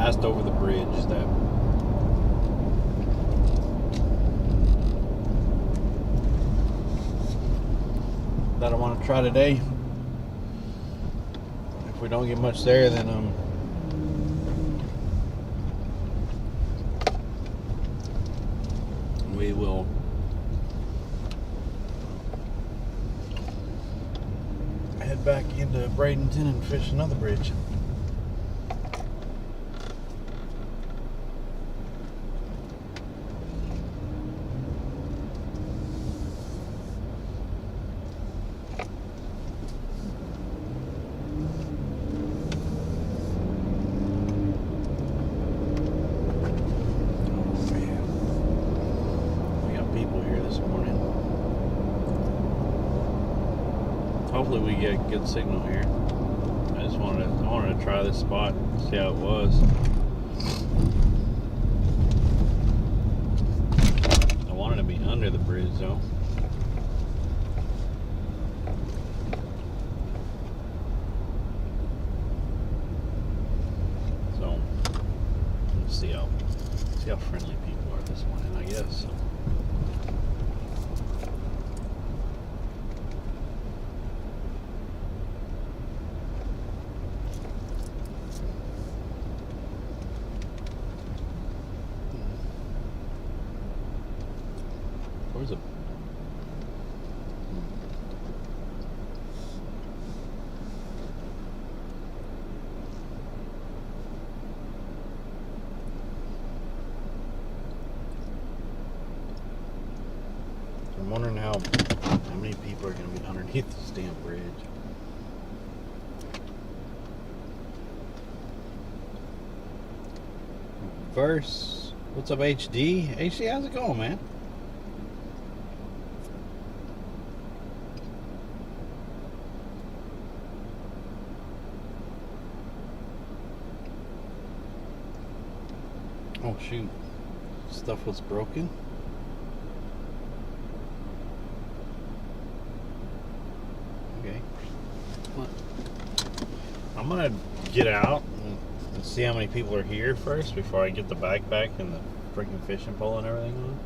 passed over the bridge that I want to try today. If we don't get much there, then we will head back into Bradenton and fish another bridge. Hopefully we get good signal here. I wanted to try this spot, see how it was. I wanted to be under the bridge though. So let's see how friendly people are this morning, I guess. Where's a... I'm wondering how many people are going to be underneath this damn bridge. Verse, what's up, HD? HD, how's it going, man? Oh shoot, stuff was broken. Okay, I'm gonna get out and see how many people are here first before I get the backpack and the freaking fishing pole and everything on.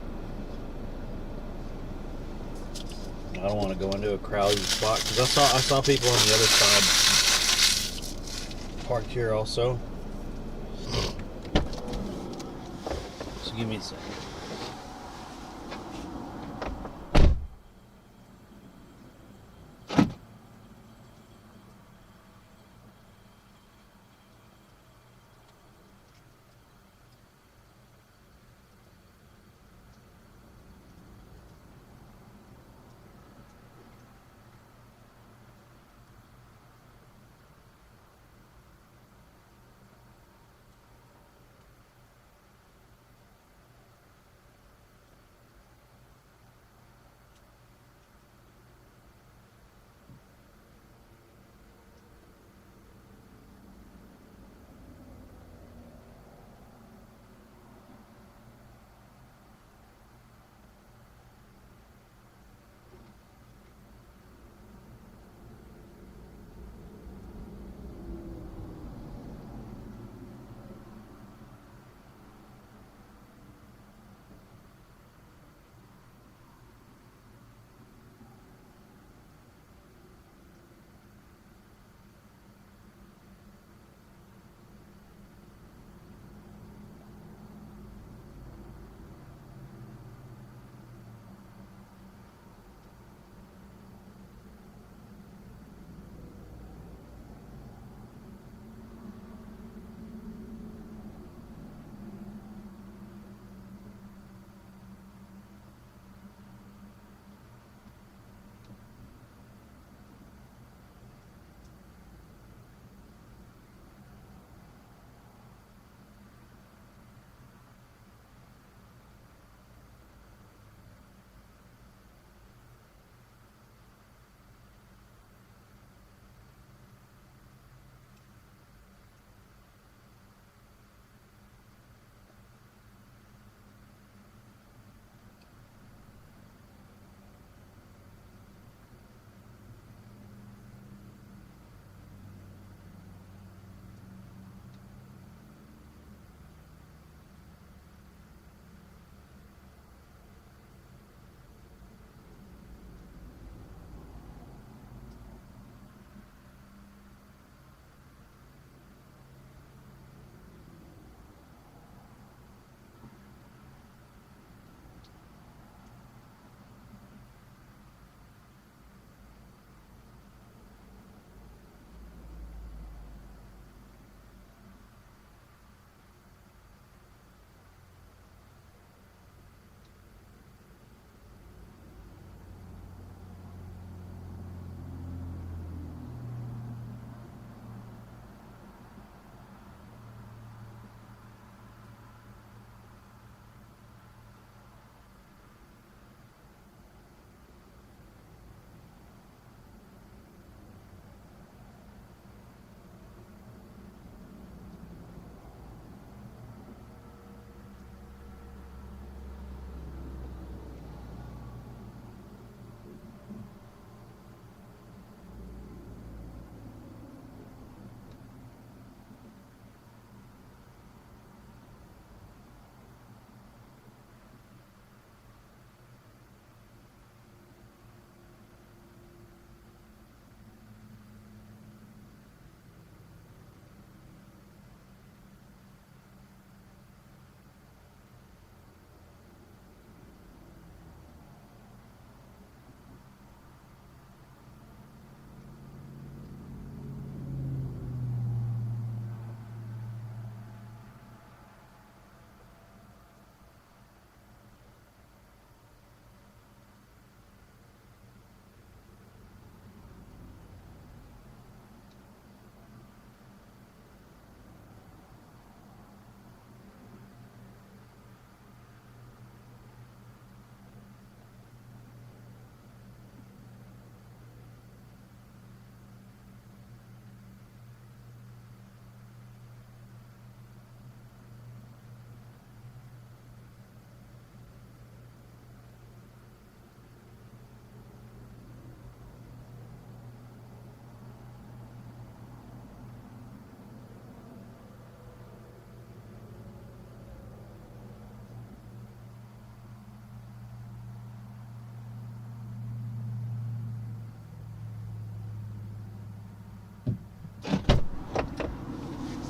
I don't want to go into a crowded spot because I saw people on the other side parked here also. So give me a second.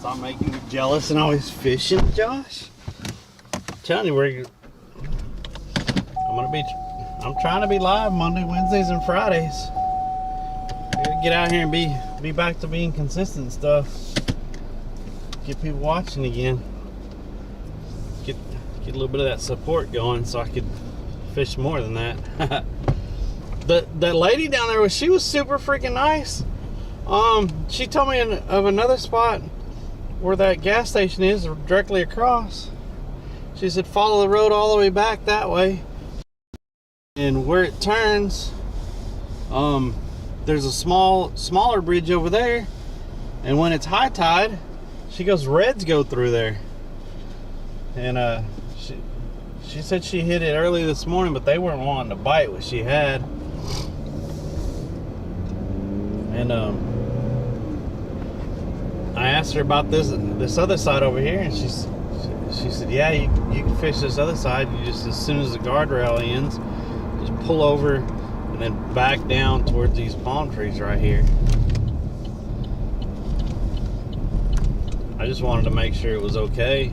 Stop making me jealous and always fishing, Josh. I'm telling you, I'm trying to be live Monday, Wednesdays, and Fridays. I gotta get out here and be back to being consistent and stuff. Get people watching again. Get a little bit of that support going so I could fish more than that. That lady down there, she was super freaking nice. She told me of another spot where that gas station is, directly across. She said follow the road all the way back that way, and where it turns, there's a smaller bridge over there, and when it's high tide, she goes, reds go through there. And she said she hit it early this morning, but they weren't wanting to bite what she had. And I asked her about this other side over here, and she said, yeah, you can fish this other side. You just, as soon as the guardrail ends, just pull over and then back down towards these palm trees right here. I just wanted to make sure it was okay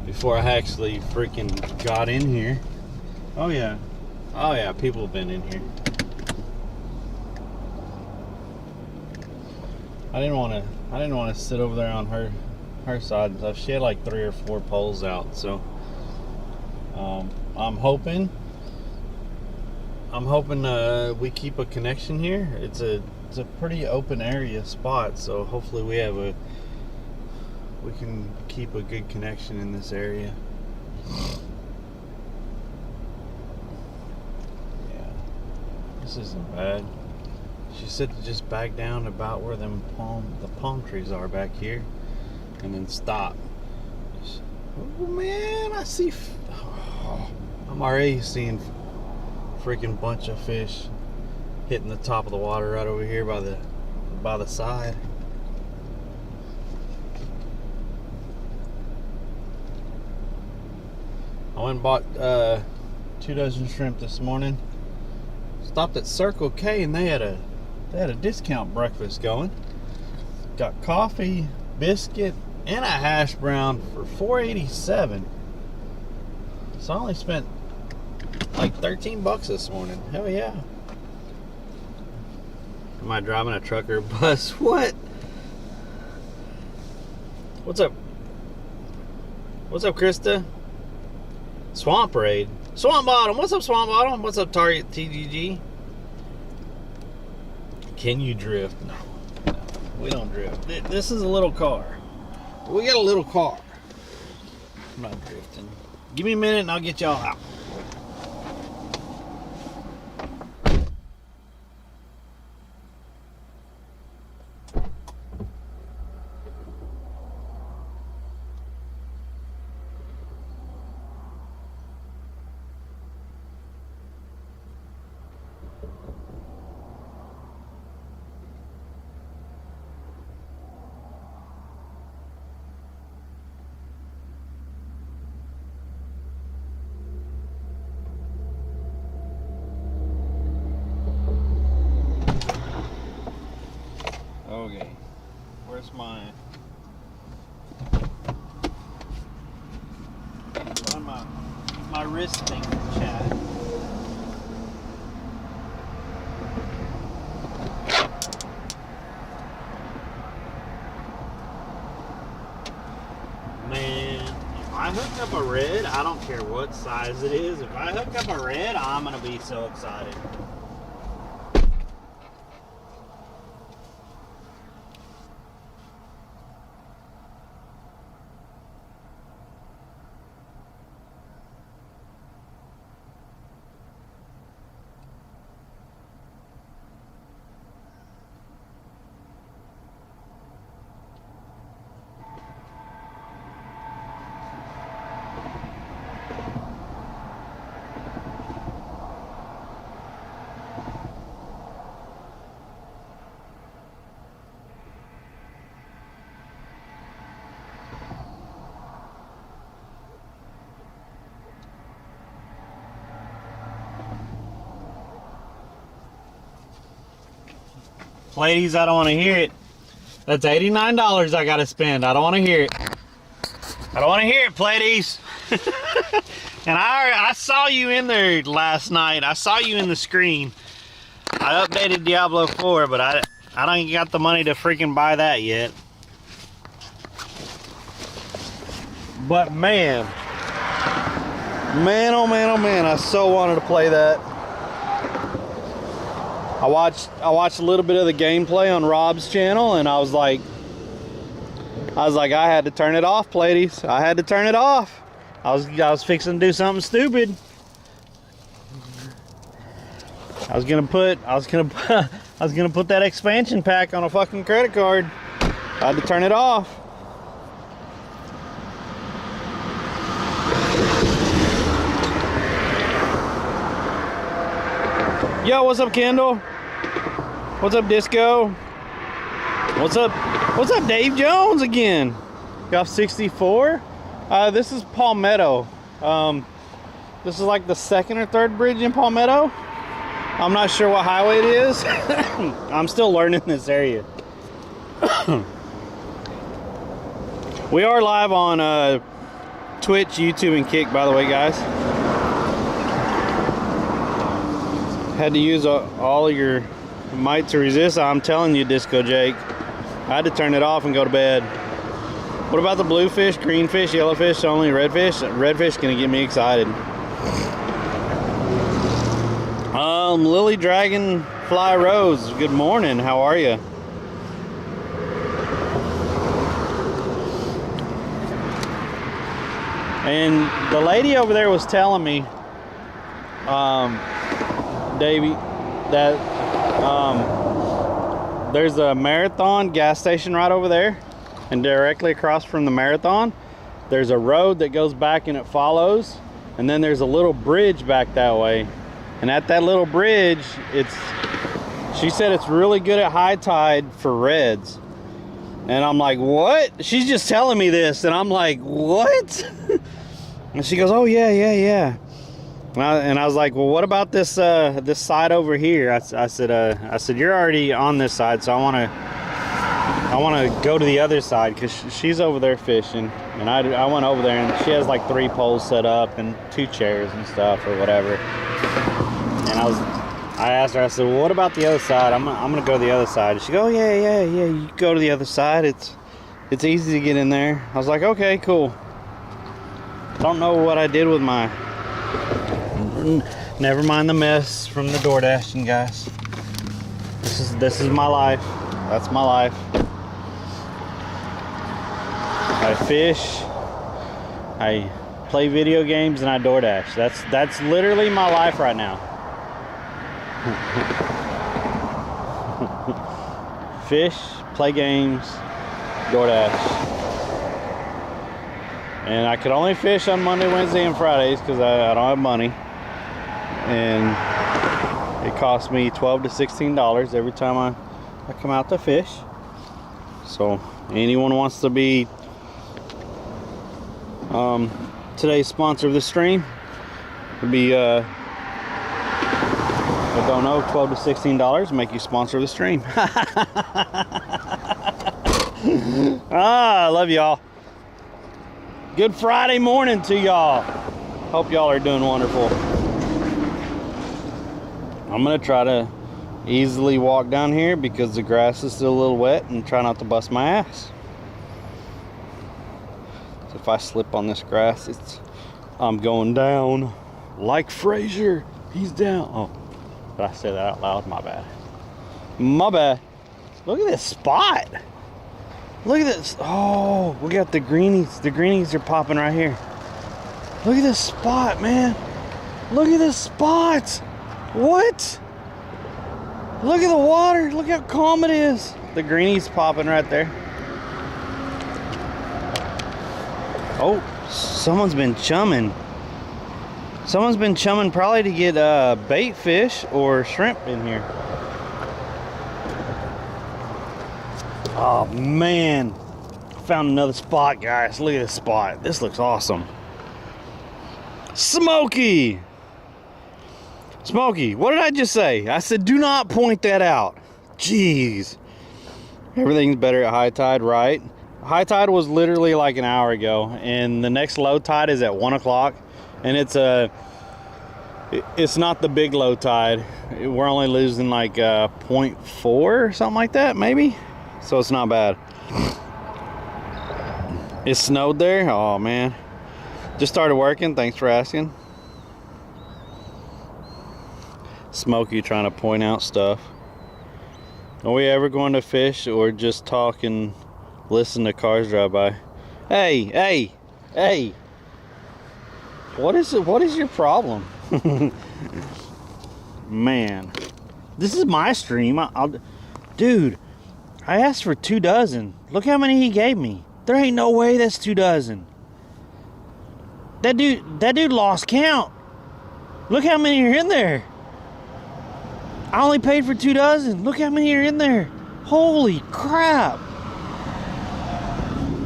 before I actually freaking got in here. Oh yeah, people have been in here. I didn't want to sit over there on her side and stuff. She had like 3 or 4 poles out, so I'm hoping we keep a connection here. It's a pretty open area spot, so hopefully we can keep a good connection in this area. Yeah, this isn't bad. She said to just back down about where the palm trees are back here, and then stop. Oh man, I see. I'm already seeing freaking bunch of fish hitting the top of the water right over here by the side. I went and bought 2 dozen shrimp this morning. Stopped at Circle K, and they had a discount breakfast going. Got coffee, biscuit, and a hash brown for $4.87. So I only spent like $13 this morning. Hell yeah. Am I driving a truck or a bus? What? What's up? What's up, Krista? Swamp Raid. Swamp Bottom. What's up, Swamp Bottom? What's up, Target TGG? Can you drift? No, we don't drift. This is a little car. We got a little car. I'm not drifting. Give me a minute and I'll get y'all out. Okay, where's my wrist thing, chat? Man, if I hook up a red, I don't care what size it is. If I hook up a red, I'm gonna be so excited. Ladies, I don't want to hear it. That's $89 I gotta spend. I don't want to hear it. I don't want to hear it, Pleiades. And I saw you in there last night. I saw you in the screen. I updated Diablo 4, but I don't got the money to freaking buy that yet. But man, oh man, oh man, I so wanted to play that. I watched a little bit of the gameplay on Rob's channel, and I was like, I had to turn it off, Pleiades. I had to turn it off. I was fixing to do something stupid. I was gonna put that expansion pack on a fucking credit card. I had to turn it off. Yo, what's up, Kendall? What's up, Disco? What's up, Dave Jones again? Got 64. This is Palmetto. This is like the second or third bridge in Palmetto. I'm not sure what highway it is. I'm still learning this area. We are live on Twitch, YouTube, and Kick, by the way, guys. Had to use all of your might to resist. I'm telling you, Disco Jake. I had to turn it off and go to bed. What about the blue fish, green fish, yellow fish, only red fish? Red fish gonna get me excited. Lily Dragonfly Rose, good morning. How are you? And the lady over there was telling me, Davey, that there's a Marathon gas station right over there, and directly across from the Marathon there's a road that goes back and it follows, and then there's a little bridge back that way, and at that little bridge, she said it's really good at high tide for reds. And I'm like, what? She's just telling me this, and I'm like, what? And she goes, oh yeah. And I was like, well, what about this this side over here? I said you're already on this side, so I want to go to the other side, because she's over there fishing, and I went over there, and she has like 3 poles set up and 2 chairs and stuff or whatever. And I asked her, I said, well, what about the other side? I'm gonna go to the other side. And she goes, oh yeah, you go to the other side. It's easy to get in there. I was like, okay, cool. Don't know what I did with my. Never mind the mess from the door dashing, guys. This is my life. That's my life. I fish, I play video games, and I DoorDash. That's literally my life right now. Fish, play games, DoorDash. And I could only fish on Monday, Wednesday, and Fridays because I don't have money. And it costs me $12 to $16 every time I come out to fish. So anyone wants to be today's sponsor of the stream, would be I don't know, $12 to $16, make you sponsor of the stream. I love y'all. Good Friday morning to y'all. Hope y'all are doing wonderful. I'm gonna try to easily walk down here because the grass is still a little wet, and try not to bust my ass. So if I slip on this grass, I'm going down like Frazier. He's down. Oh, did I say that out loud? My bad. My bad. Look at this spot. Look at this. Oh, we got the greenies. The greenies are popping right here. Look at this spot, man. Look at this spot. What? Look at the water. Look how calm it is. The greenies popping right there. Oh, someone's been chumming. Someone's been chumming probably to get bait fish or shrimp in here. Oh man, found another spot, guys. Look at this spot. This looks awesome. Smokey, what did I just say? I said do not point that out. Jeez, Everything's better at high tide, right? High tide was literally like an hour ago, and the next low tide is at 1 o'clock, and it's not the big low tide. We're only losing like 0.4 or something like that, maybe. So it's not bad. It snowed there. Oh man, just started working. Thanks for asking. Smokey trying to point out stuff. Are we ever going to fish or just talk and listen to cars drive by? Hey! What is your problem? Man, this is my stream. Dude, I asked for 2 dozen. Look how many he gave me. There ain't no way that's 2 dozen. That dude lost count. Look how many are in there. I only paid for 2 dozen. Look how many are in there. Holy crap.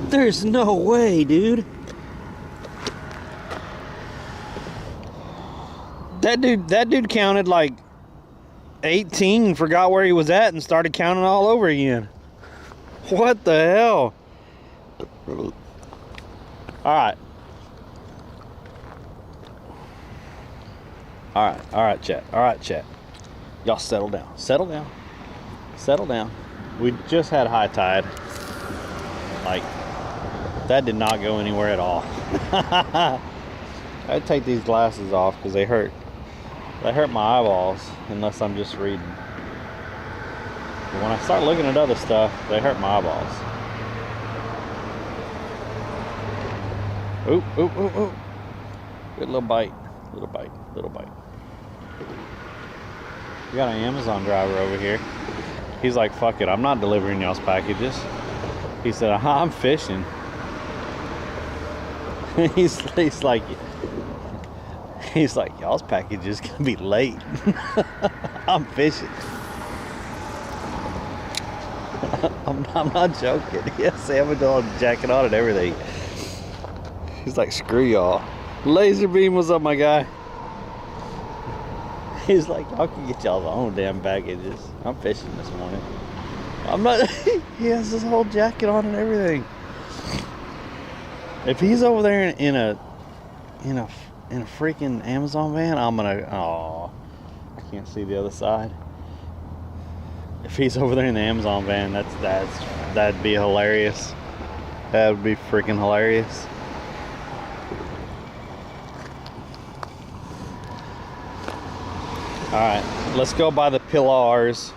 There's no way, dude. That dude counted like 18 and forgot where he was at and started counting all over again. What the hell? All right, chat. Y'all settle down. We just had high tide. Like, that did not go anywhere at all. I'd take these glasses off because they hurt. They hurt my eyeballs unless I'm just reading. But when I start looking at other stuff, they hurt my eyeballs. Oop. Good little bite. Little bite. We got an Amazon driver over here. He's like, fuck it, I'm not delivering y'all's packages. He said, I'm fishing. He's like, y'all's package is gonna be late. I'm fishing. I'm not joking. He has salmon dog jacket on and everything. He's like, screw y'all. Laser beam, what's up, my guy? He's like, y'all can get y'all's own damn packages. I'm fishing this morning. I'm not. He has his whole jacket on and everything. If he's over there in a freaking Amazon van, I'm gonna. Oh, I can't see the other side. If he's over there in the Amazon van, that'd be hilarious. That would be freaking hilarious. Alright, let's go by the pillars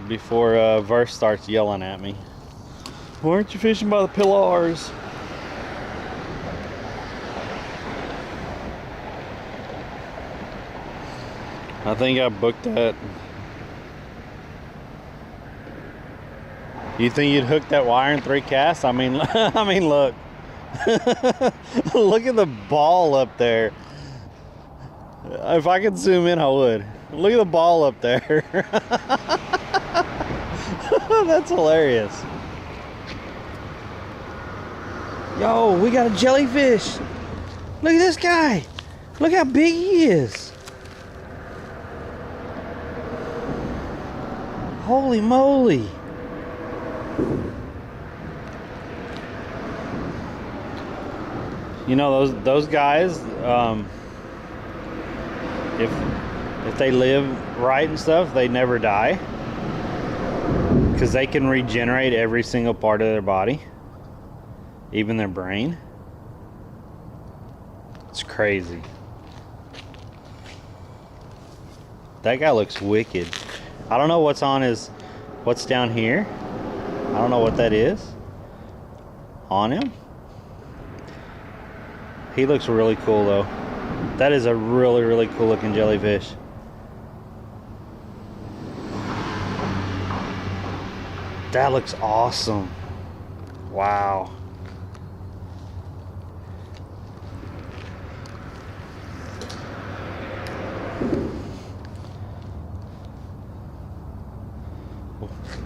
before Verse starts yelling at me. Why aren't you fishing by the pillars? I think I booked that. You think you'd hook that wire in 3 casts? I mean, look. Look at the ball up there. If I could zoom in, I would. Look at the ball up there. That's hilarious. Yo, we got a jellyfish. Look at this guy. Look how big he is. Holy moly. You know, those guys, if they live right and stuff, they never die, because they can regenerate every single part of their body, even their brain. It's crazy. That guy looks wicked. I don't know what's down here. I don't know what that is on him. He looks really cool though. That is a really, really cool looking jellyfish. That looks awesome. Wow.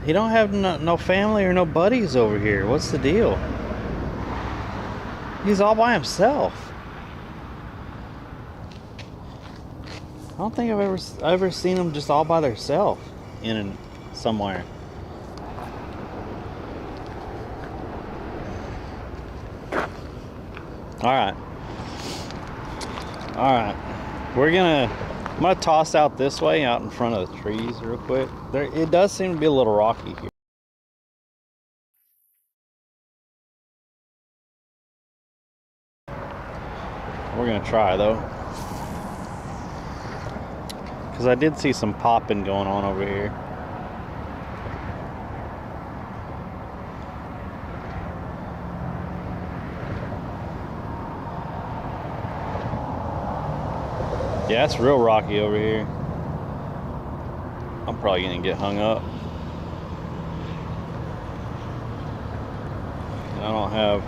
He don't have no family or no buddies over here. What's the deal? He's all by himself. I don't think I've ever seen them just all by themselves somewhere. All right. All right. I'm gonna toss out this way, out in front of the trees real quick. It does seem to be a little rocky here. We're gonna try though, because I did see some popping going on over here. Yeah, it's real rocky over here. I'm probably gonna get hung up. I don't have...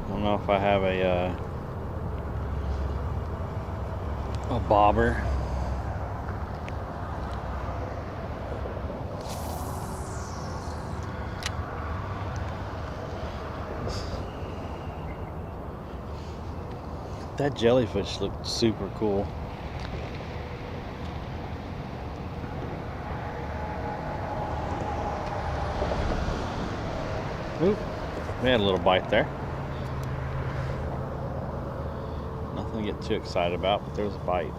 I don't know if I have a bobber. That jellyfish looked super cool. Oop, we had a little bite there. Nothing to get too excited about, but there was a bite.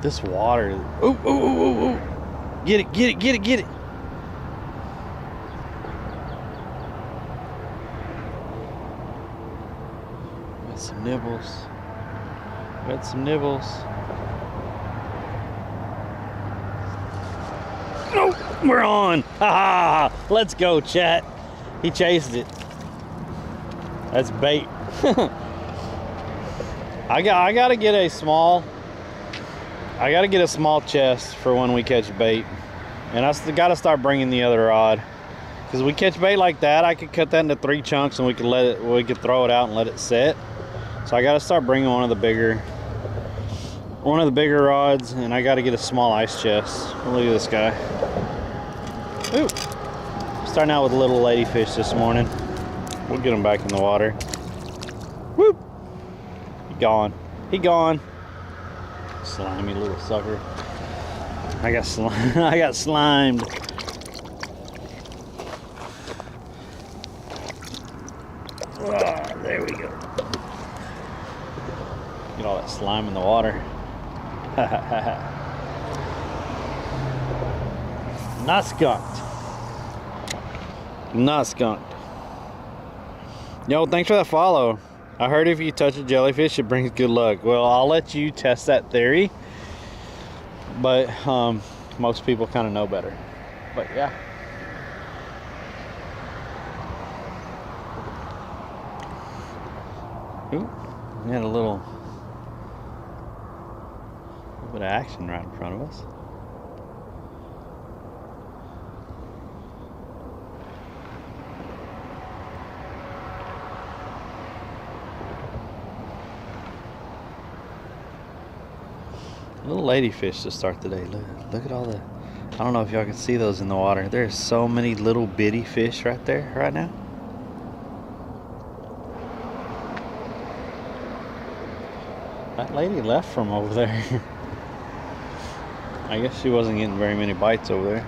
This water, ooh, ooh, ooh, ooh, ooh. Get it, get it, get it, get it. Got some nibbles. Got some nibbles. Oh, we're on. Ha ha. Let's go, chat. He chased it. That's bait. I gotta get a small chest for when we catch bait, and I gotta start bringing the other rod, because we catch bait like that, I could cut that into 3 chunks and we could throw it out and let it set. So I gotta start bringing one of the bigger rods, and I gotta get a small ice chest. Look at this guy. Ooh. Starting out with little ladyfish this morning. We'll get him back in the water. Whoop! He gone. He gone. Slimy little sucker. I got slimed. Oh, there we go. Get all that slime in the water. Not skunked. Not skunked. Yo, thanks for that follow. I heard if you touch a jellyfish, it brings good luck. Well, I'll let you test that theory, but most people kind of know better. But yeah. Ooh, we had a little bit of action right in front of us. Little ladyfish to start the day. Look at all the... I don't know if y'all can see those in the water. There's so many little bitty fish right there right now. That lady left from over there. I guess she wasn't getting very many bites over there.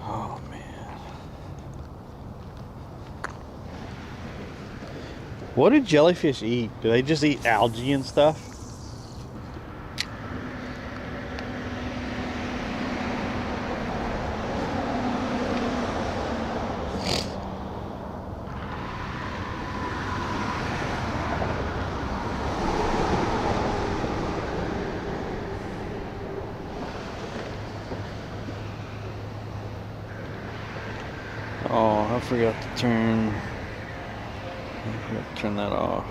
Oh man. What do jellyfish eat? Do they just eat algae and stuff? Oh, I forgot to turn that off.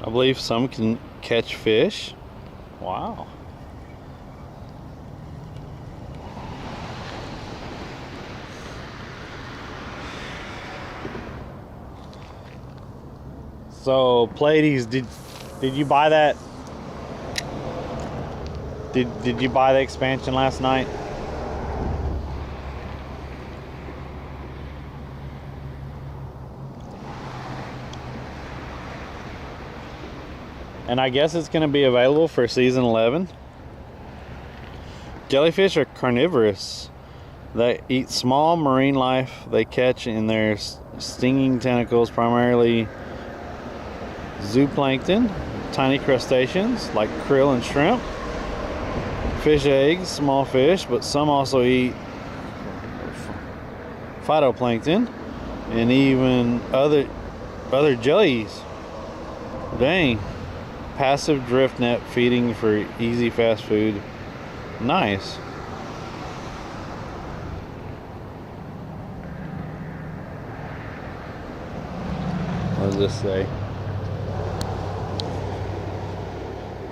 I believe some can catch fish. Wow. So, Pleiades, did you buy that? Did you buy the expansion last night? And I guess it's going to be available for season 11. Jellyfish are carnivorous. They eat small marine life they catch in their stinging tentacles, primarily zooplankton, tiny crustaceans like krill and shrimp, fish eggs, small fish, but some also eat phytoplankton and even other jellies. Dang. Passive drift net feeding for easy fast food. Nice. What does this say?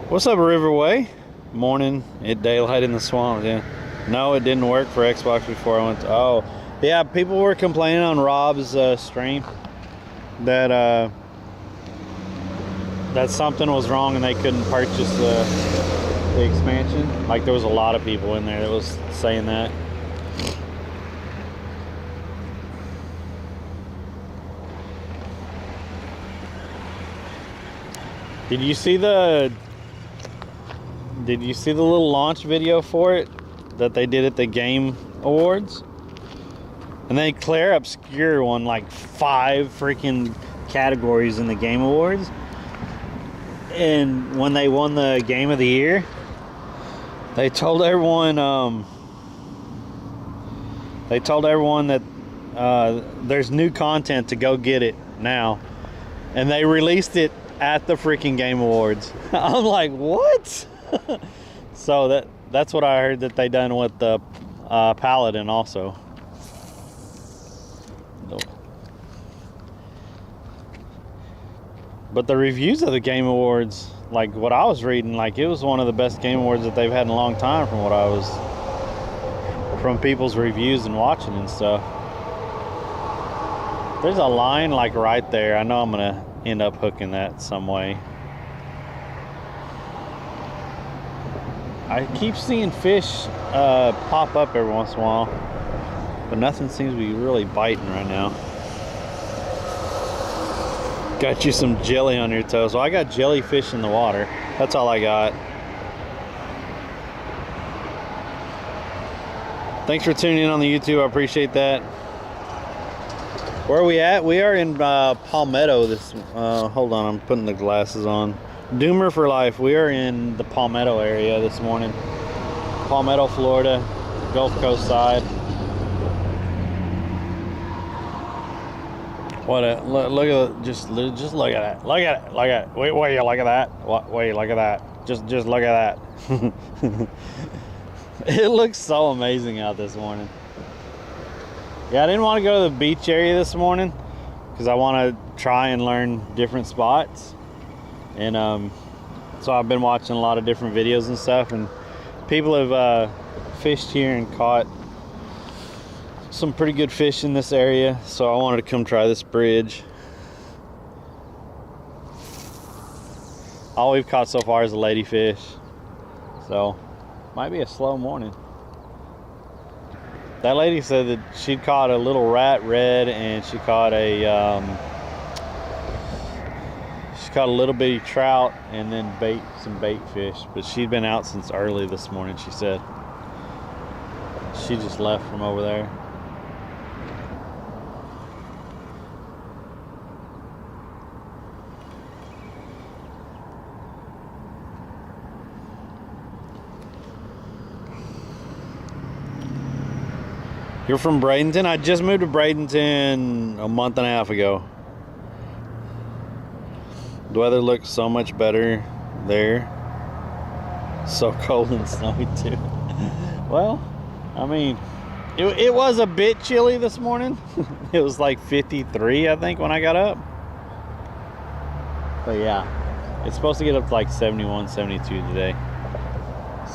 What's up, Riverway? Morning at daylight in the swamp. Yeah. No, it didn't work for Xbox before I went to. Oh, yeah. People were complaining on Rob's stream that that something was wrong and they couldn't purchase the expansion. Like, there was a lot of people in there that was saying that. Did you see the little launch video for it that they did at the Game Awards? And they clear obscure won like 5 freaking categories in the Game Awards. And when they won the Game of the Year, they told everyone that there's new content to go get it now, and they released it at the freaking Game Awards. I'm like, what? So that's what I heard that they done with the Paladin also. But the reviews of the Game Awards, like what I was reading, like it was one of the best Game Awards that they've had in a long time from people's reviews and watching and stuff. There's a line like right there. I know I'm gonna end up hooking that some way. I keep seeing fish pop up every once in a while, but nothing seems to be really biting right now. Got you some jelly on your toes. So I got jellyfish in the water. That's all I got. Thanks for tuning in on the YouTube. I appreciate that. Where are we at? We are in Palmetto. Hold on, I'm putting the glasses on. Doomer for life. We are in the Palmetto area this morning. Palmetto, Florida, Gulf Coast side. What a look at just look at that. Look at it. Look at it. Wait, you look at that. Wait, look at that. Just look at that. It looks so amazing out this morning. Yeah, I didn't want to go to the beach area this morning because I want to try and learn different spots. And so I've been watching a lot of different videos and stuff, and people have fished here and caught some pretty good fish in this area, so I wanted to come try this bridge. All we've caught so far is a ladyfish, so might be a slow morning. That lady said that she'd caught a little rat red, and she caught a little bitty trout, and then some bait fish. But she'd been out since early this morning. She said she just left from over there. You're from Bradenton? I just moved to Bradenton a month and a half ago. The weather looks so much better there. So cold and snowy too. Well, I mean, it was a bit chilly this morning. It was like 53, I think, when I got up. But yeah, It's supposed to get up to like 71, 72 today.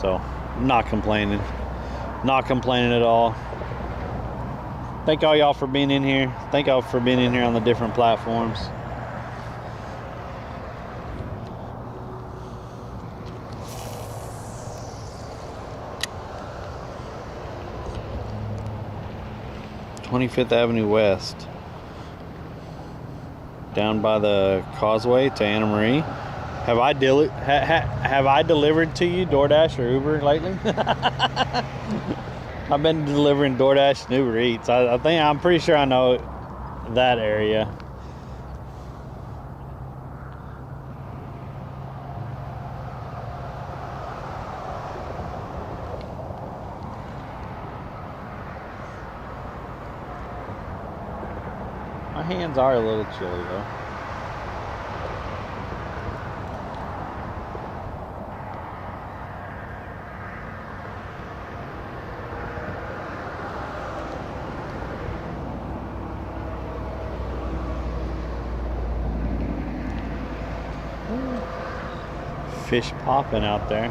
So, not complaining. Not complaining at all. Thank all y'all for being in here. Thank y'all for being in here on the different platforms. "25th Avenue West, down by the causeway to Anna Marie." Have I delivered to you DoorDash or Uber lately? I've been delivering DoorDash and Uber Eats. I'm pretty sure I know that area. My hands are a little chilly though. Fish popping out there.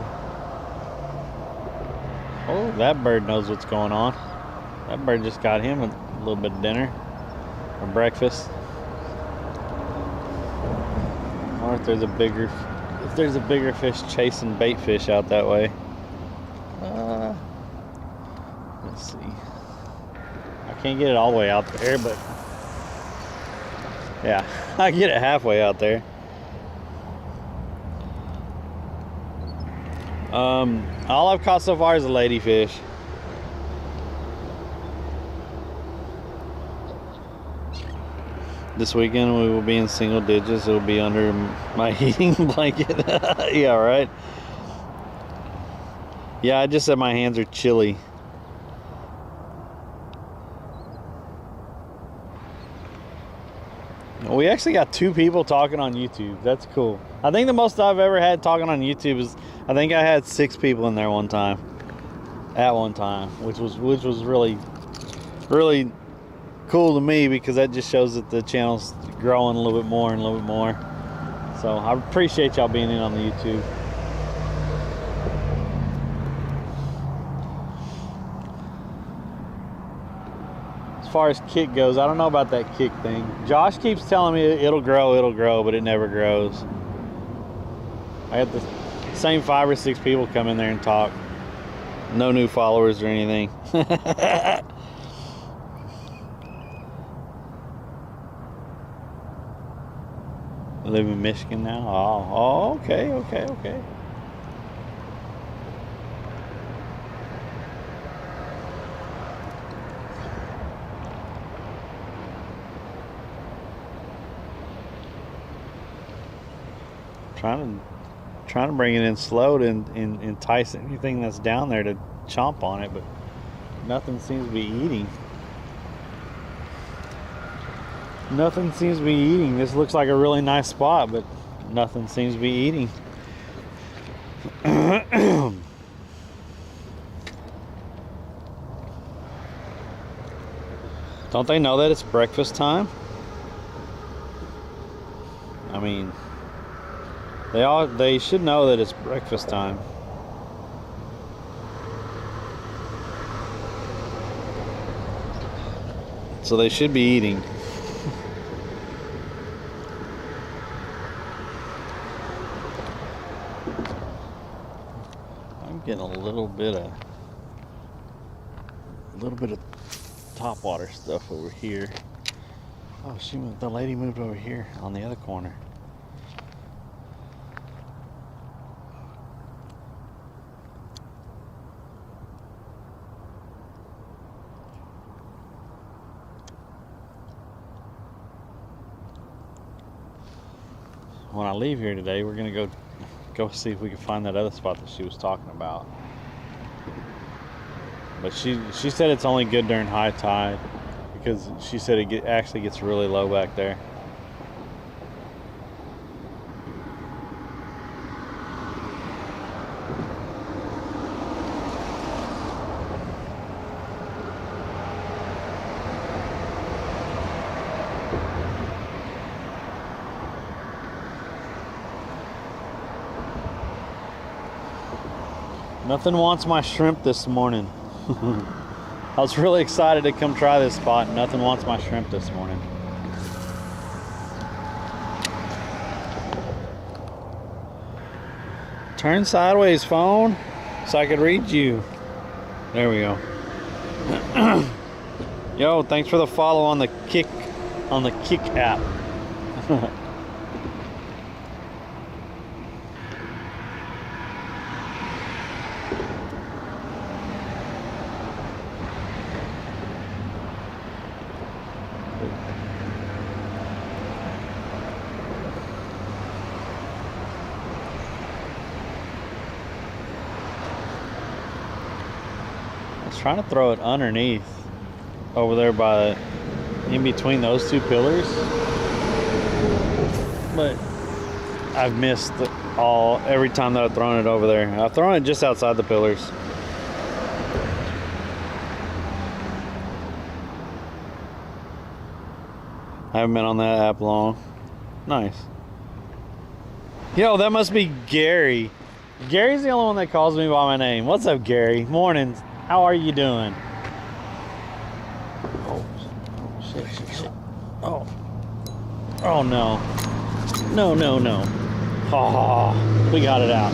Oh, that bird knows what's going on. That bird just got him a little bit of dinner or breakfast. Or if there's a bigger fish chasing bait fish out that way. Let's see. I can't get it all the way out there, but yeah, I get it halfway out there. All I've caught so far is a ladyfish. This weekend we will be in single digits. It'll be under my heating blanket. Yeah, right. Yeah, I just said my hands are chilly. We actually got 2 people talking on YouTube. That's cool. I think the most I've ever had talking on YouTube is, I think I had 6 people in there one time. At one time, which was really cool to me, because that just shows that the channel's growing a little bit more and a little bit more. So I appreciate y'all being in on the YouTube. As far as kick goes, I don't know about that kick thing. Josh keeps telling me it'll grow, but it never grows. I had the same 5 or 6 people come in there and talk. No new followers or anything. Live in Michigan now? Oh, okay. Trying to bring it in slow to entice anything that's down there to chomp on it, but nothing seems to be eating. Nothing seems to be eating. This looks like a really nice spot, but nothing seems to be eating. Don't they know that it's breakfast time? I mean, they should know that it's breakfast time. So they should be eating. I'm getting a little bit of topwater stuff over here. Oh, the lady moved over here on the other corner. When I leave here today, we're gonna go see if we can find that other spot that she was talking about. But she said it's only good during high tide, because she said it actually gets really low back there. Nothing wants my shrimp this morning. I was really excited to come try this spot. Nothing wants my shrimp this morning. Turn sideways, phone, so I could read you. There we go. Yo, thanks for the follow on the Kick app. Trying to throw it underneath over there by in between those two pillars, but I've missed every time that I've thrown it over there. I've thrown it just outside the pillars. I haven't been on that app long. Nice. Yo, that must be Gary. Gary's the only one that calls me by my name. What's up, Gary? Morning. How are you doing? Oh shit. Oh no. No. Oh, we got it out.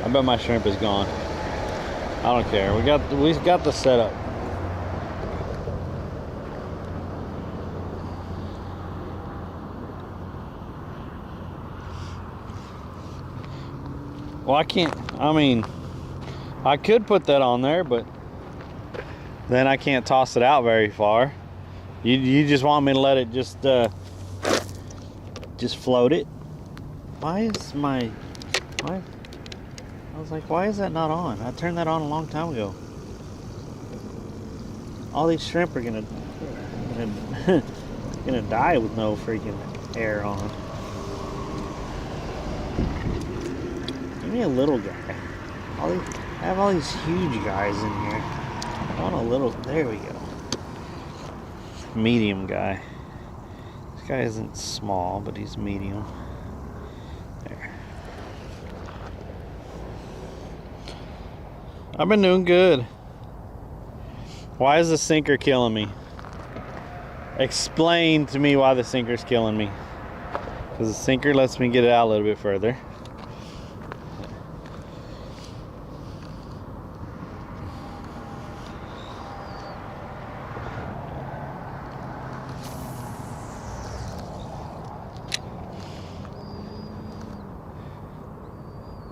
I bet my shrimp is gone. I don't care. We got the setup. Well, I could put that on there, but then I can't toss it out very far. You just want me to let it just float it? I was like, why is that not on? I turned that on a long time ago. All these shrimp are gonna die with no freaking air on. Give me a little guy. I have all these huge guys in here. I want a little. There we go. Medium guy. This guy isn't small, but he's medium. There. I've been doing good. Why is the sinker killing me? Explain to me why the sinker's killing me. Because the sinker lets me get it out a little bit further.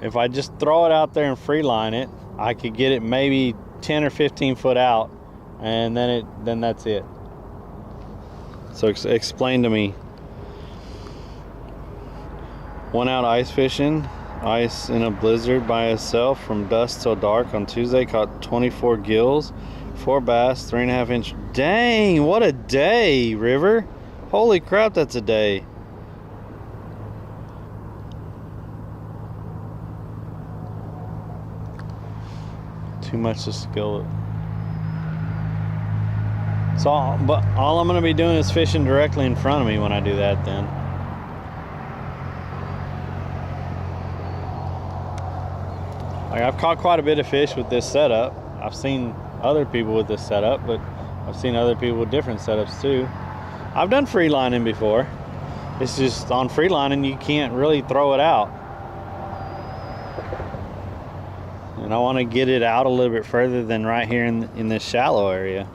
If I just throw it out there and free line it, I could get it maybe 10 or 15 foot out, and then that's it. So explain to me. Went out ice fishing, ice in a blizzard by itself from dusk till dark on Tuesday, caught 24 gills, 4 bass, 3.5 inch. Dang, what a day, River. Holy crap, that's a day. Too much to skillet. So, but all I'm going to be doing is fishing directly in front of me when I do that then. Like, I've caught quite a bit of fish with this setup. I've seen other people with this setup, but I've seen other people with different setups too. I've done free lining before. It's just on free lining you can't really throw it out. And I want to get it out a little bit further than right here in this shallow area.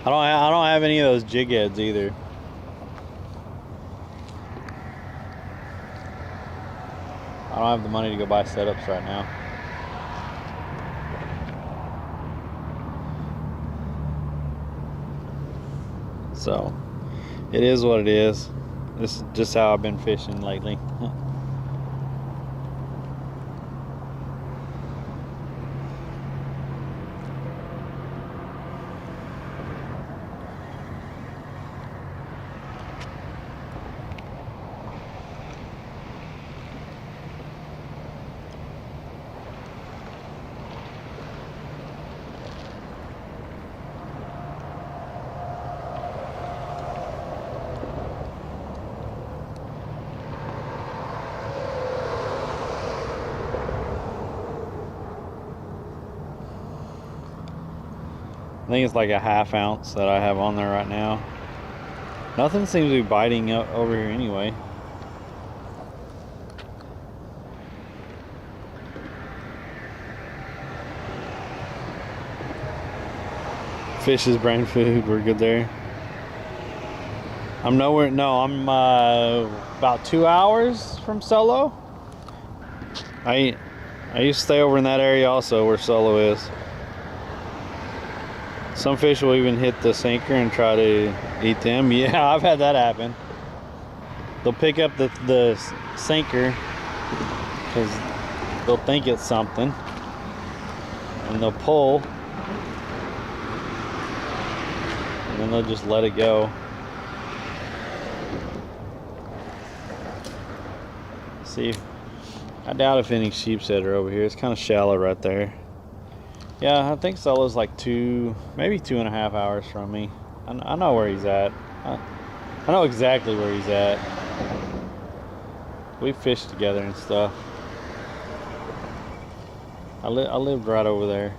I don't have any of those jig heads either. I don't have the money to go buy setups right now. So, it is what it is. This is just how I've been fishing lately. I think it's like a 1/2 ounce that I have on there right now. Nothing seems to be biting over here anyway. Fish is brain food. We're good there. I'm nowhere. No, I'm about 2 hours from Solo. I used to stay over in that area also where Solo is. Some fish will even hit the sinker and try to eat them. Yeah, I've had that happen. They'll pick up the sinker because they'll think it's something, and they'll pull, and then they'll just let it go. See, I doubt if any sheepshead are over here. It's kind of shallow right there. Yeah, I think Solo's like maybe 2.5 hours from me. I know where he's at. I know exactly where he's at. We fished together and stuff. I lived right over there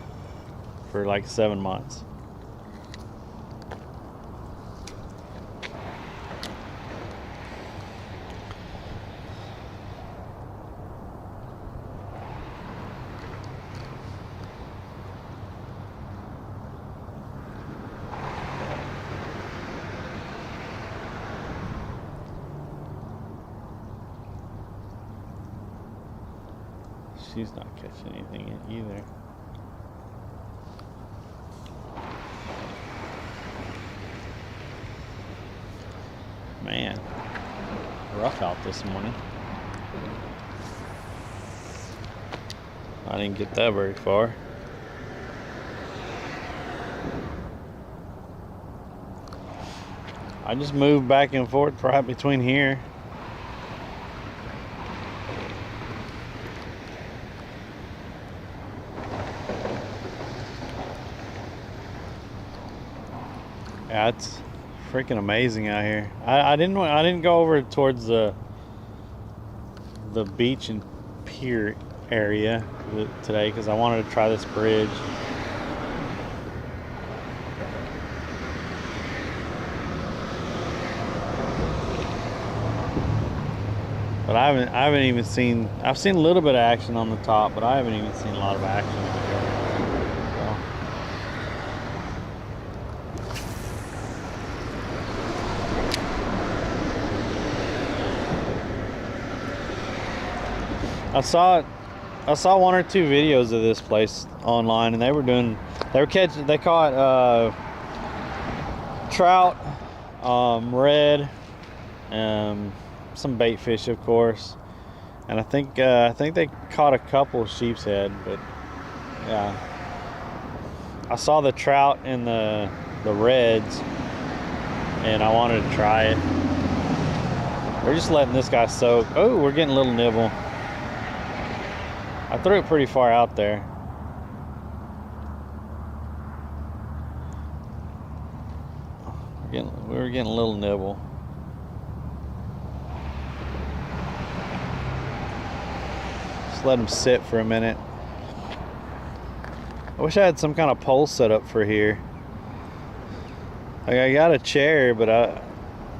for like 7 months. She's not catching anything either. Man, rough out this morning. I didn't get that very far. I just moved back and forth right between here. Yeah, it's freaking amazing out here. I didn't go over towards the beach and pier area today because I wanted to try this bridge. But I haven't even seen. I've seen a little bit of action on the top, but I haven't even seen a lot of action over here. I saw 1 or 2 videos of this place online, and they caught trout, red, some bait fish, of course, and I think they caught a couple of sheep's head. But yeah, I saw the trout and the reds, and I wanted to try it. We're just letting this guy soak. Oh, we're getting a little nibble. I threw it pretty far out there. We were getting a little nibble. Just let him sit for a minute. I wish I had some kind of pole set up for here. Like, I got a chair, but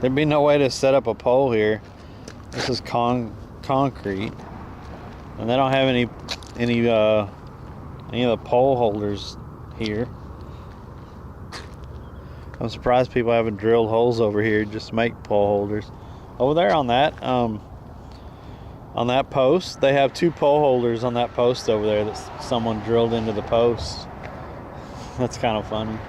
there'd be no way to set up a pole here. This is concrete. And they don't have any of the pole holders here. I'm surprised people haven't drilled holes over here just to make pole holders. Over there on that post, they have 2 pole holders on that post over there that someone drilled into the post. That's kind of funny.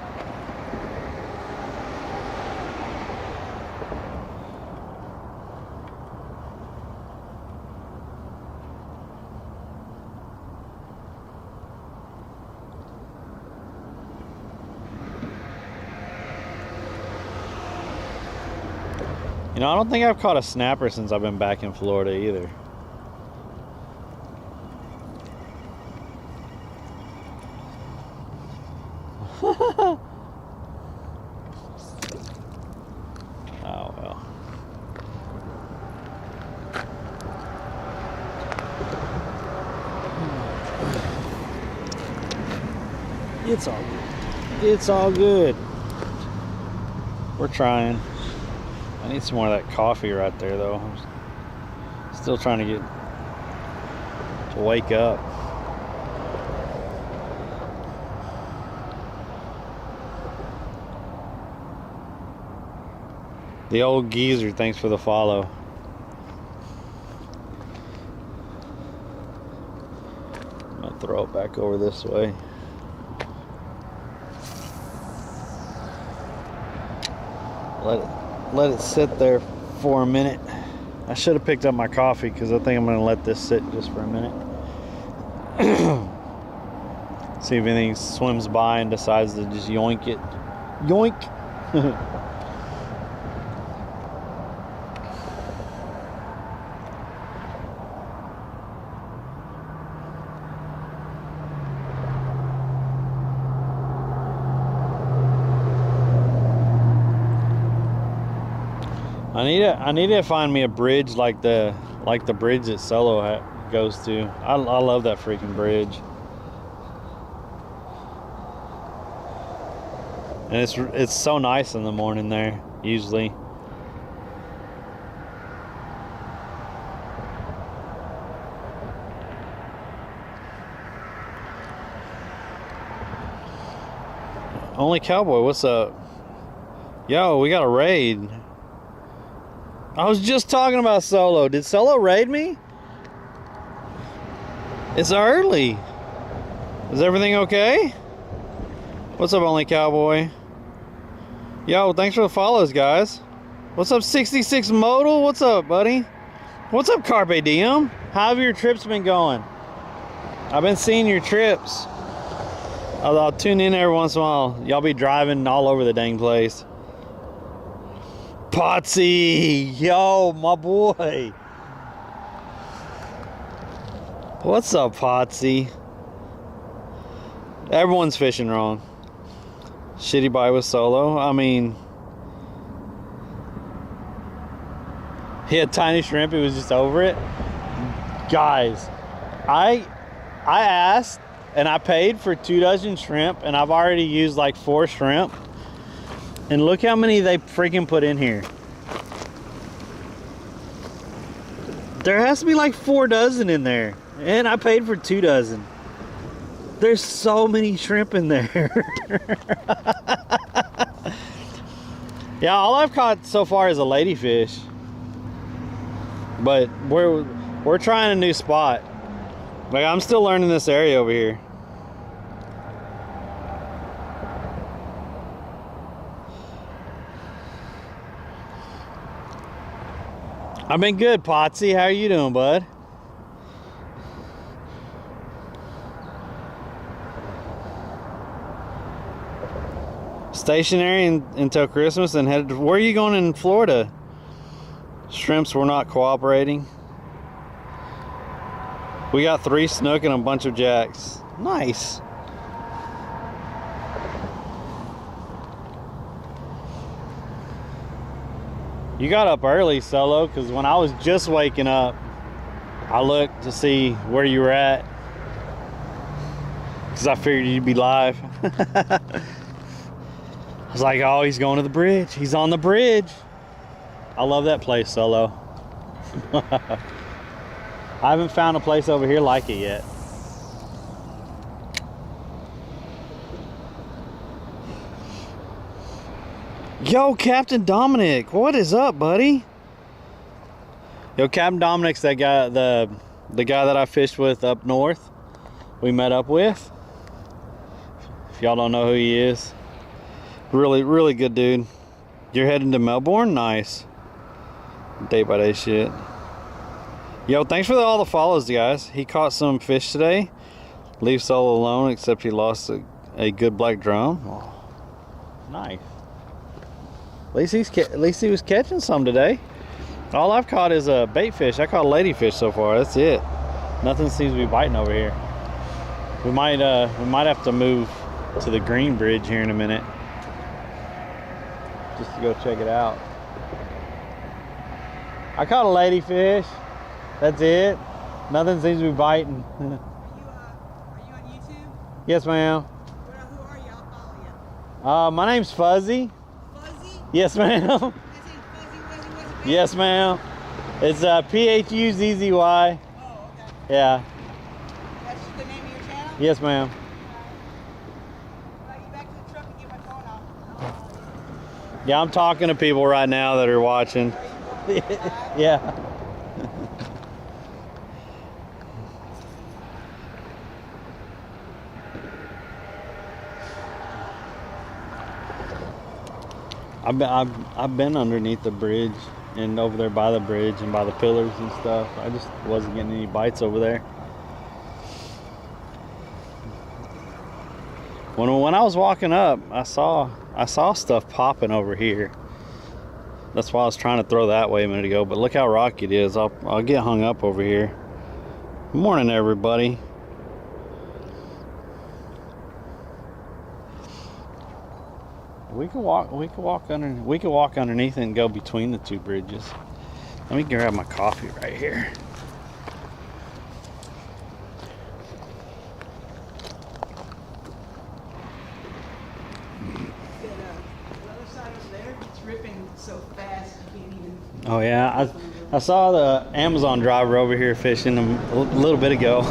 You know, I don't think I've caught a snapper since I've been back in Florida either. Oh well. It's all good. It's all good. We're trying. I need some more of that coffee right there, though. I'm still trying to get to wake up. The old geezer, thanks for the follow. I'm gonna throw it back over this way. Let it sit there for a minute. I should have picked up my coffee because I think I'm gonna let this sit just for a minute. See if anything swims by and decides to just yoink it. Yoink! I need to find me a bridge like the bridge that Solo goes to. I love that freaking bridge. And it's so nice in the morning there, usually. Only Cowboy, what's up? Yo, we got a raid. I was just talking about Solo. Did Solo raid me? It's early. Is everything okay? What's up, Only Cowboy? Yo, thanks for the follows, guys. What's up, 66 Modal? What's up, buddy? What's up, Carpe Diem? How have your trips been going? I've been seeing your trips. I'll tune in every once in a while. Y'all be driving all over the dang place. Potsy, yo, my boy. What's up, Potsy? Everyone's fishing wrong. Shitty buy with Solo. I mean, he had tiny shrimp. It was just over it. Guys, I asked and I paid for 2 dozen shrimp, and I've already used like 4 shrimp. And look how many they freaking put in here. There has to be like 4 dozen in there. And I paid for 2 dozen. There's so many shrimp in there. Yeah, all I've caught so far is a ladyfish. But we're trying a new spot. Like, I'm still learning this area over here. I've been good, Potsy. How are you doing, bud? Stationary until Christmas and headed to... Where are you going in Florida? Shrimps were not cooperating. We got 3 snook and a bunch of jacks. Nice. You got up early, Solo, because when I was just waking up, I looked to see where you were at, because I figured you'd be live. I was like, oh, he's going to the bridge. He's on the bridge. I love that place, Solo. I haven't found a place over here like it yet. Yo, Captain Dominic, what is up, buddy? Yo, Captain Dominic's that guy, the guy that I fished with up north. We met up with. If y'all don't know who he is, really, really good dude. You're heading to Melbourne? Nice. Day by day shit. Yo, thanks for all the follows, guys. He caught some fish today. Leave Solo alone, except he lost a good black drum. Oh, nice. At least he was catching some today. All I've caught is a bait fish. I caught a ladyfish so far. That's it. Nothing seems to be biting over here. We might have to move to the green bridge here in a minute, just to go check it out. I caught a ladyfish. That's it. Nothing seems to be biting. Are you on YouTube? Yes, ma'am. Who are you? I'll follow you. My name's Phuzzy. Phuzzy? Yes, ma'am. I say Phuzzy, Wuzzy, Yes, ma'am. It's Phuzzy. Oh, okay. Yeah. That's the name of your channel? Yes, ma'am. Alright, you back to the truck and get my phone out. Yeah, I'm talking to people right now that are watching. Yeah. I've been underneath the bridge and over there by the bridge and by the pillars and stuff. I just wasn't getting any bites over there. When I was walking up, I saw stuff popping over here. That's why I was trying to throw that way a minute ago. But look how rocky it is. I'll get hung up over here. Good morning, everybody. We could walk underneath it and go between the two bridges. Let me grab my coffee right here. The other side over there, it's ripping so fast you can't even. Oh yeah, I saw the Amazon driver over here fishing a little bit ago.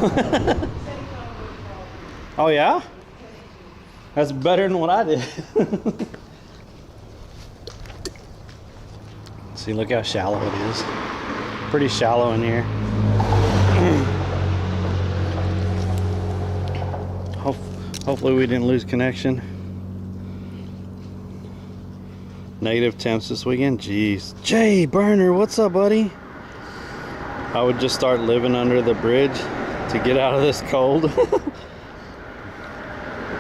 Oh yeah? That's better than what I did. See, look how shallow it is. Pretty shallow in here. Hopefully we didn't lose connection. Negative temps this weekend. Jeez. Jay Burner, what's up, buddy? I would just start living under the bridge to get out of this cold.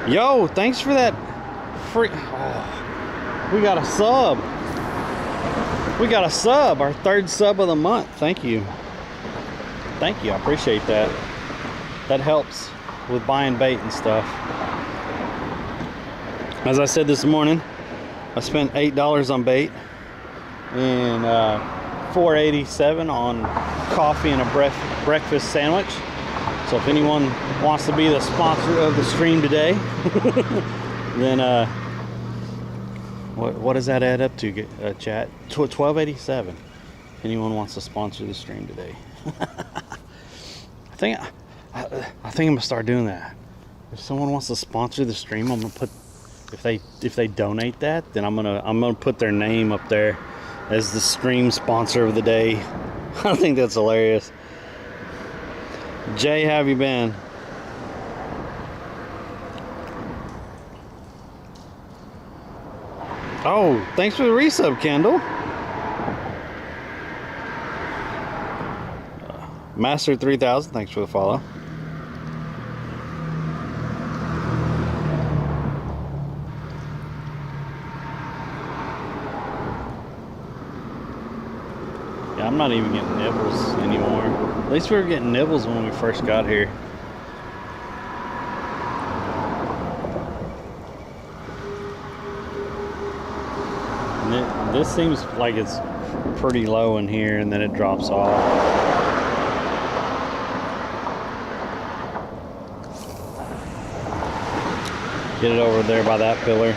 Yo, thanks for that free. Oh, we got a sub. We got a sub, our third sub of the month. Thank you. Thank you. I appreciate that. That helps with buying bait and stuff. As I said this morning, I spent $8 on bait and $4.87 on coffee and a breakfast sandwich. So if anyone wants to be the sponsor of the stream today, then what does that add up to, chat? $12.87. If anyone wants to sponsor the stream today, I think I'm gonna start doing that. If someone wants to sponsor the stream, I'm gonna put, if they donate that, then I'm gonna put their name up there as the stream sponsor of the day. I think that's hilarious. Jay, how have you been? Oh, thanks for the resub, Kendall. Master 3000, thanks for the follow. Yeah, I'm not even getting nibbles anymore. At least we were getting nibbles when we first got here. And this seems like it's pretty low in here and then it drops off. Get it over there by that pillar.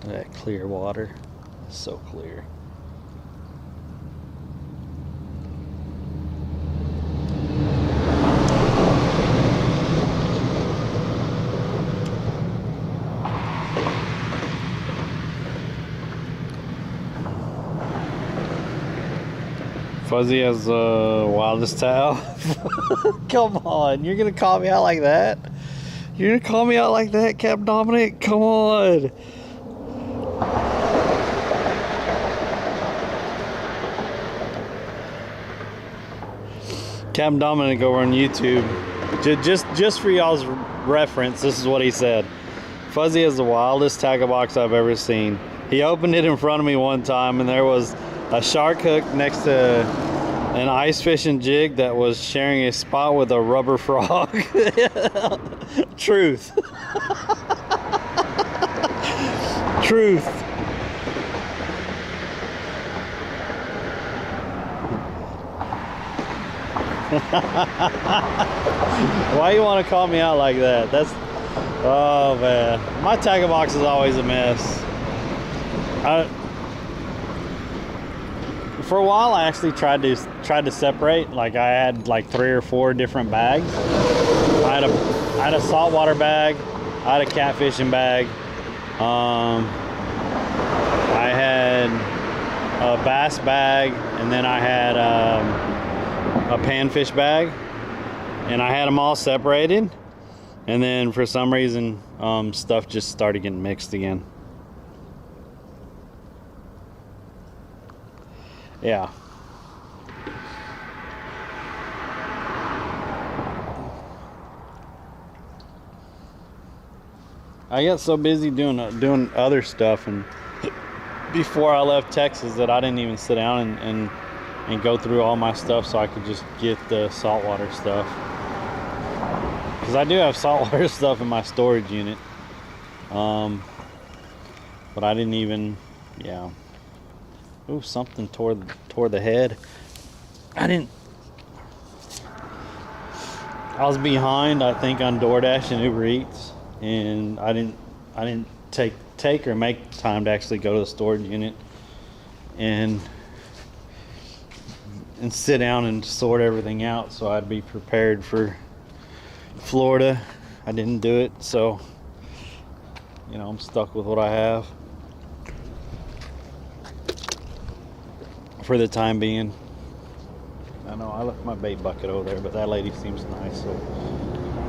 That clear water, so clear. Phuzzy has the wildest towel. Come on, you're gonna call me out like that? You're gonna call me out like that, Cap Dominic? Come on. Cap Dominic over on YouTube. Just for y'all's reference, this is what he said. Phuzzy has the wildest tackle box I've ever seen. He opened it in front of me one time and there was a shark hook next to an ice fishing jig that was sharing a spot with a rubber frog. Truth. Truth. Why you want to call me out like that? That's, oh man, my tackle box is always a mess. For a while, I actually tried to separate. Like I had like 3 or 4 different bags. I had a saltwater bag. I had a catfishing bag. I had a bass bag, and then I had a panfish bag, and I had them all separated. And then for some reason, stuff just started getting mixed again. Yeah. I got so busy doing other stuff, and before I left Texas, that I didn't even sit down and go through all my stuff so I could just get the saltwater stuff. Because I do have saltwater stuff in my storage unit, but I didn't even, yeah. Ooh, something toward the head. I was behind, I think, on DoorDash and Uber Eats, and I didn't take or make time to actually go to the storage unit and sit down and sort everything out so I'd be prepared for Florida. I didn't do it, so you know, I'm stuck with what I have for the time being. I know I left my bait bucket over there, but that lady seems nice, so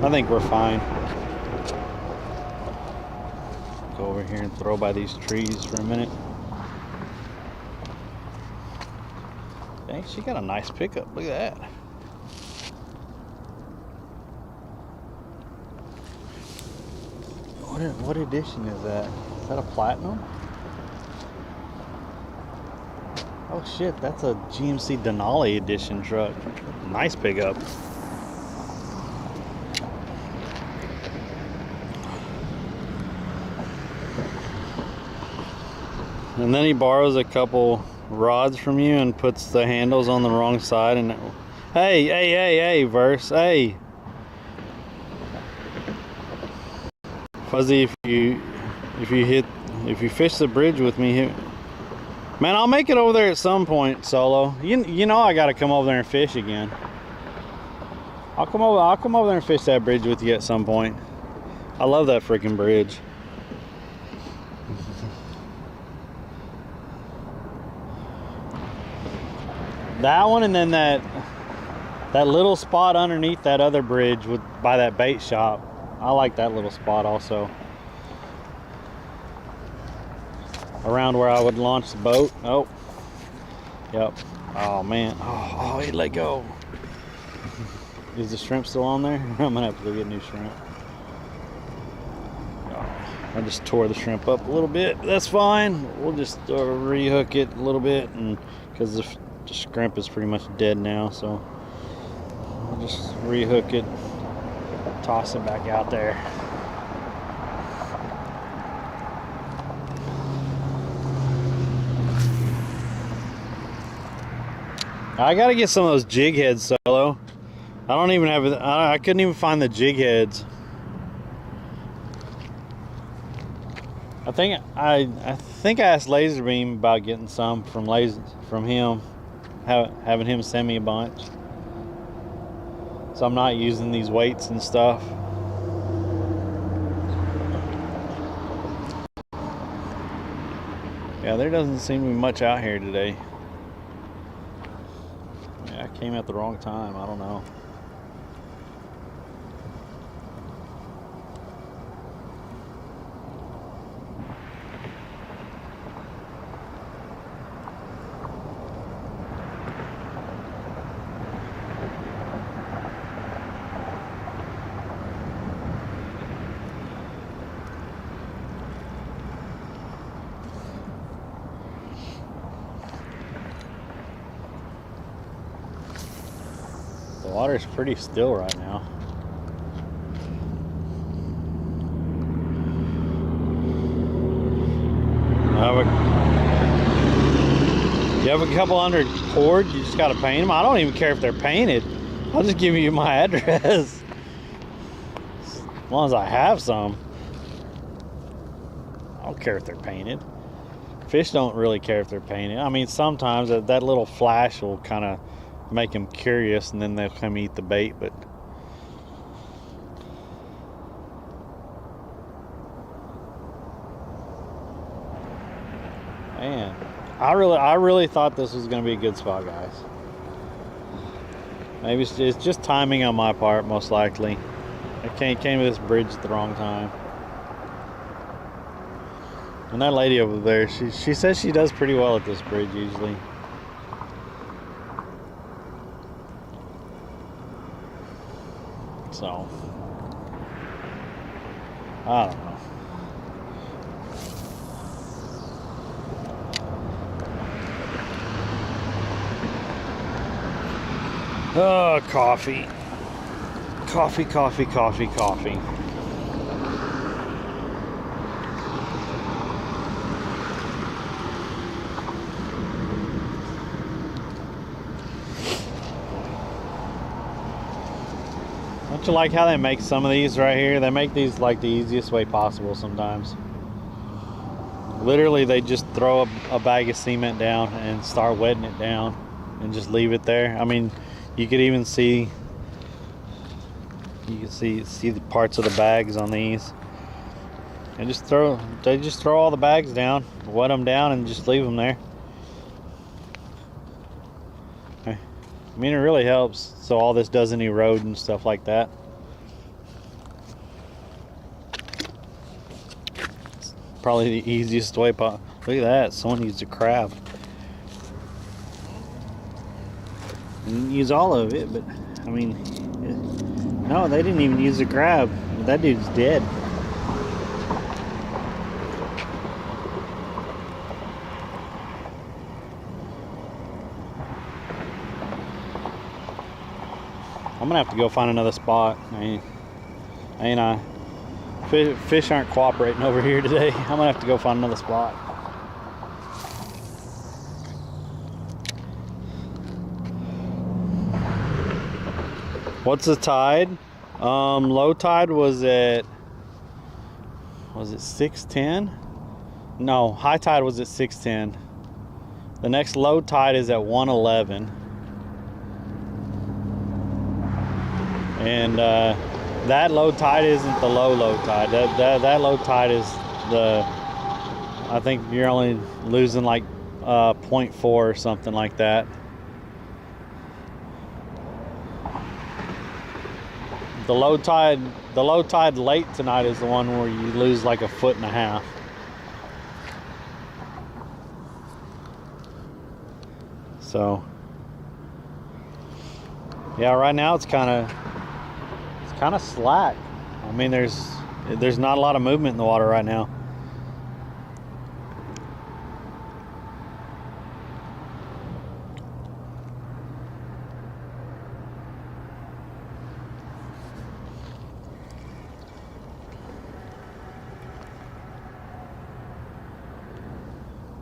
I think we're fine. Go over here and throw by these trees for a minute. Dang, she got a nice pickup. Look at that. What edition is that? Is that a platinum? Oh shit, that's a GMC Denali edition truck. Nice pickup. And then he borrows a couple rods from you and puts the handles on the wrong side. And hey, Verse, hey. Phuzzy, if you fish the bridge with me here, man, I'll make it over there at some point, Solo. You know I gotta come over there and fish again. I'll come over there and fish that bridge with you at some point. I love that freaking bridge. That one, and then that little spot underneath that other bridge by that bait shop. I like that little spot also. Around where I would launch the boat. Oh, yep. Oh man. Oh, he let go. Is the shrimp still on there? I'm gonna have to go get new shrimp. Oh, I just tore the shrimp up a little bit. That's fine. We'll just rehook it a little bit, and because the shrimp is pretty much dead now, so we'll just rehook it, toss it back out there. I gotta get some of those jig heads, Solo. I don't even have it. I couldn't even find the jig heads. I think I asked Laserbeam about getting some from him, having him send me a bunch. So I'm not using these weights and stuff. Yeah, there doesn't seem to be much out here today. Yeah, I came at the wrong time. I don't know. The water's pretty still right now. You have a couple hundred cord, you just gotta paint them. I don't even care if they're painted. I'll just give you my address. As long as I have some. I don't care if they're painted. Fish don't really care if they're painted. I mean, sometimes that little flash will kind of make them curious, and then they'll come eat the bait, but man, I really thought this was going to be a good spot, guys. Maybe it's just timing on my part, most likely. I came to this bridge at the wrong time. And that lady over there, she says she does pretty well at this bridge usually. So, I don't know. Oh, coffee. Coffee, coffee, coffee, coffee. Don't you like how they make some of these right here? They make these like the easiest way possible sometimes. Literally, they just throw a bag of cement down and start wetting it down and just leave it there. I mean, you could even see, you can see the parts of the bags on these. And they just throw all the bags down, wet them down, and just leave them there. I mean, it really helps so all this doesn't erode and stuff like that. It's probably the easiest way. Look at that, someone used a crab. Didn't use all of it, but I mean, no, they didn't even use the crab. That dude's dead. I'm gonna have to go find another spot. Ain't I? Fish aren't cooperating over here today. I'm gonna have to go find another spot. What's the tide? Low tide was it 610? No, high tide was at 610. The next low tide is at 111. And that low tide isn't the low tide. That low tide is I think you're only losing like 0.4 or something like that. The low tide late tonight is the one where you lose like 1.5 feet. So yeah, right now it's kind of slack. I mean, there's not a lot of movement in the water right now.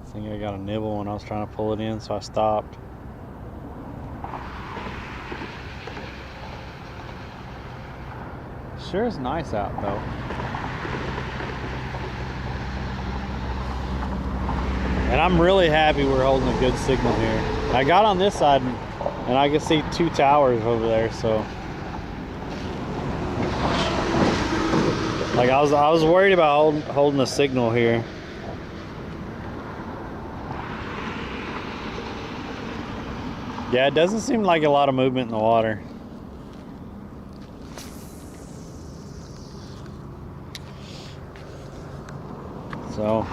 I think I got a nibble when I was trying to pull it in, so I stopped. Sure is nice out though. And I'm really happy we're holding a good signal here. I got on this side and I can see 2 towers over there, so like I was worried about holding a signal here. Yeah, it doesn't seem like a lot of movement in the water. So,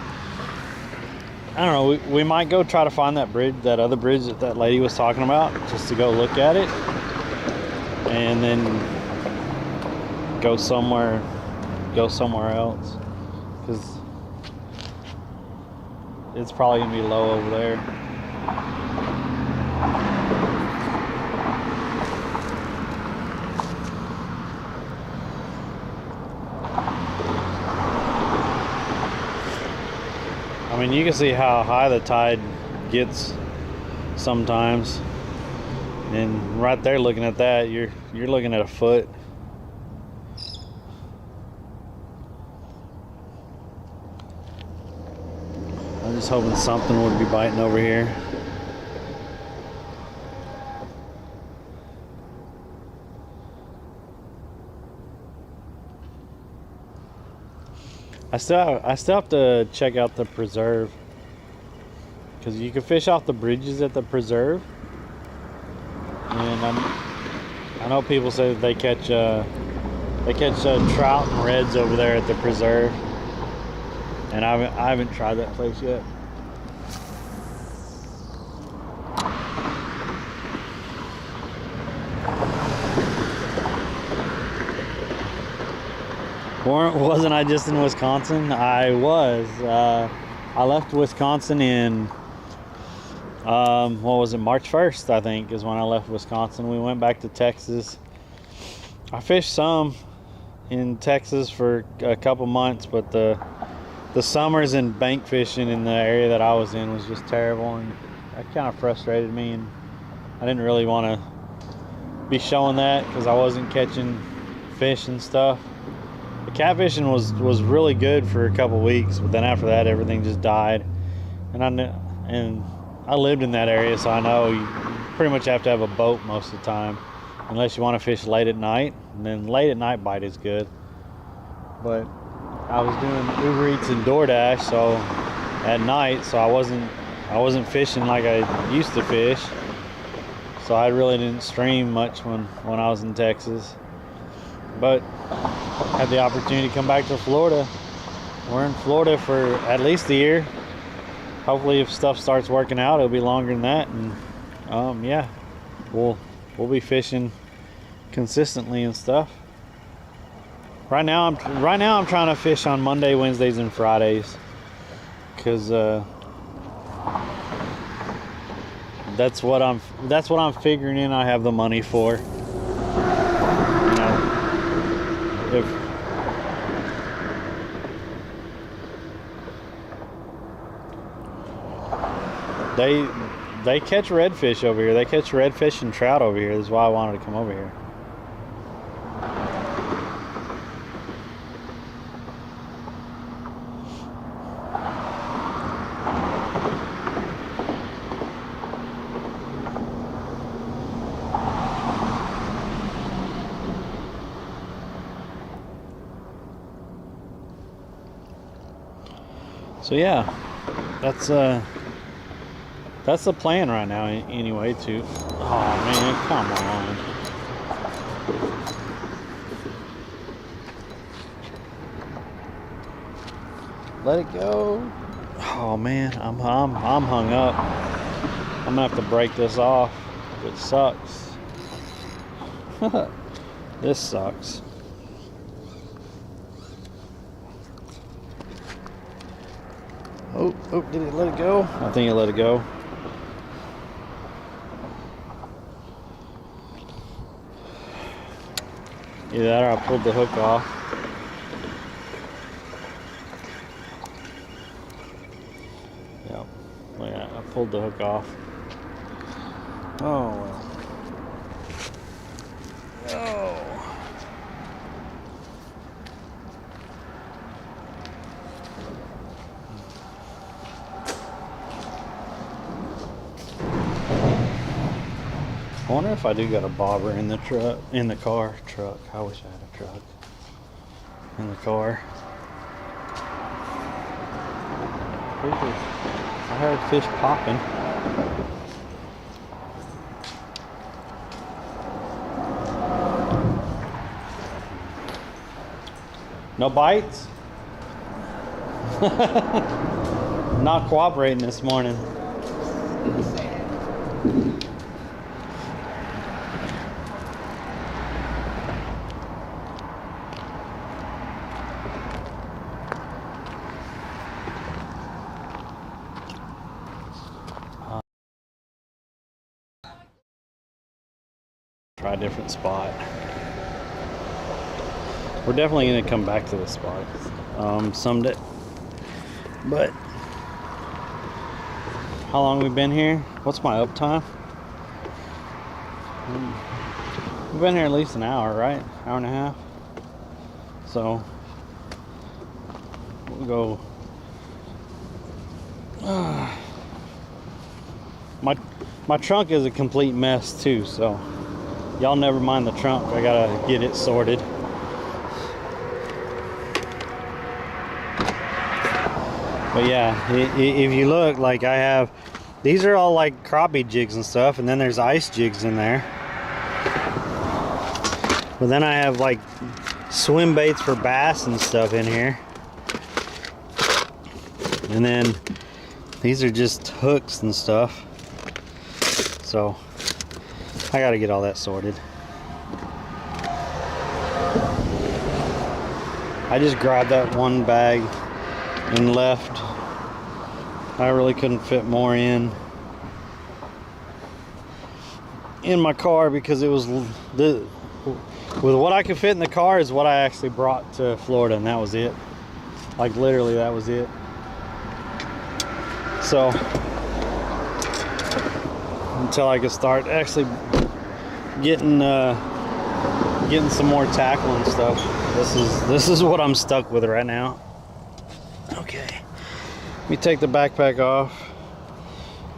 I don't know, we might go try to find that bridge, that other bridge that lady was talking about, just to go look at it. And then go somewhere else. Because it's probably going to be low over there. I mean, you can see how high the tide gets sometimes. And right there, looking at that, you're looking at a foot. I'm just hoping something would be biting over here. I still have to check out the preserve, because you can fish off the bridges at the preserve, and I know people say that they catch trout and reds over there at the preserve, and I haven't tried that place yet. Wasn't I just in Wisconsin? I was. I left Wisconsin in, what was it, March 1st, I think, is when I left Wisconsin. We went back to Texas. I fished some in Texas for a couple months, but the summers and bank fishing in the area that I was in was just terrible, and that kind of frustrated me, and I didn't really want to be showing that because I wasn't catching fish and stuff. The catfishing was really good for a couple weeks, but then after that everything just died. And I lived in that area, so I know you pretty much have to have a boat most of the time, unless you want to fish late at night. And then late at night bite is good. But I was doing Uber Eats and DoorDash, so at night, so I wasn't fishing like I used to fish. So I really didn't stream much when I was in Texas. But had the opportunity to come back to Florida. We're in Florida for at least a year. Hopefully, if stuff starts working out, it'll be longer than that. And yeah, we'll be fishing consistently and stuff. Right now I'm trying to fish on Monday, Wednesdays, and Fridays, because that's what I'm figuring in. I have the money for. If they catch redfish over here, they catch redfish and trout over here. That's why I wanted to come over here. So yeah, that's the plan right now anyway. Oh man, come on. Let it go. Oh man, I'm hung up. I'm gonna have to break this off. It sucks. This sucks. Oh, did it let it go? I think it let it go. Either that or I pulled the hook off. Yep. Yeah, I pulled the hook off. Oh well. Oh. I wonder if I do got a bobber in the truck, in the car. I wish I had a truck in the car. I heard fish popping. No bites? Not cooperating this morning. Try a different spot. We're definitely going to come back to this spot someday. But how long we been here? What's my uptime? We've been here at least an hour, right? Hour and a half. So we'll go. My trunk is a complete mess too, so y'all never mind the trunk. I gotta get it sorted. But yeah, if you look, like I have, these are all like crappie jigs and stuff, and then there's ice jigs in there. But then I have like swim baits for bass and stuff in here. And then these are just hooks and stuff. So I gotta get all that sorted. I just grabbed that one bag and left. I really couldn't fit more in my car because it was with what I could fit in the car is what I actually brought to Florida, and that was it. Like literally that was it. So until I could start actually getting some more tackle and stuff, this is what I'm stuck with right now. Okay, let me take the backpack off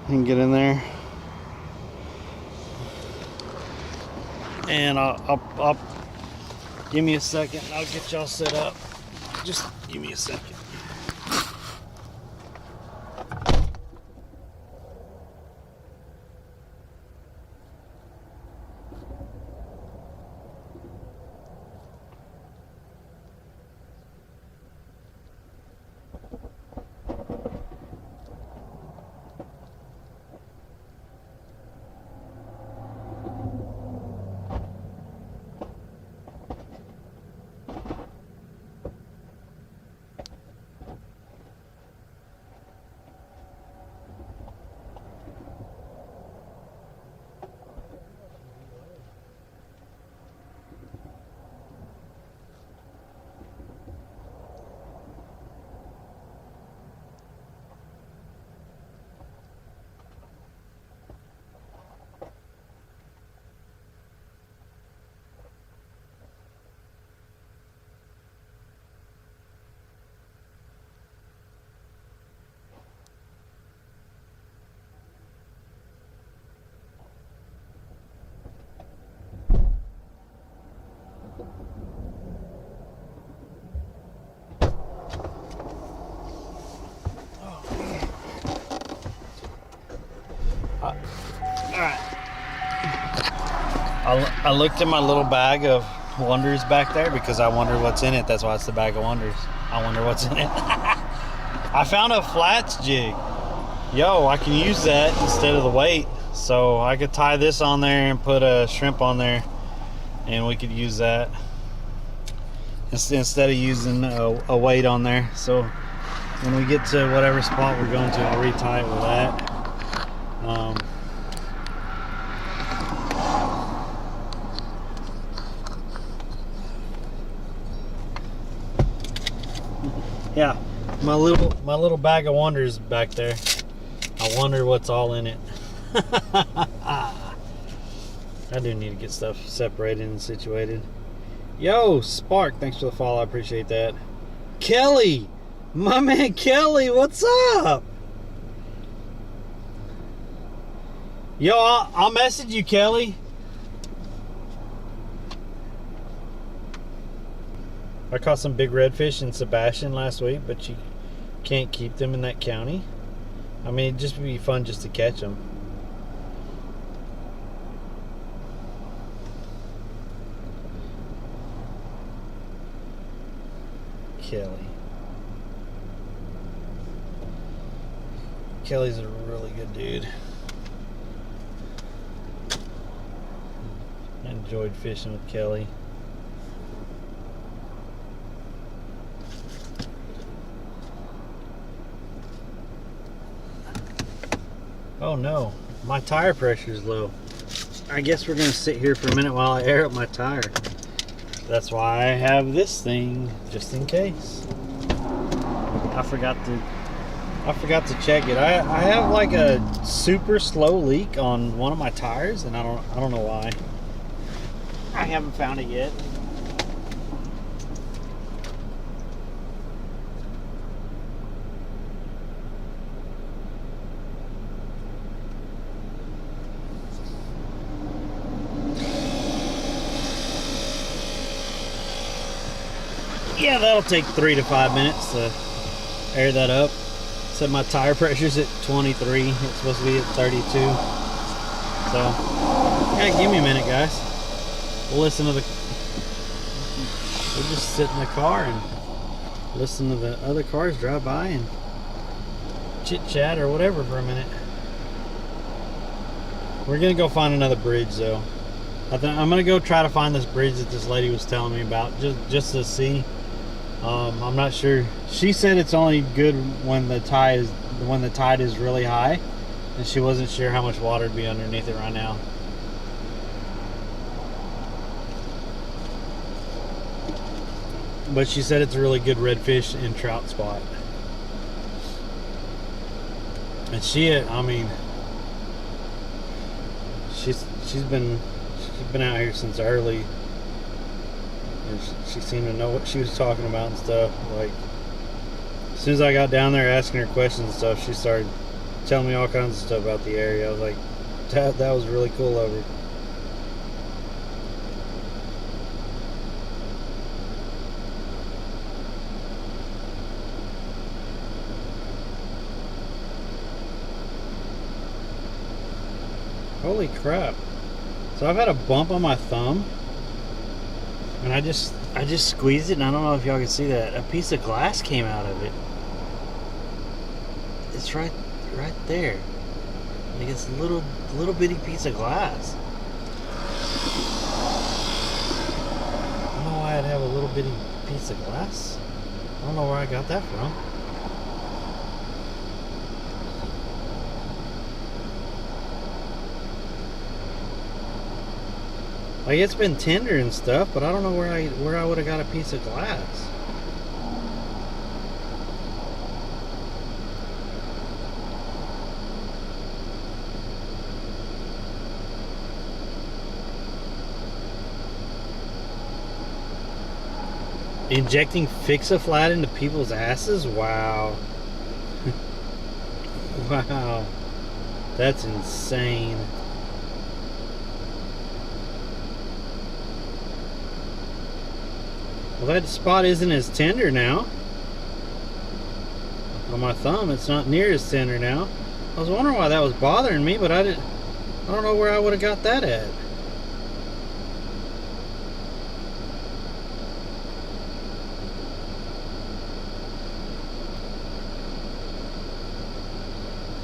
and get in there, and I'll give me a second. I'll get y'all set up. Just give me a second. I looked in my little bag of wonders back there because I wonder what's in it. That's why it's the bag of wonders. I wonder what's in it. I found a flats jig. Yo, I can use that instead of the weight. So I could tie this on there and put a shrimp on there, and we could use that instead of using a weight on there. So when we get to whatever spot we're going to, I'll retie it with that. Yeah, my little bag of wonders back there. I wonder what's all in it. I do need to get stuff separated and situated. Yo, Spark, thanks for the follow. I appreciate that. Kelly, my man Kelly, what's up? Yo, I'll message you, Kelly. I caught some big redfish in Sebastian last week, but you can't keep them in that county. I mean, it'd just be fun just to catch them. Kelly. Kelly's a really good dude. I enjoyed fishing with Kelly. Oh no, my tire pressure is low. I guess we're gonna sit here for a minute while I air up my tire. That's why I have this thing, just in case. I forgot to I forgot to check it. I have like a super slow leak on one of my tires, and I don't know why. I haven't found it yet. Yeah, that'll take 3 to 5 minutes to air that up. Set my tire pressure's at 23. It's supposed to be at 32. So, yeah, give me a minute, guys. We'll listen to the... We'll just sit in the car and listen to the other cars drive by and chit-chat or whatever for a minute. We're gonna go find another bridge, though. I'm gonna go try to find this bridge that this lady was telling me about, just to see. I'm not sure. She said it's only good when the tide is really high, and she wasn't sure how much water would be underneath it right now. But she said it's a really good redfish and trout spot. And I mean, she's been out here since early. And she seemed to know what she was talking about and stuff. Like, as soon as I got down there asking her questions and stuff, she started telling me all kinds of stuff about the area. I was like, that was really cool of her. Holy crap. So I've had a bump on my thumb. And I just squeezed it, and I don't know if y'all can see that. A piece of glass came out of it. It's right there. Like, it's a little bitty piece of glass. I don't know why I'd have a little bitty piece of glass. I don't know where I got that from. Like, it's been tender and stuff, but I don't know where I would have got a piece of glass. Injecting Fix-A-Flat into people's asses? Wow. Wow. That's insane. Well, that spot isn't as tender now. On my thumb, it's not near as tender now. I was wondering why that was bothering me, but I don't know where I would have got that at.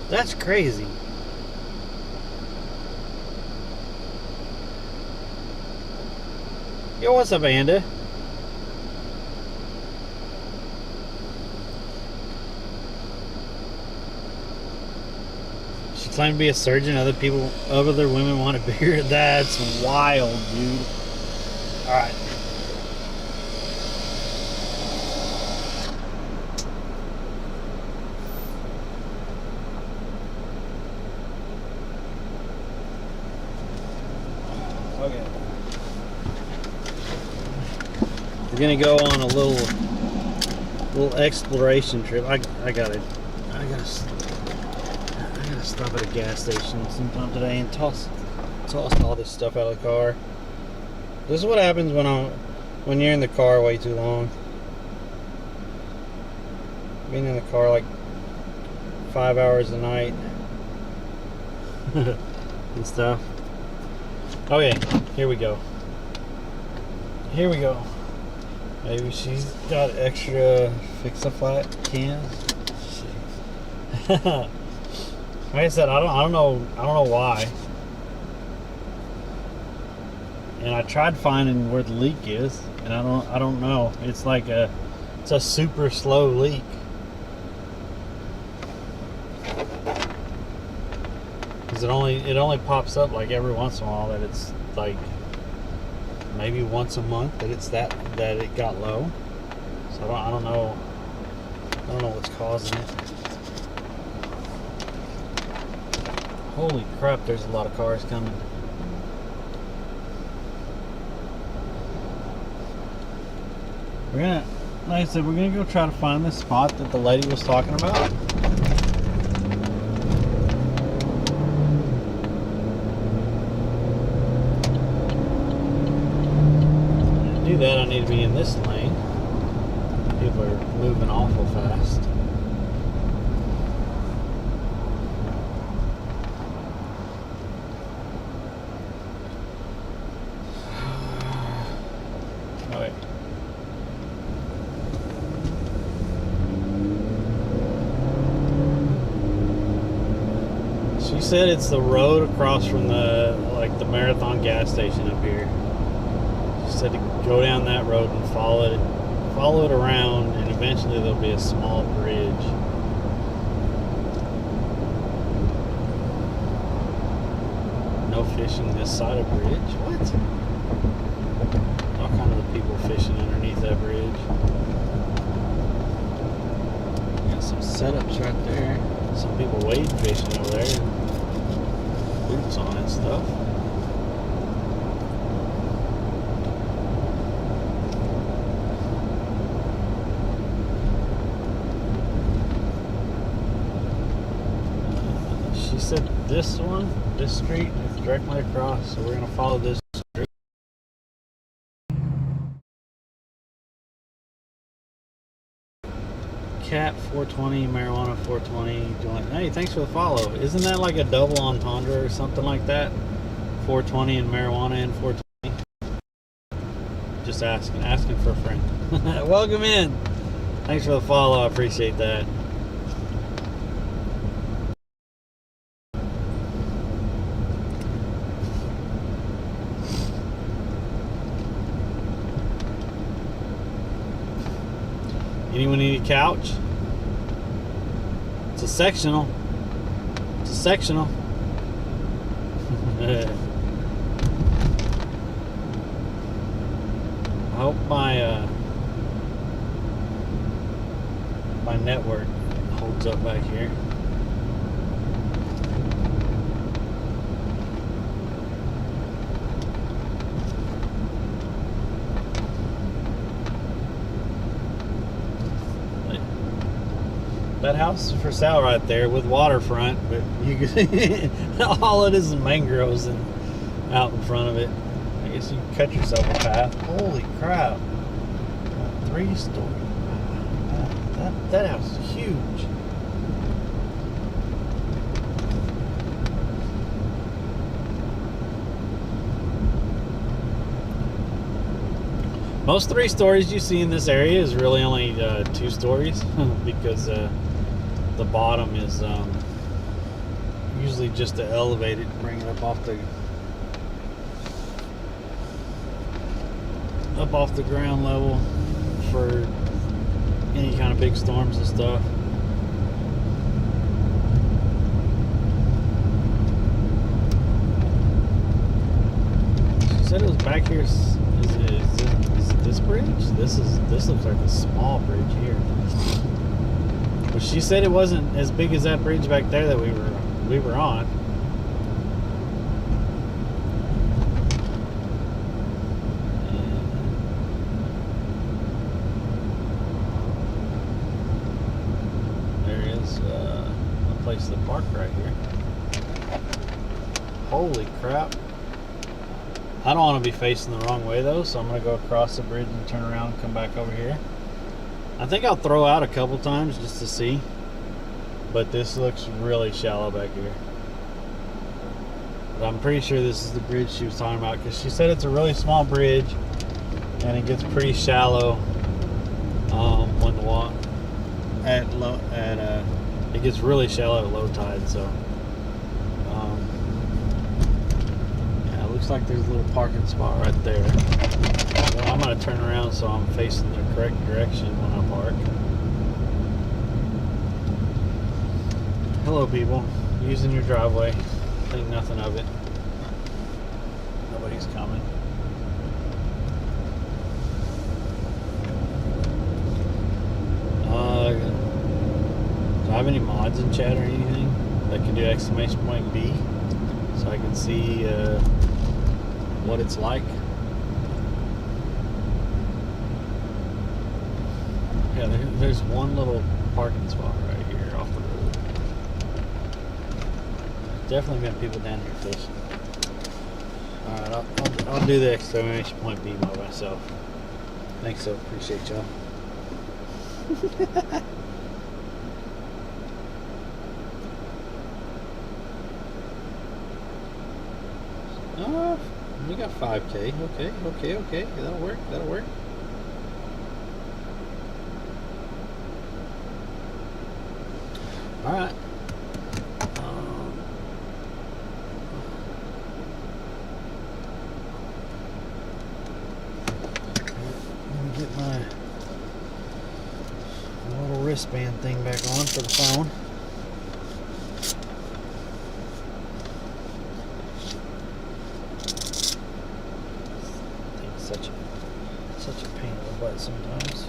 That's crazy. Yo, what's up, Anda? She claimed to be a surgeon. Other women wanted bigger. That's wild, dude. All right. Okay. We're gonna go on a little exploration trip. I gotta stop at a gas station sometime today and toss all this stuff out of the car. This is what happens when you're in the car way too long. Being in the car like 5 hours a night and stuff. Okay, here we go. Maybe she's got extra Fix-A-Flat cans. Like I said, I don't know why. And I tried finding where the leak is, and I don't know. It's like it's a super slow leak. Cause it only pops up like every once in a while that it's like maybe once a month that it got low. So I don't know what's causing it. Holy crap, there's a lot of cars coming. We're gonna, like I said, we're gonna go try to find this spot that the lady was talking about. To do that, I need to be in this lane. People are moving awful fast. Oh, wait. She said it's the road across from the Marathon gas station up here. She said to go down that road and follow it around, and eventually there'll be a small bridge. No fishing this side of bridge. What? All kind of people fishing underneath that bridge. Got some setups right there. Some people wade fishing over there. Boots on and stuff. She said this street is directly across, so we're gonna follow this street. Cat 420, marijuana 420, joint. Hey, thanks for the follow. Isn't that like a double entendre or something like that? 420 and marijuana and 420. Just asking for a friend. Welcome in. Thanks for the follow. I appreciate that. Anyone need a couch? It's a sectional. It's a sectional. I hope my network holds up back here. That house is for sale right there with waterfront, but you can, all it is mangroves and out in front of it. I guess you can cut yourself a path. Holy crap! 3-story. That house is huge. Most 3 stories you see in this area is really only 2 stories because the bottom is usually just to elevate it and bring it up off the ground level for any kind of big storms and stuff. She said it was back here. Is this bridge? This looks like a small bridge here. But she said it wasn't as big as that bridge back there that we were on. There is a place to park right here. Holy crap. I don't want to be facing the wrong way though, so I'm going to go across the bridge and turn around and come back over here. I think I'll throw out a couple times just to see, but this looks really shallow back here. But I'm pretty sure this is the bridge she was talking about, because she said it's a really small bridge and it gets pretty shallow when the water it gets really shallow at low tide. So yeah, it looks like there's a little parking spot right there. Well, I'm going to turn around so I'm facing the correct direction when I park. Hello people, using your driveway. Think nothing of it. Nobody's coming. Do I have any mods in chat or anything? that can do exclamation point B, so I can see what it's like. Yeah, there's one little parking spot right here off the road. Definitely got people down here fishing. Alright, I'll do the exclamation point B by myself. Thanks, so appreciate y'all. Oh, we got 5K. Okay. That'll work. All right. Let me get my little wristband thing back on for the phone. Such a pain in the butt sometimes.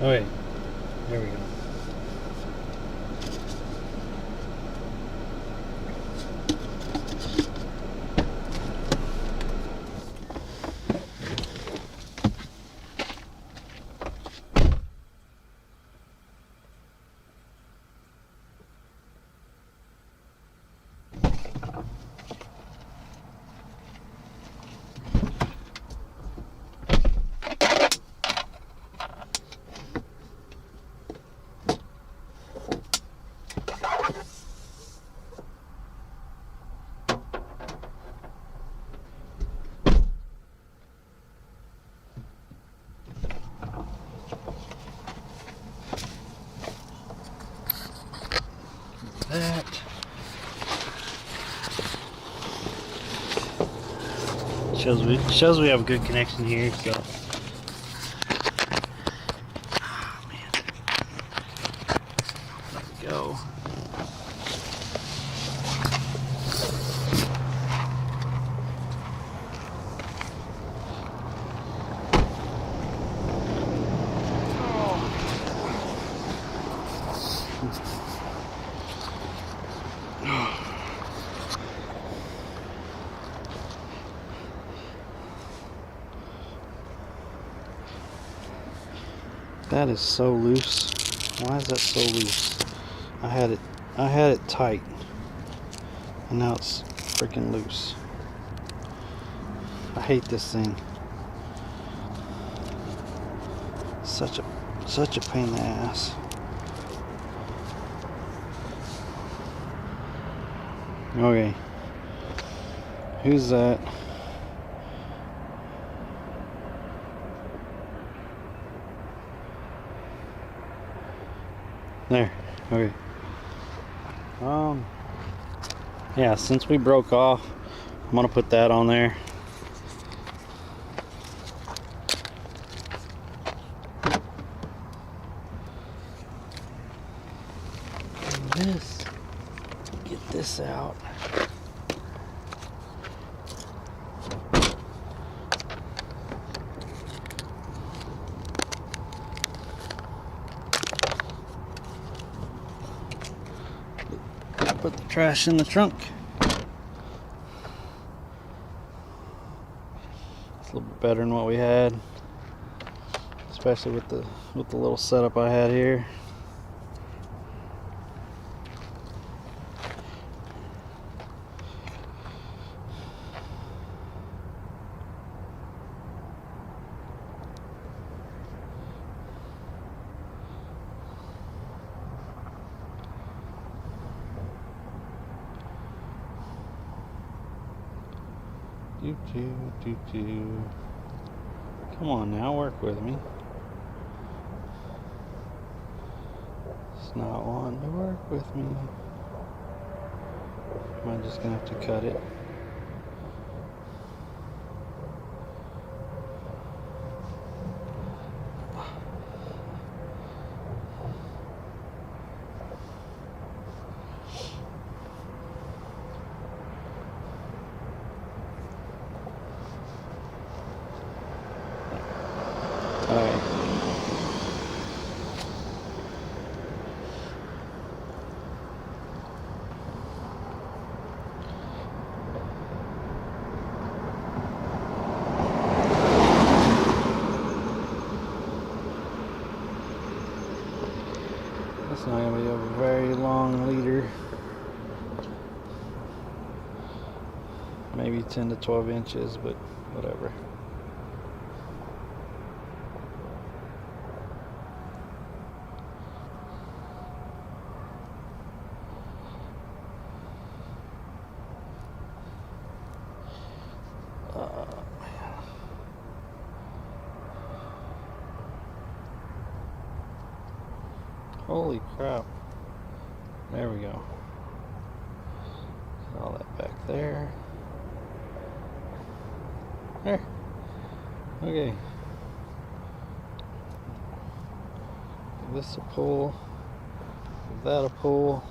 Oh wait, there we go. That shows we have a good connection here, so oh, man. There we go. That is so loose. Why is that so loose? I had it tight, and now it's freaking loose. I hate this thing. Such a pain in the ass. Okay. Who's that? There. Okay. Yeah, since we broke off, I'm gonna put that on there. Get this out. Put the trash in the trunk. It's a little bit better than what we had, especially with the little setup I had here. Do. Come on now, work with me. It's not wanting to work with me. Am I just gonna have to cut it? Alright. That's not going to be a very long leader. Maybe 10 to 12 inches, but whatever. Holy crap. There we go. Put all that back there. There. Okay. Give this a pull. Give that a pull.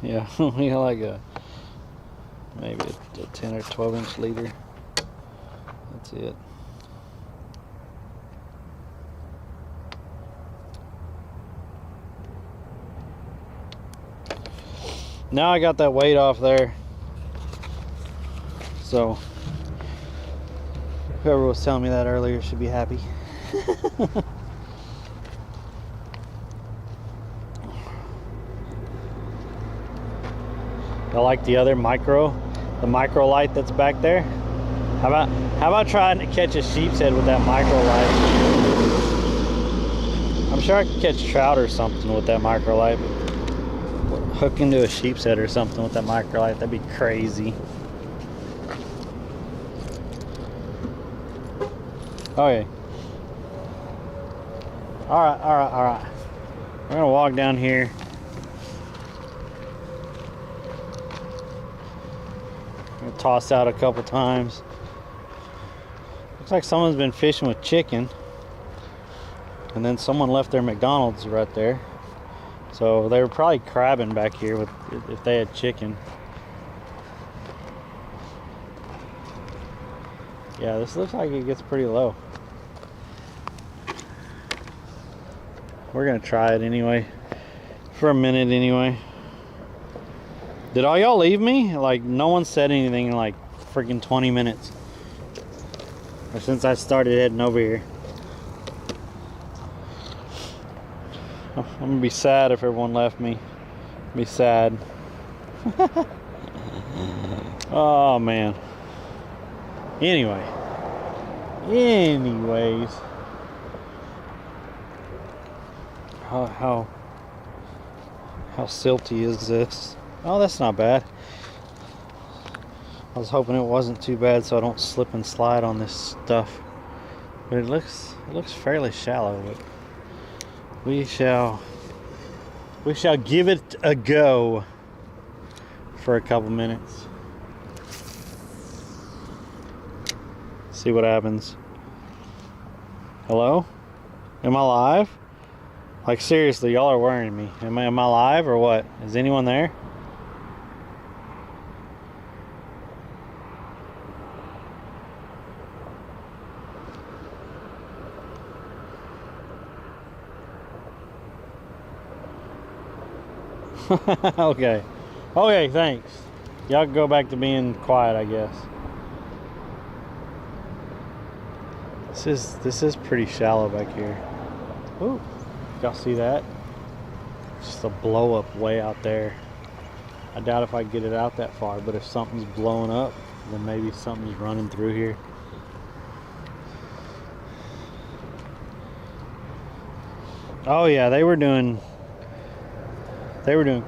Yeah, we got like maybe a 10 or 12 inch leader. That's it. Now I got that weight off there, so whoever was telling me that earlier should be happy. I like the other micro light that's back there. How about trying to catch a sheep's head with that micro light? I'm sure I could catch trout or something with that micro light. Hook into a sheep's head or something with that micro light, that'd be crazy. Okay. Alright. We're gonna walk down here. I'm gonna toss out a couple times. Looks like someone's been fishing with chicken. And then someone left their McDonald's right there. So they were probably crabbing back here with if they had chicken. Yeah, this looks like it gets pretty low. We're gonna try it anyway. For a minute anyway. Did all y'all leave me? Like no one said anything in like freaking 20 minutes. Or since I started heading over here. I'm gonna be sad if everyone left me. Be sad. Oh man. Anyways. How silty is this? Oh, that's not bad. I was hoping it wasn't too bad so I don't slip and slide on this stuff. But it looks fairly shallow. But we shall give it a go for a couple minutes. See what happens. Hello? Am I live? Like seriously, y'all are worrying me. Am I live or what? Is anyone there? Okay, thanks. Y'all can go back to being quiet, I guess. This is pretty shallow back here. Ooh, y'all see that? Just a blow up way out there. I doubt if I get it out that far, but if something's blowing up, then maybe something's running through here. Oh yeah, they were doing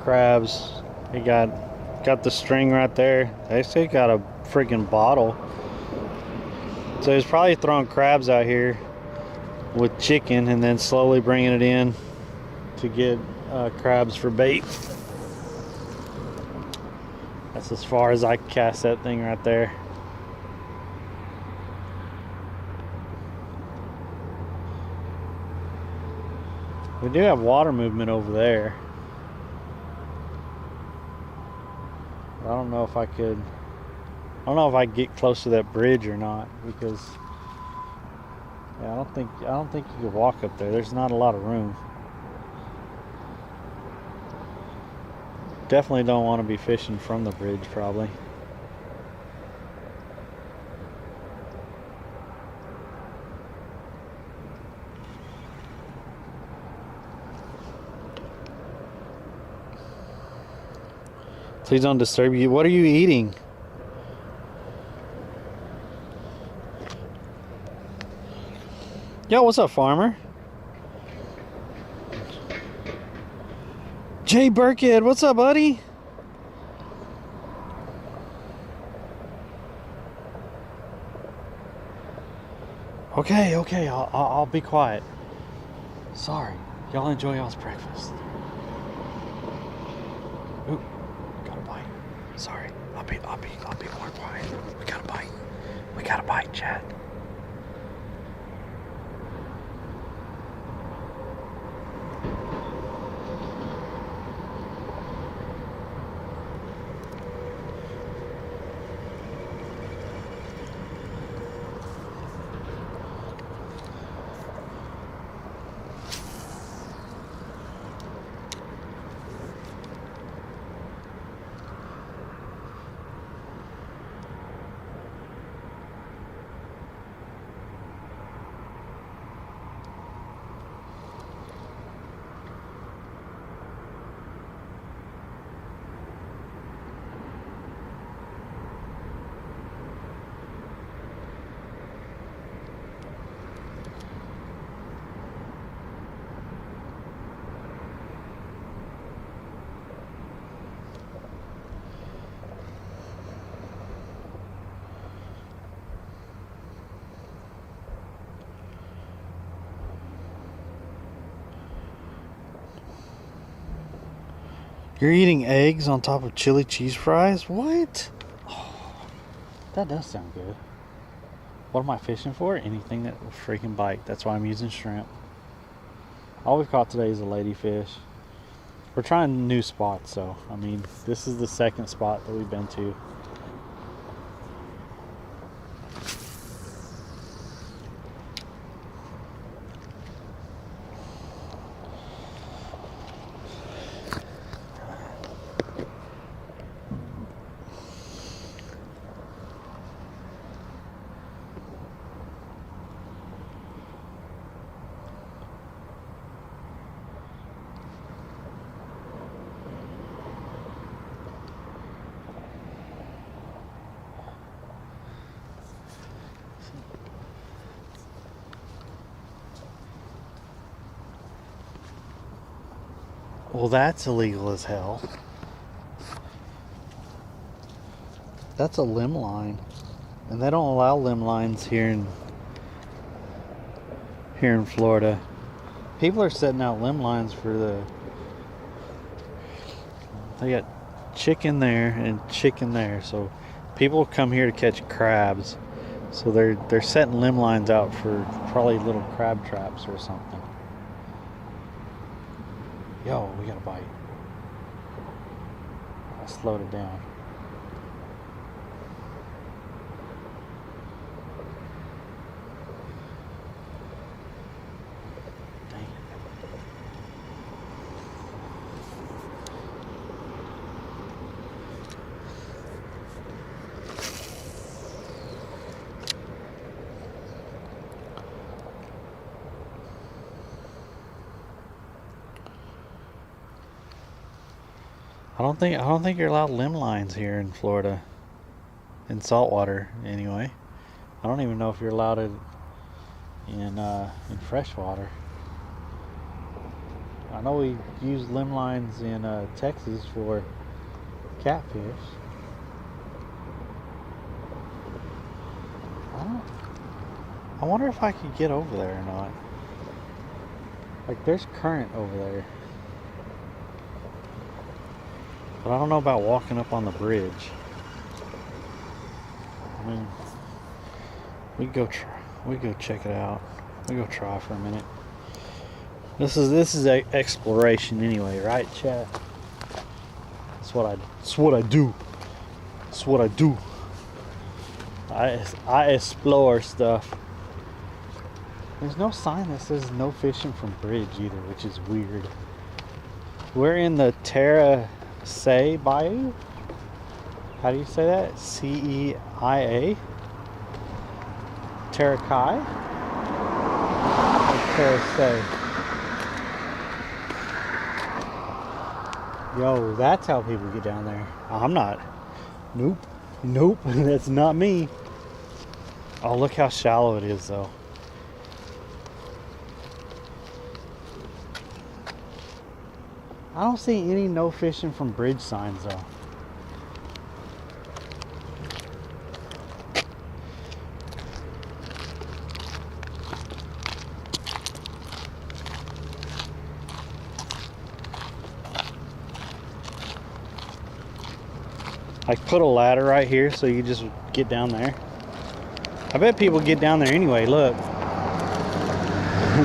crabs. They got the string right there. They still got a freaking bottle. So he's probably throwing crabs out here with chicken and then slowly bringing it in to get crabs for bait. That's as far as I can cast that thing right there. We do have water movement over there. I don't know if I could. I don't know if I could get close to that bridge or not, because yeah, I don't think you could walk up there. There's not a lot of room. Definitely don't want to be fishing from the bridge, probably. Please don't disturb you. What are you eating? Yo, what's up, farmer? Jay Burkhead, what's up, buddy? Okay, I'll be quiet. Sorry, y'all enjoy y'all's breakfast. Ooh, got a bite. Sorry, I'll be more quiet. We got a bite, Chad. You're eating eggs on top of chili cheese fries? What? Oh, that does sound good. What am I fishing for? Anything that will freaking bite. That's why I'm using shrimp. All we've caught today is a ladyfish. We're trying new spots, so I mean, this is the second spot that we've been to. Well, that's illegal as hell. That's a limb line, and they don't allow limb lines here in Florida. People are setting out limb lines for the. They got chicken there and chicken there, so people come here to catch crabs. So they're setting limb lines out for probably little crab traps or something. Yo, we got a bite. I slowed it down. Dang it. I don't think you're allowed limb lines here in Florida. In saltwater, anyway. I don't even know if you're allowed it in freshwater. I know we use limb lines in Texas for catfish. I wonder if I could get over there or not. Like, there's current over there. But I don't know about walking up on the bridge. I mean, we go check it out. We go try for a minute. This is a exploration anyway, right, Chad? That's what I do. That's what I do. I explore stuff. There's no sign that says no fishing from bridge either, which is weird. We're in the Terra Say Bayou. How do you say that? C-E-I-A? Terra Kai? Or Terra Say? Yo, that's how people get down there. I'm not. Nope. Nope. That's not me. Oh, look how shallow it is, though. I don't see any no fishing from bridge signs, though. Like, put a ladder right here so you just get down there. I bet people get down there anyway. Look. You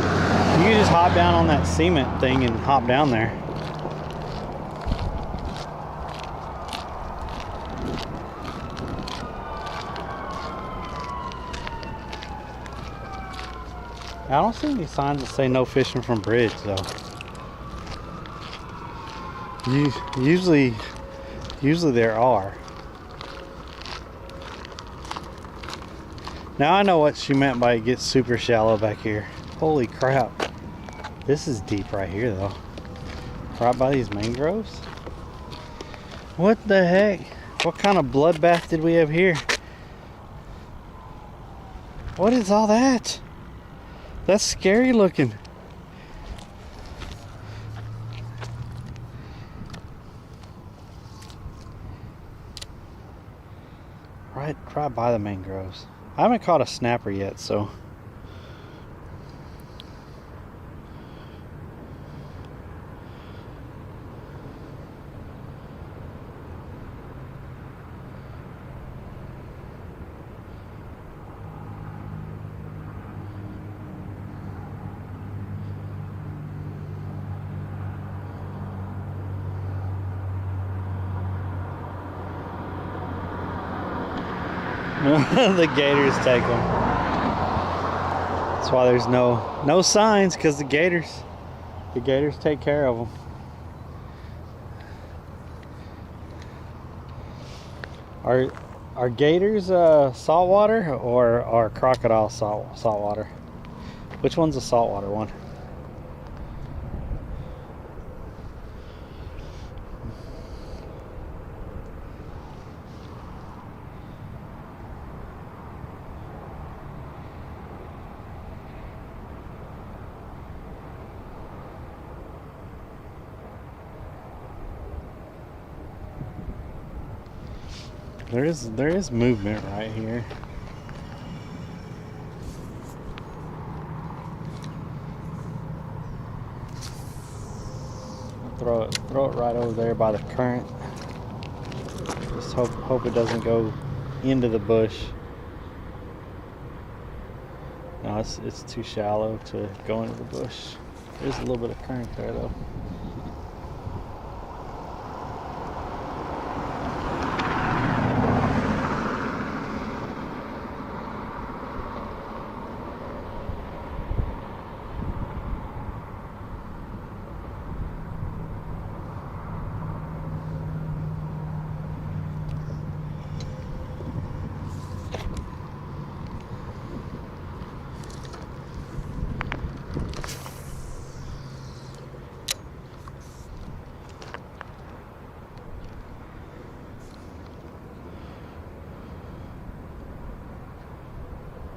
can just hop down on that cement thing and hop down there. I don't see any signs that say no fishing from bridge, though. Usually there are. Now I know what she meant by it gets super shallow back here. Holy crap. This is deep right here, though. Right by these mangroves. What the heck? What kind of bloodbath did we have here? What is all that? That's scary looking. Right by the mangroves. I haven't caught a snapper yet, so. The gators take them. That's why there's no signs, because the gators take care of them. Are gators saltwater or are crocodile saltwater? Which one's a saltwater one? There is movement right here. Throw it right over there by the current. Just hope it doesn't go into the bush. No, it's too shallow to go into the bush. There's a little bit of current there though.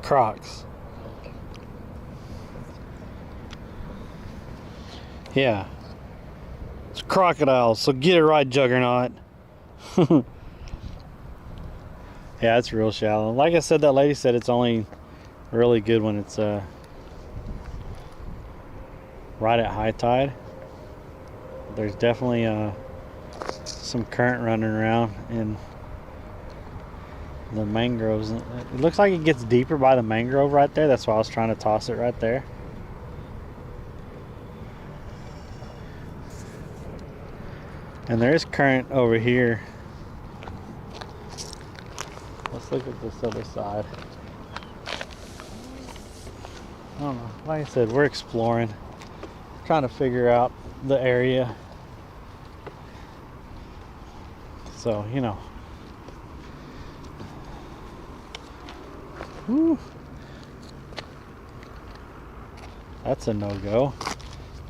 Crocs. Yeah. It's crocodiles, so get it right, Juggernaut. Yeah, it's real shallow. Like I said, that lady said it's only really good when it's right at high tide. There's definitely some current running around in the mangroves. It looks like it gets deeper by the mangrove right there. That's why I was trying to toss it right there. And there is current over here. Let's look at this other side. I don't know. Like I said, we're exploring, trying to figure out the area. So, you know. Whew. That's a no-go.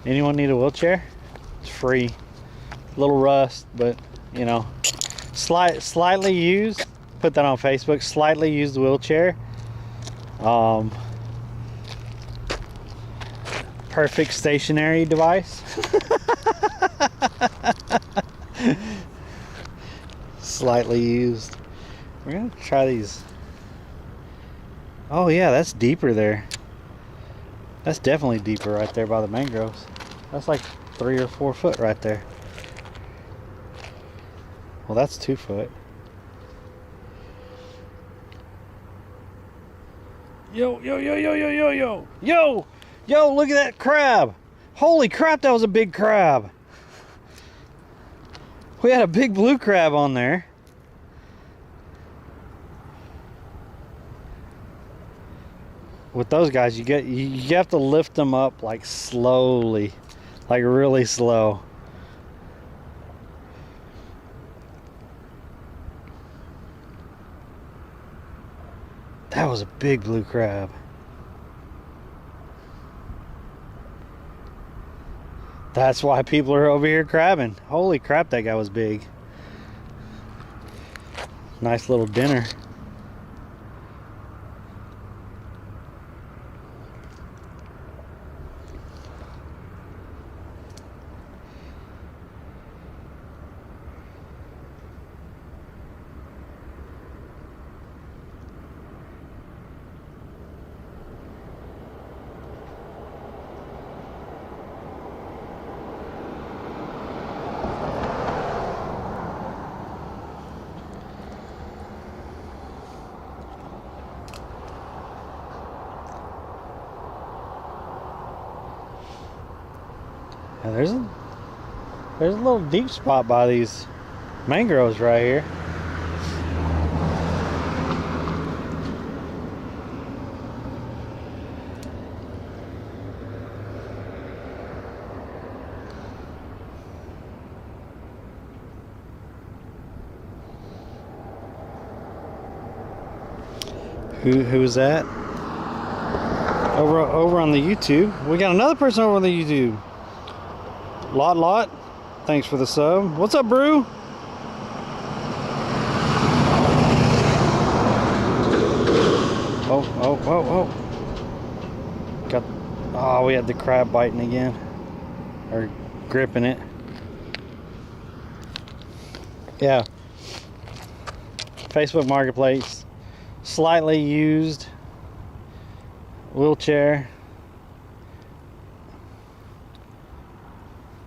Anyone need a wheelchair? It's free. A little rust, but you know, slightly used. Put that on Facebook. Slightly used wheelchair. Perfect stationary device. Slightly used. We're gonna try these. Oh yeah, that's deeper there. That's definitely deeper right there by the mangroves. That's like 3 or 4 foot right there. Well, that's 2 foot. Yo, yo, yo, yo, yo, yo, yo. Yo! Yo, look at that crab. Holy crap, that was a big crab. We had a big blue crab on there. With those guys, you have to lift them up like slowly, like really slow. That was a big blue crab. That's why people are over here crabbing. Holy crap, that guy was big. Nice little dinner. Now there's a little deep spot by these mangroves right here. Who's that? Over on the YouTube. We got another person over on the YouTube. Lot. Thanks for the sub. What's up, Brew? Oh. We had the crab biting again. Or gripping it. Yeah. Facebook Marketplace. Slightly used wheelchair.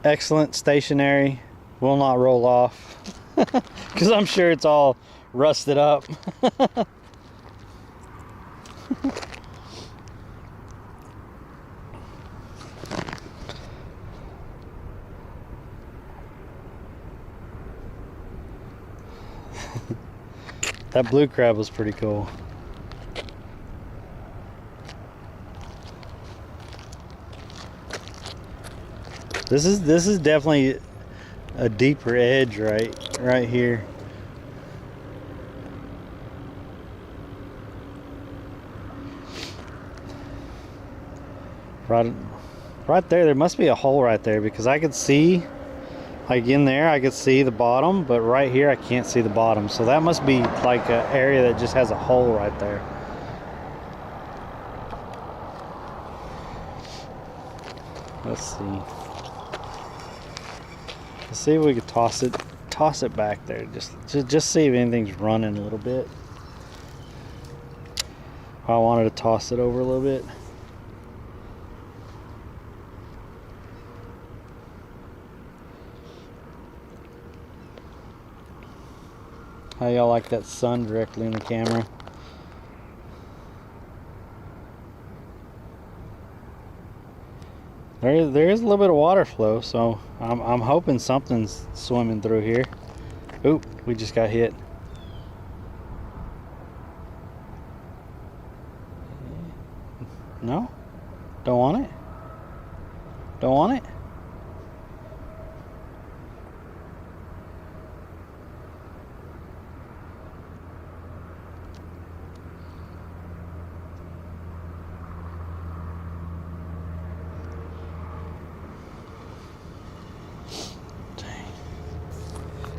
Excellent stationary. Will not roll off. Because I'm sure it's all rusted up. That blue crab was pretty cool. This is definitely a deeper edge right here. Right there must be a hole right there, because I could see, like in there I could see the bottom, but right here I can't see the bottom. So that must be like an area that just has a hole right there. Let's see. Let's see if we could toss it back there. Just see if anything's running a little bit. I wanted to toss it over a little bit. How y'all like that sun directly in the camera? There is a little bit of water flow, so I'm hoping something's swimming through here. Oop, we just got hit. No? Don't want it? Don't want it?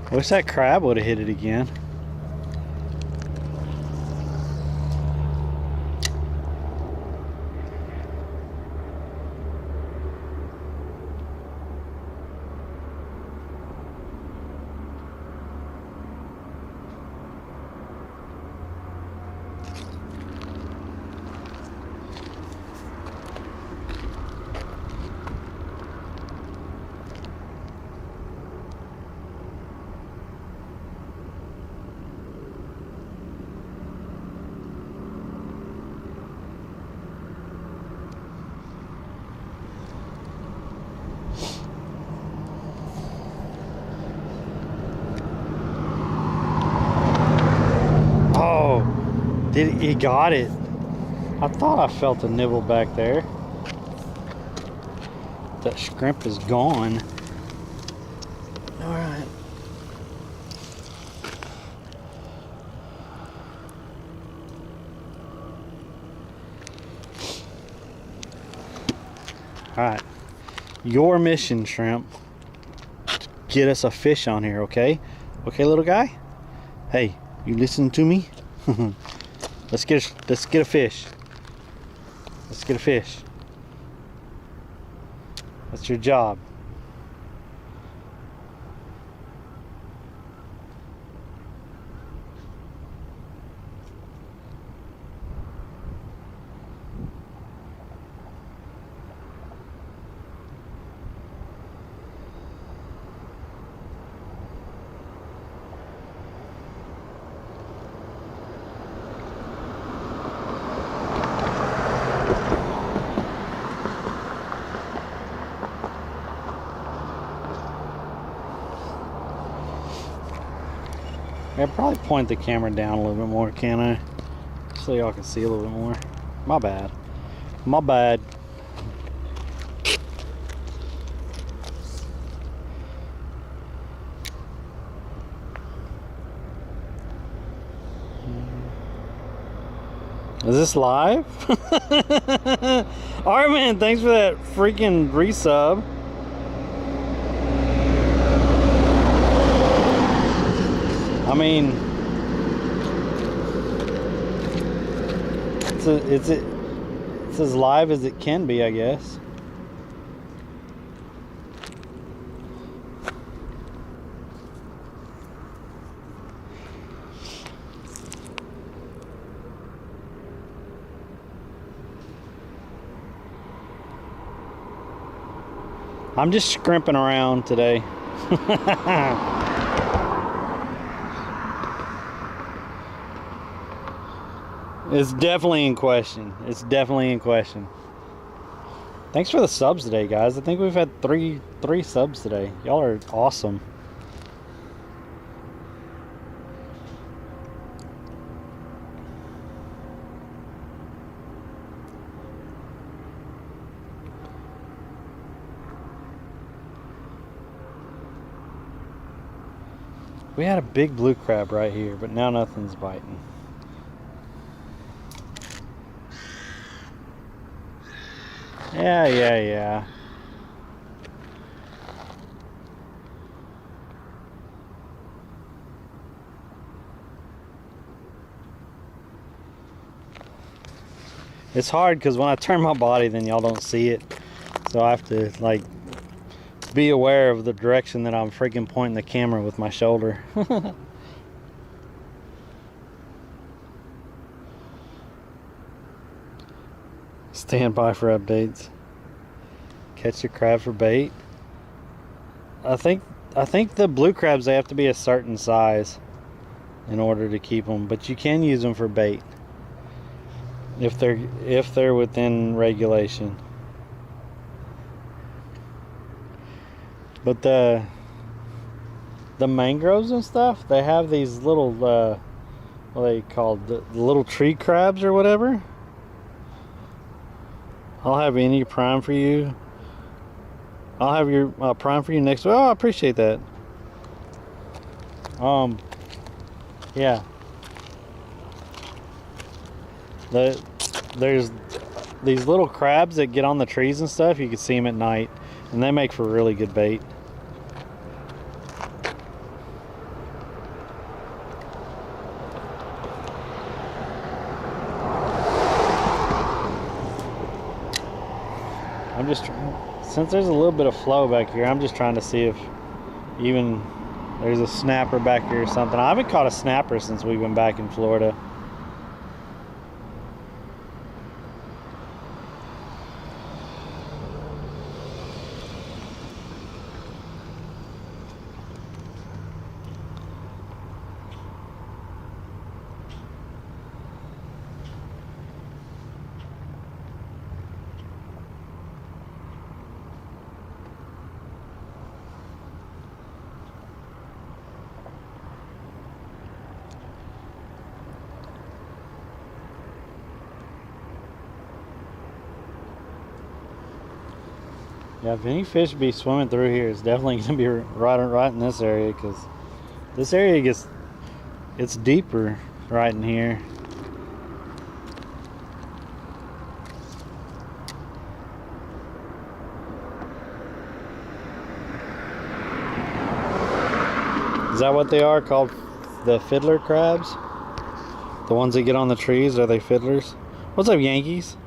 I wish that crab would have hit it again. He got it. I thought I felt a nibble back there. That shrimp is gone. All right. All right. Your mission, shrimp. Get us a fish on here, okay? Okay, little guy? Hey, you listen to me? Let's get a fish. Let's get a fish. That's your job. I'll probably point the camera down a little bit more, can I? So y'all can see a little bit more. My bad. My bad. Is this live? Alright, man, thanks for that freaking resub. I mean, it's as live as it can be, I guess. I'm just scrimping around today. It's definitely in question. It's definitely in question. Thanks for the subs today, guys. I think we've had three subs today. Y'all are awesome. We had a big blue crab right here, but now nothing's biting. Yeah. It's hard because when I turn my body, then y'all don't see it. So I have to, like, be aware of the direction that I'm freaking pointing the camera with my shoulder. Stand by for updates. Catch your crab for bait. I think the blue crabs, they have to be a certain size in order to keep them, but you can use them for bait if they're within regulation. But the mangroves and stuff, they have these little what are they called, the little tree crabs or whatever. I'll have any prime for you. I'll have your prime for you next week. Oh, I appreciate that. Yeah. There's these little crabs that get on the trees and stuff. You can see them at night, and they make for really good bait. I'm just trying, since there's a little bit of flow back here, I'm just trying to see if even there's a snapper back here or something. I haven't caught a snapper since we've been back in Florida. Yeah, if any fish be swimming through here, it's definitely going to be right in this area, because this area it's deeper right in here. Is that what they are called? The fiddler crabs? The ones that get on the trees, are they fiddlers? What's up, Yankees?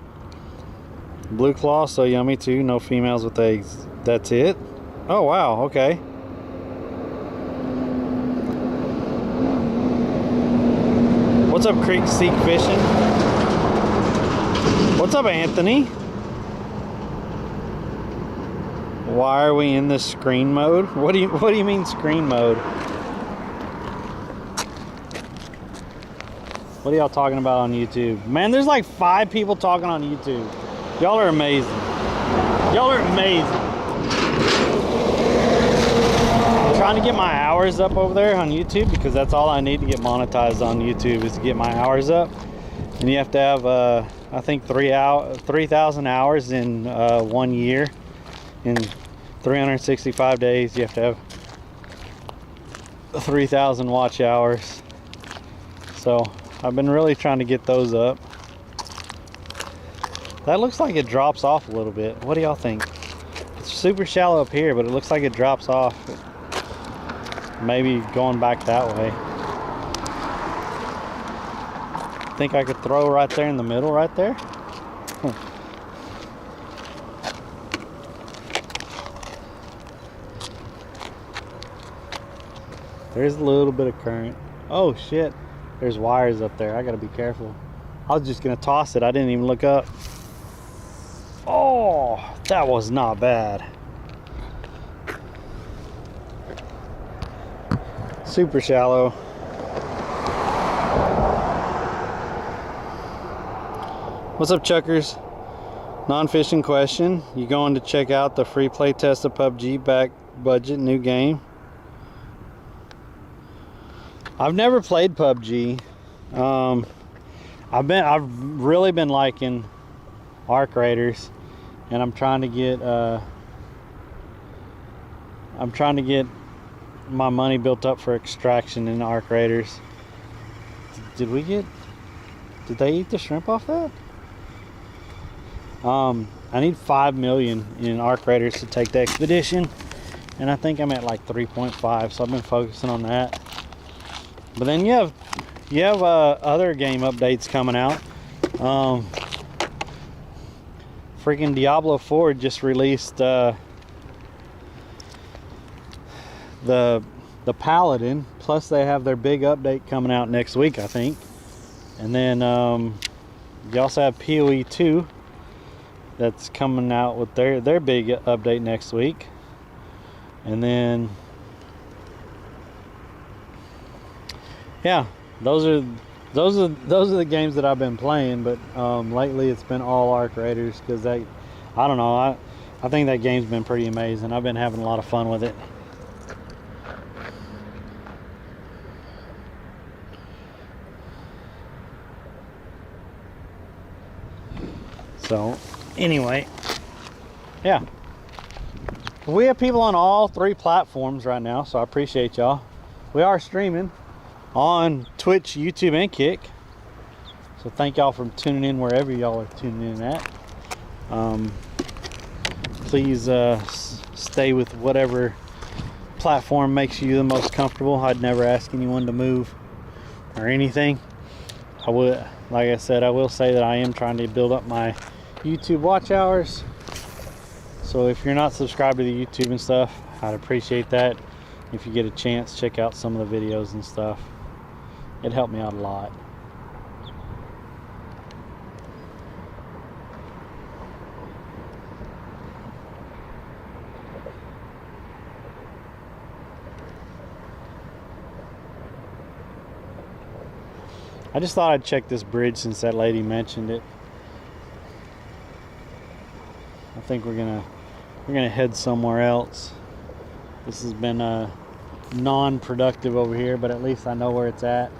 Blue claw, so yummy too. No females with eggs. That's it? Oh wow, okay. What's up, Creek Seek Fishing? What's up, Anthony? Why are we in this screen mode? What do you mean screen mode? What are y'all talking about on YouTube? Man, there's like 5 people talking on YouTube. Y'all are amazing. Y'all are amazing. I'm trying to get my hours up over there on YouTube, because that's all I need to get monetized on YouTube, is to get my hours up. And you have to have, I think 3,000 hours in 1 year. In 365 days, you have to have 3,000 watch hours. So I've been really trying to get those up. That looks like it drops off a little bit. What do y'all think? It's super shallow up here, but it looks like it drops off. Maybe going back that way. Think I could throw right there in the middle, right there? There's a little bit of current. Oh shit, there's wires up there. I gotta be careful. I was just gonna toss it. I didn't even look up. Oh, that was not bad. Super shallow. What's up, Chuckers? Non-fishing question. You going to check out the free play test of PUBG back budget new game? I've never played PUBG. I've really been liking Arc Raiders, and I'm trying to get my money built up for Extraction in Arc Raiders. Did they eat the shrimp off that? I need 5 million in Arc Raiders to take the expedition, and I think I'm at like 3.5, so I've been focusing on that. But then you have other game updates coming out. Freaking Diablo 4 just released the Paladin, plus they have their big update coming out next week, I think. And then you also have PoE 2, that's coming out with their big update next week. And then yeah, those are the games that I've been playing. But lately it's been all Arc Raiders, because I don't know, I think that game's been pretty amazing. I've been having a lot of fun with it. So anyway, yeah, we have people on all 3 platforms right now, so I appreciate y'all. We are streaming on Twitch, YouTube, and Kick, so thank y'all for tuning in wherever y'all are tuning in at. Please stay with whatever platform makes you the most comfortable. I'd never ask anyone to move or anything. I would, like I said, I will say that I am trying to build up my YouTube watch hours. So if you're not subscribed to the YouTube and stuff, I'd appreciate that. If you get a chance, check out some of the videos and stuff. It'd help me out a lot. I just thought I'd check this bridge since that lady mentioned it. I think we're gonna head somewhere else. This has been non-productive over here, but at least I know where it's at.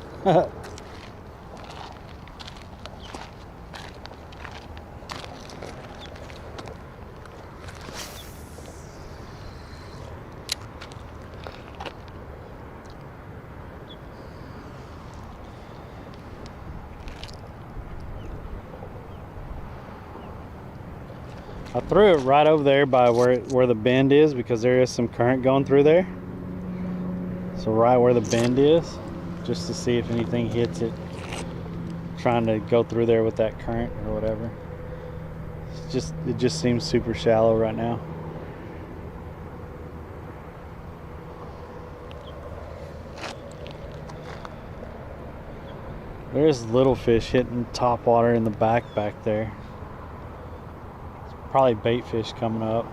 I threw it right over there by where the bend is, because there is some current going through there. So right where the bend is, just to see if anything hits it, trying to go through there with that current or whatever. It just seems super shallow right now. There's little fish hitting top water in the back there. Probably bait fish coming up.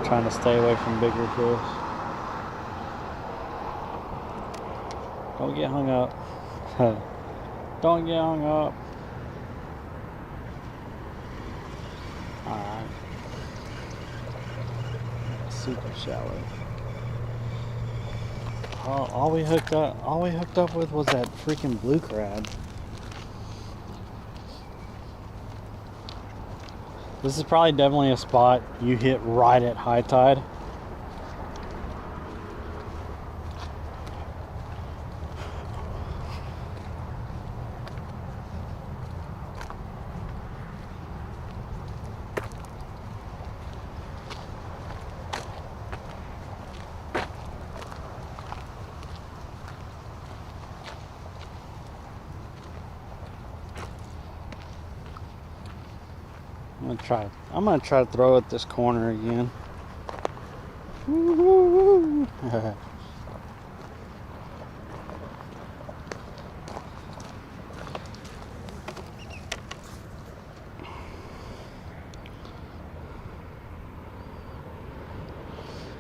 Trying to stay away from bigger fish. Don't get hung up. Don't get hung up. Alright. Super shallow. All we hooked up with was that freaking blue crab. This is probably definitely a spot you hit right at high tide. I'm gonna try to throw at this corner again.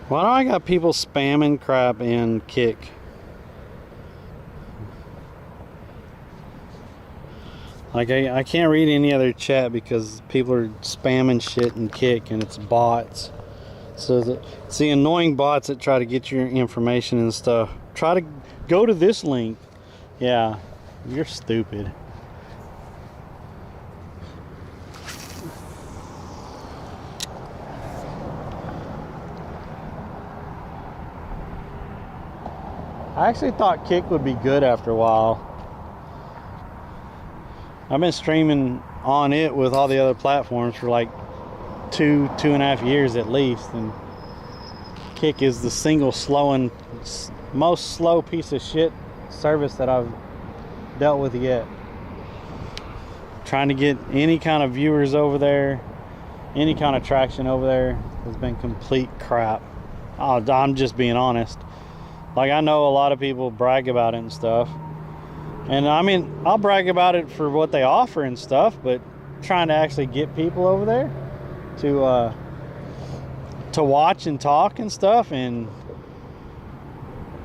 Why do I got people spamming crap in Kick? Like I can't read any other chat because people are spamming shit and Kick, and it's bots. So it's the annoying bots that try to get your information and stuff. Try to go to this link. Yeah, you're stupid. I actually thought Kick would be good after a while. I've been streaming on it with all the other platforms for like two and a half years at least, and Kick is the single most slow piece of shit service that I've dealt with yet. Trying to get any kind of viewers over there, any kind of traction over there has been complete crap. I'm just being honest. Like, I know a lot of people brag about it and stuff, And I mean, I'll brag about it for what they offer and stuff, but trying to actually get people over there to watch and talk and stuff, and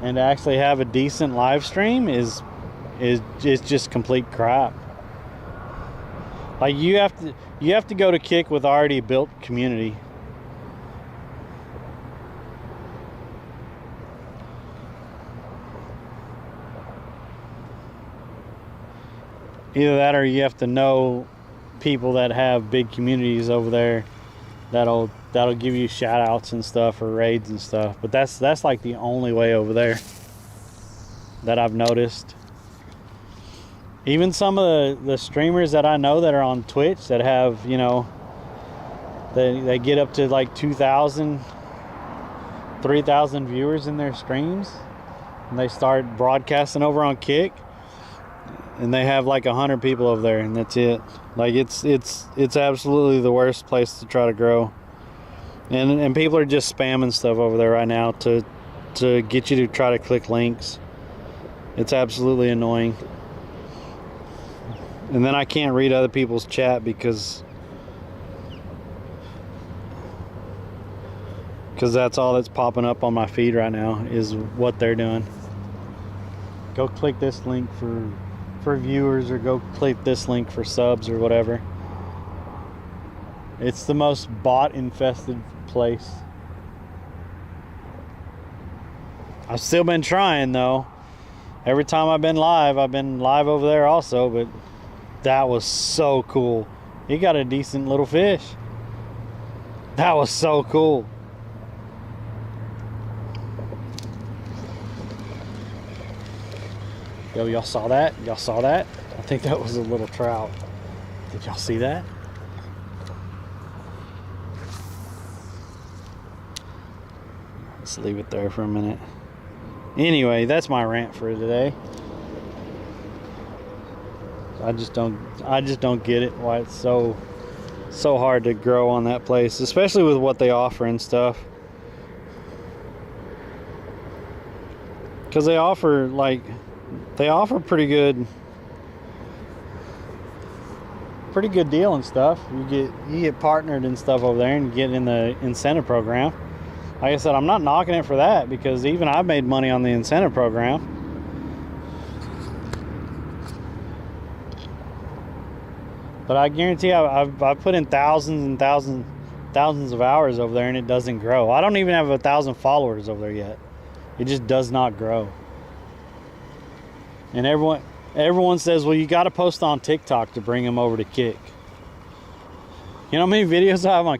actually have a decent live stream is just complete crap. Like you have to go to Kick with already built community. Either that, or you have to know people that have big communities over there that'll give you shout outs and stuff, or raids and stuff. But that's like the only way over there that I've noticed. Even some of the streamers that I know that are on Twitch that have, you know, they get up to like 2,000, 3,000 viewers in their streams, and they start broadcasting over on Kick, and they have like 100 people over there, and that's it. Like it's absolutely the worst place to try to grow. And people are just spamming stuff over there right now to get you to try to click links. It's absolutely annoying. And then I can't read other people's chat because that's all that's popping up on my feed right now is what they're doing. Go click this link for viewers, or go click this link for subs or whatever. It's the most bot infested place. I've still been trying though. Every time I've been live over there also, but that was so cool. He got a decent little fish. That was so cool. Yo, y'all saw that? Y'all saw that? I think that was a little trout. Did y'all see that? Let's leave it there for a minute. Anyway, that's my rant for today. I just don't get it, why it's so hard to grow on that place, especially with what they offer and stuff. Because they offer pretty good deal and stuff. You get partnered and stuff over there, and you get in the incentive program. Like I said, I'm not knocking it for that, because even I've made money on the incentive program. But I guarantee I've put in thousands and thousands of hours over there, and it doesn't grow. I don't even have 1,000 followers over there yet. It just does not grow. And everyone says, well, you got to post on TikTok to bring them over to Kick. You know how many videos I have on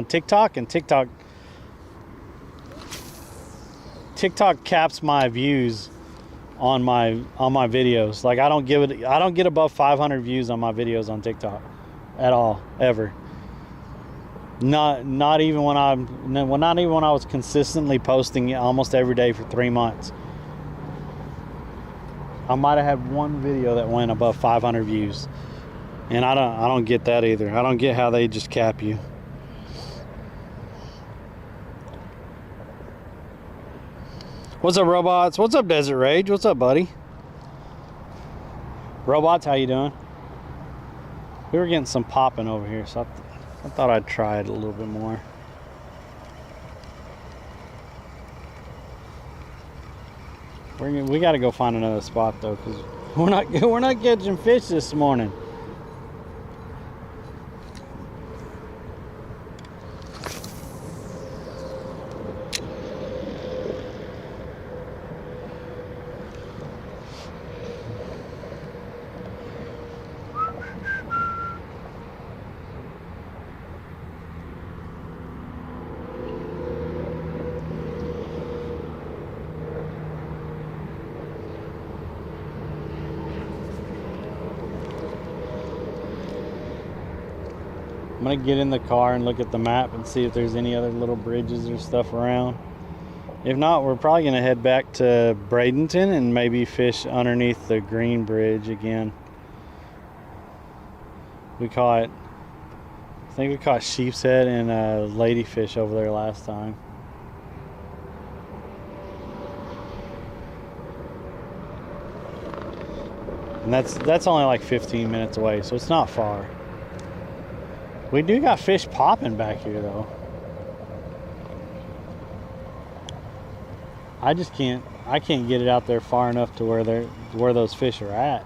TikTok, and TikTok caps my views on my videos. Like I don't get above 500 views on my videos on TikTok at all, ever. Not even when I was consistently posting almost every day for 3 months. I might have had one video that went above 500 views. And I don't get that either. I don't get how they just cap you. What's up, Robots? What's up, Desert Rage? What's up, buddy? Robots, how you doing? We were getting some popping over here, so I thought I'd try it a little bit more. We got to go find another spot though, because we're not catching fish this morning. I'm gonna get in the car and look at the map and see if there's any other little bridges or stuff around. If not, we're probably gonna head back to Bradenton and maybe fish underneath the Green Bridge again. I think we caught sheep's head and ladyfish over there last time. And that's only like 15 minutes away, so it's not far. We do got fish popping back here though. I can't get it out there far enough to where those fish are at.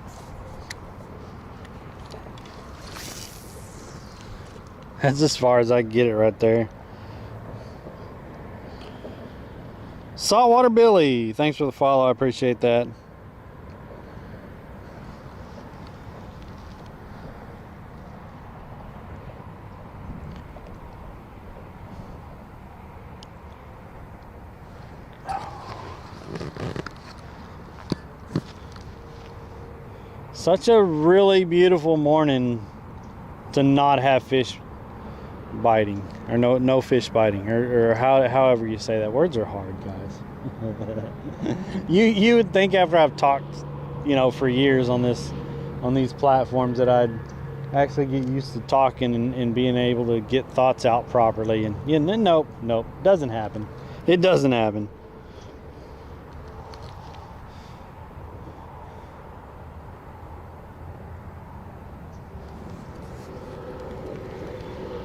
That's as far as I can get it right there. Saltwater Billy, thanks for the follow. I appreciate that. Such a really beautiful morning to not have fish biting, or no fish biting, or however you say that. Words are hard, guys. you would think after I've talked, for years on these platforms that I'd actually get used to talking and being able to get thoughts out properly, and nope, doesn't happen. It doesn't happen.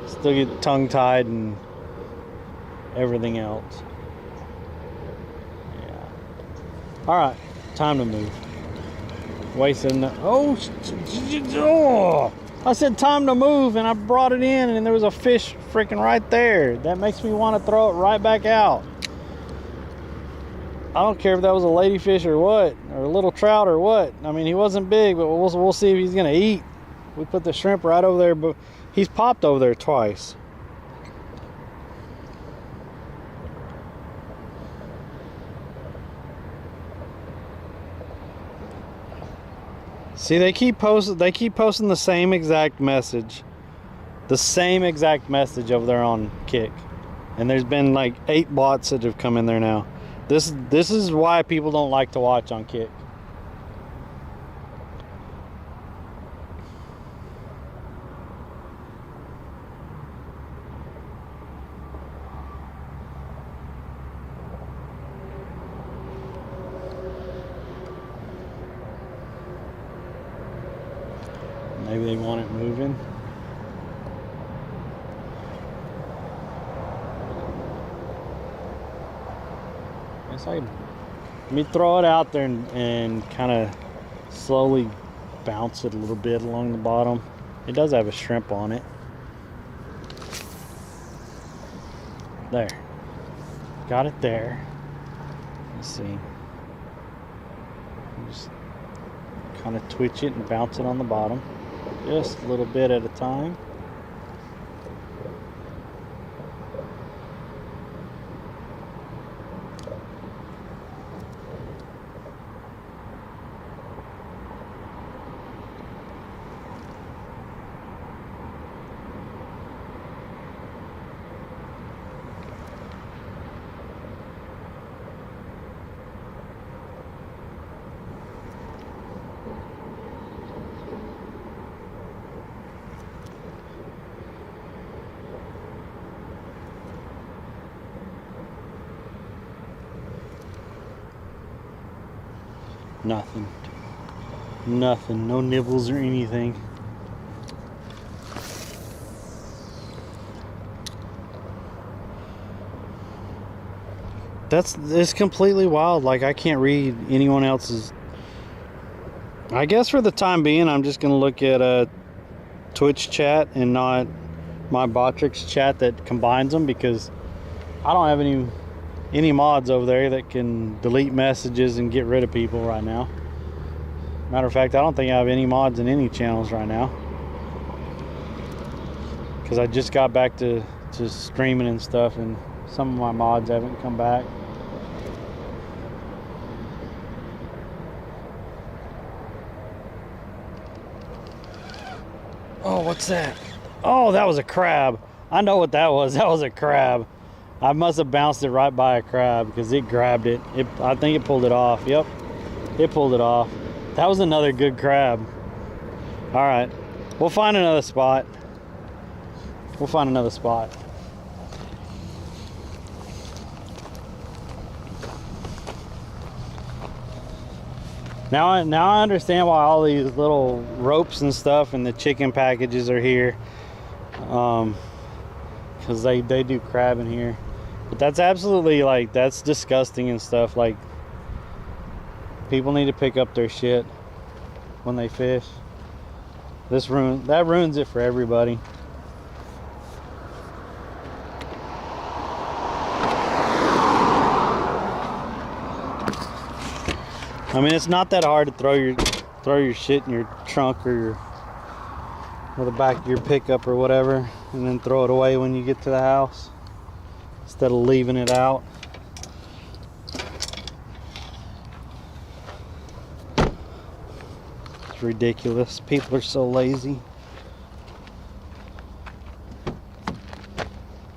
Still get tongue-tied and everything else. Yeah. All right, time to move. Wasting the... Oh, I said time to move, and I brought it in, and there was a fish freaking right there. That makes me want to throw it right back out. I don't care if that was a ladyfish or what, or a little trout or what. I mean, he wasn't big, but we'll see if he's gonna eat. We put the shrimp right over there, but he's popped over there twice. See, they keep posting the same exact message. The same exact message over there on Kick. And there's been like 8 bots that have come in there now. This is why people don't like to watch on Kick. Maybe they want it moving. It's like, let me throw it out there and kind of slowly bounce it a little bit along the bottom. It does have a shrimp on it. There. Got it there. Let's see. Just kind of twitch it and bounce it on the bottom. Just a little bit at a time. Nothing, no nibbles or anything. It's completely wild. Like, I can't read anyone else's. I guess for the time being, I'm just gonna look at a Twitch chat and not my Botrix chat that combines them, because I don't have any mods over there that can delete messages and get rid of people right now. Matter of fact, I don't think I have any mods in any channels right now, because I just got back to streaming and stuff, and some of my mods haven't come back. Oh, what's that? Oh, that was a crab. I know what that was. That was a crab. I must have bounced it right by a crab, because it grabbed it. I think it pulled it off. Yep, it pulled it off. That was another good crab. All right, we'll find another spot. We'll find another spot. Now I understand why all these little ropes and stuff and the chicken packages are here. Because they do crab in here. But that's absolutely, like, that's disgusting and stuff. Like, people need to pick up their shit when they fish. That ruins it for everybody. I mean, it's not that hard to throw your shit in your trunk or the back of your pickup or whatever, and then throw it away when you get to the house instead of leaving it out. It's ridiculous. People are so lazy.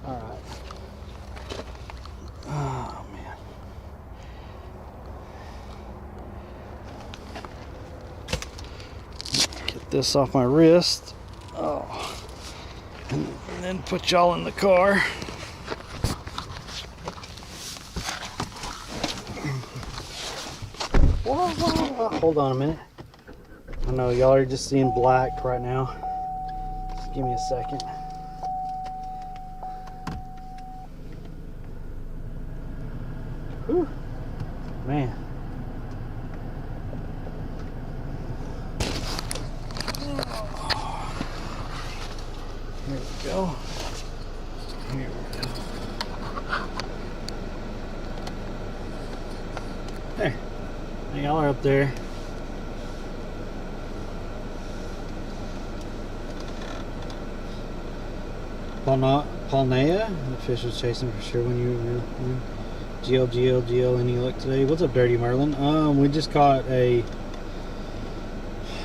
All right. Oh man. Get this off my wrist. Oh. And then put y'all in the car. Whoa, whoa, whoa. Hold on a minute. I know y'all are just seeing black right now. Just give me a second. Whew. Man. Here we go. Here we go. Hey, y'all are up there. Palnea, the fish was chasing for sure when you were GL any luck today? What's up, Dirty Merlin? We just caught a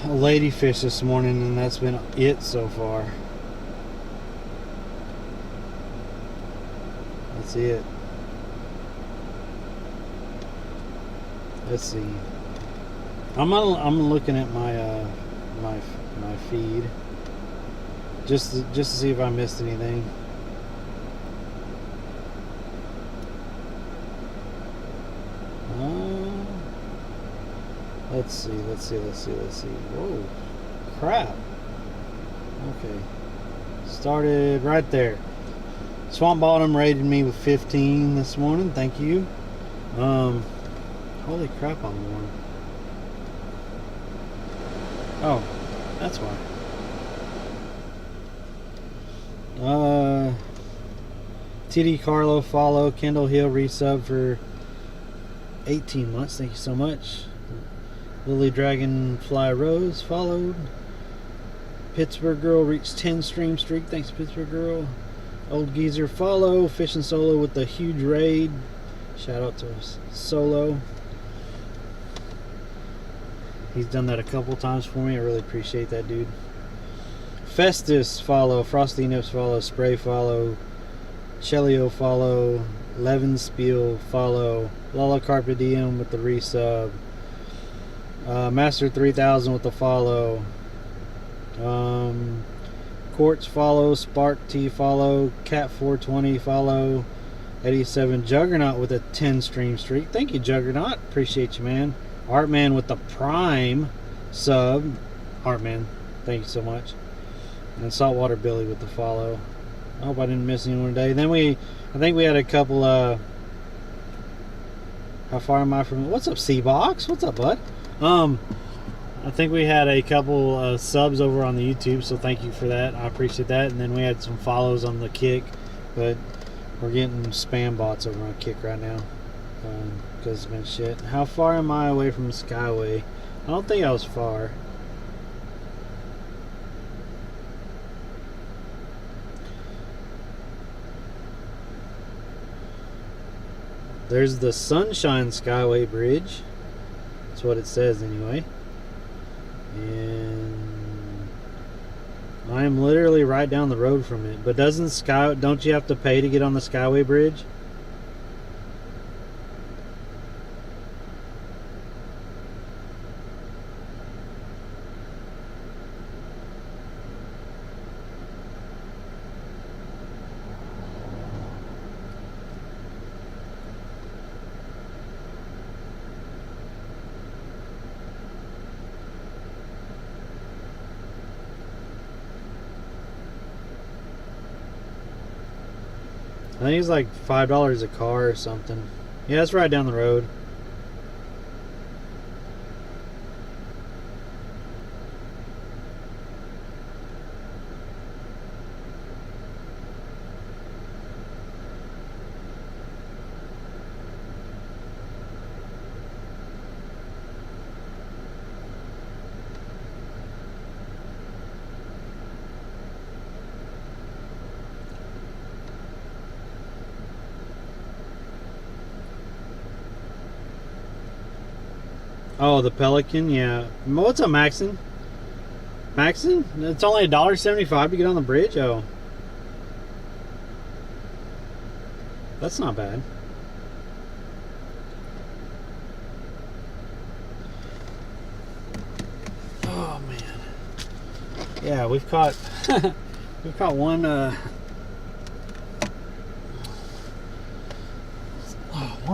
ladyfish this morning, and that's been it so far. That's it. Let's see. I'm looking at my my feed just to see if I missed anything. Let's see. Whoa, crap. Okay, started right there. Swamp Bottom rated me with 15 this morning. Thank you. Holy crap, I'm warm. Oh, that's why. TD Carlo follow. Kendall Hill resub for 18 months. Thank you so much. Lily Dragonfly Rose followed. Pittsburgh Girl reached 10 stream streak. Thanks, Pittsburgh Girl. Old Geezer follow. Fishing Solo with the huge raid. Shout out to Solo. He's done that a couple times for me. I really appreciate that, dude. Festus follow. Frosty Nips follow. Spray follow. Chelio follow. Levin Spiel follow. Lala Carpe Diem with the resub. Master 3000 with the follow. Quartz follow. Spark T follow. Cat 420 follow. 87 Juggernaut with a 10 stream streak. Thank you, Juggernaut. Appreciate you, man. Artman with the prime sub. Artman, thank you so much. And Saltwater Billy with the follow. I hope I didn't miss anyone today. Then I think we had a couple. How far am I from? What's up, C-Box? What's up, bud? I think we had a couple subs over on the YouTube, so thank you for that. I appreciate that. And then we had some follows on the Kick, but we're getting spam bots over on Kick right now because it's been shit. How far am I away from Skyway? I don't think I was far. There's the Sunshine Skyway Bridge. That's what it says anyway. And I am literally right down the road from it. But don't you have to pay to get on the Skyway Bridge? I think it's like $5 a car or something. Yeah, it's right down the road. Oh, the Pelican, yeah. What's up, Maxon? Maxon? It's only $1.75 to get on the bridge? Oh. That's not bad. Oh, man. Yeah, we've caught... we've caught one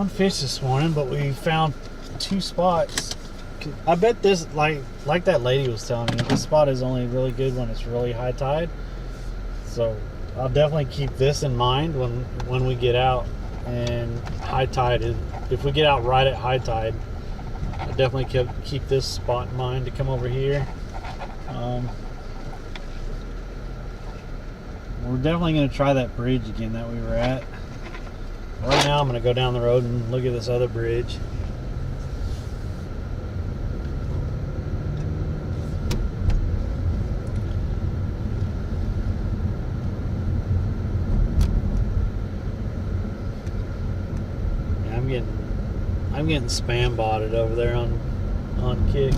fish this morning, but we found 2 spots. I bet this, like that lady was telling me, this spot is only really good when it's really high tide. So I'll definitely keep this in mind when we get out. And high tide is, if we get out right at high tide, I definitely keep this spot in mind to come over here. We're definitely going to try that bridge again that we were at. Right now I'm going to go down the road and look at this other bridge. I'm getting spam botted over there on Kick.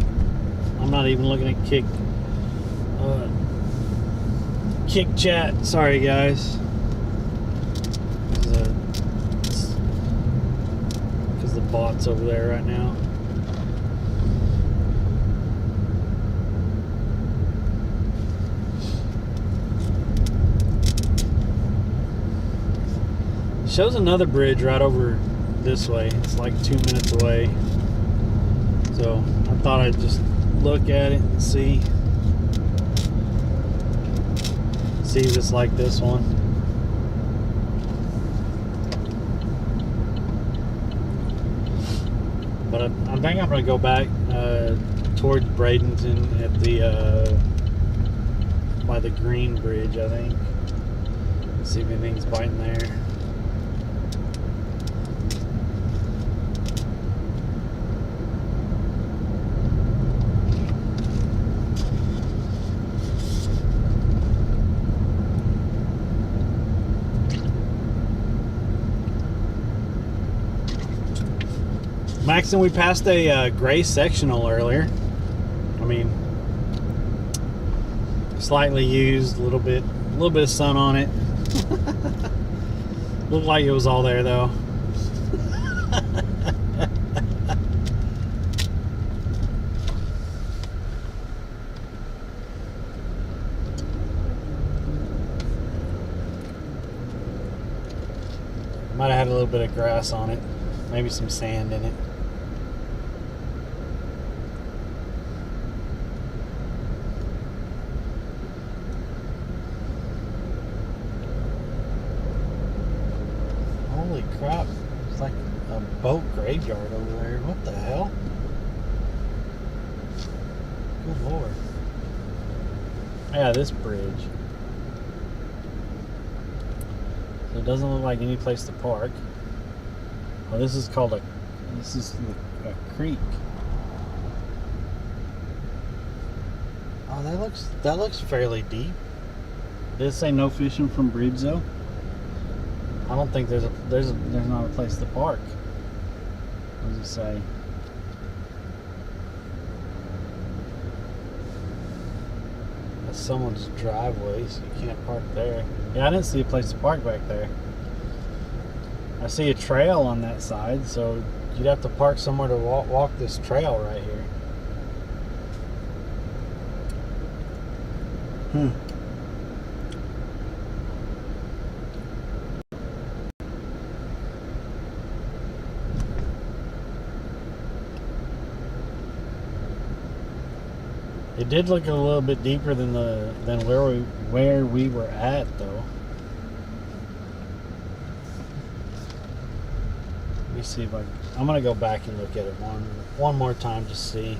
I'm not even looking at Kick Kick chat. Sorry guys. Because the bot's over there right now. It shows another bridge right over this way. It's like 2 minutes away. So I thought I'd just look at it and see if it's like this one. But I think I'm gonna go back towards Bradenton at the by the Green Bridge, I think. See if anything's biting there. Maxon, we passed a gray sectional earlier. I mean, slightly used, a little bit of sun on it. Looked like it was all there though. Might have had a little bit of grass on it, maybe some sand in it. Holy crap, it's like a boat graveyard over there. What the hell? Good lord. Yeah, this bridge. So it doesn't look like any place to park. Oh, this is called a creek. Oh, that looks fairly deep. Did it say no fishing from bridge though? I don't think there's not a place to park. What does it say? That's someone's driveway, so you can't park there. Yeah, I didn't see a place to park back there. I see a trail on that side, so you'd have to park somewhere to walk this trail right here. It did look a little bit deeper than where we were at though. me see if I'm gonna go back and look at it one more time to see.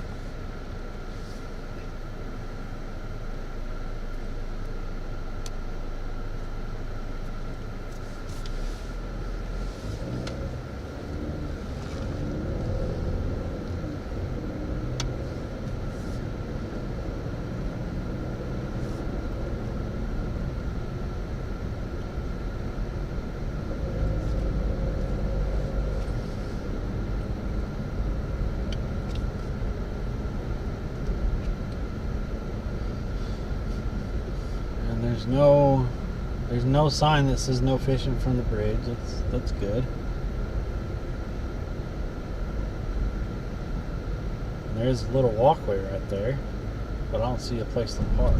There's no sign that says no fishing from the bridge. That's good. And there's a little walkway right there, but I don't see a place to park.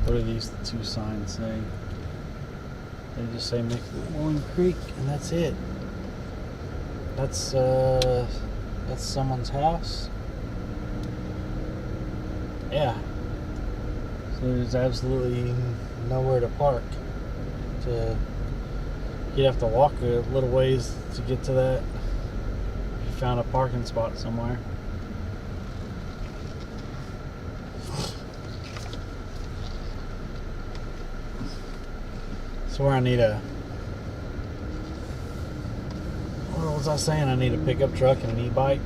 What do these two signs say? They just say McMullen Creek, and that's it. That's someone's house. Yeah. So there's absolutely nowhere to park. You'd have to walk a little ways to get to that. If you found a parking spot somewhere. So where I need what was I saying? I need a pickup truck and an e-bike.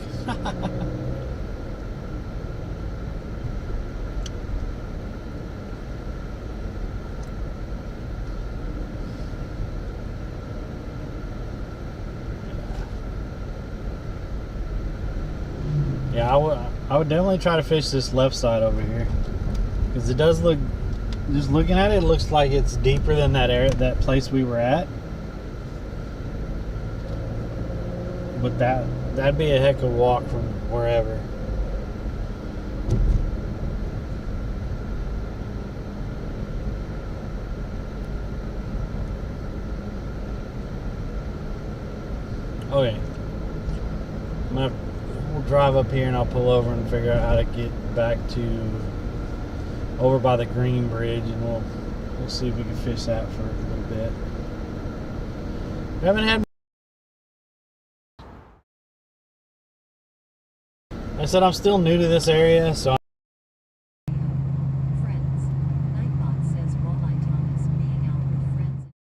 Yeah, I would definitely try to fish this left side over here, because it does look, just looking at it, it looks like it's deeper than that area, that place we were at. But that'd be a heck of a walk from wherever. Okay. We'll drive up here and I'll pull over and figure out how to get back to over by the Green Bridge, and we'll see if we can fish that for a little bit. We haven't had. I said I'm still new to this area, so. Friends. Nightbot says Walleye Thomas being out with friends.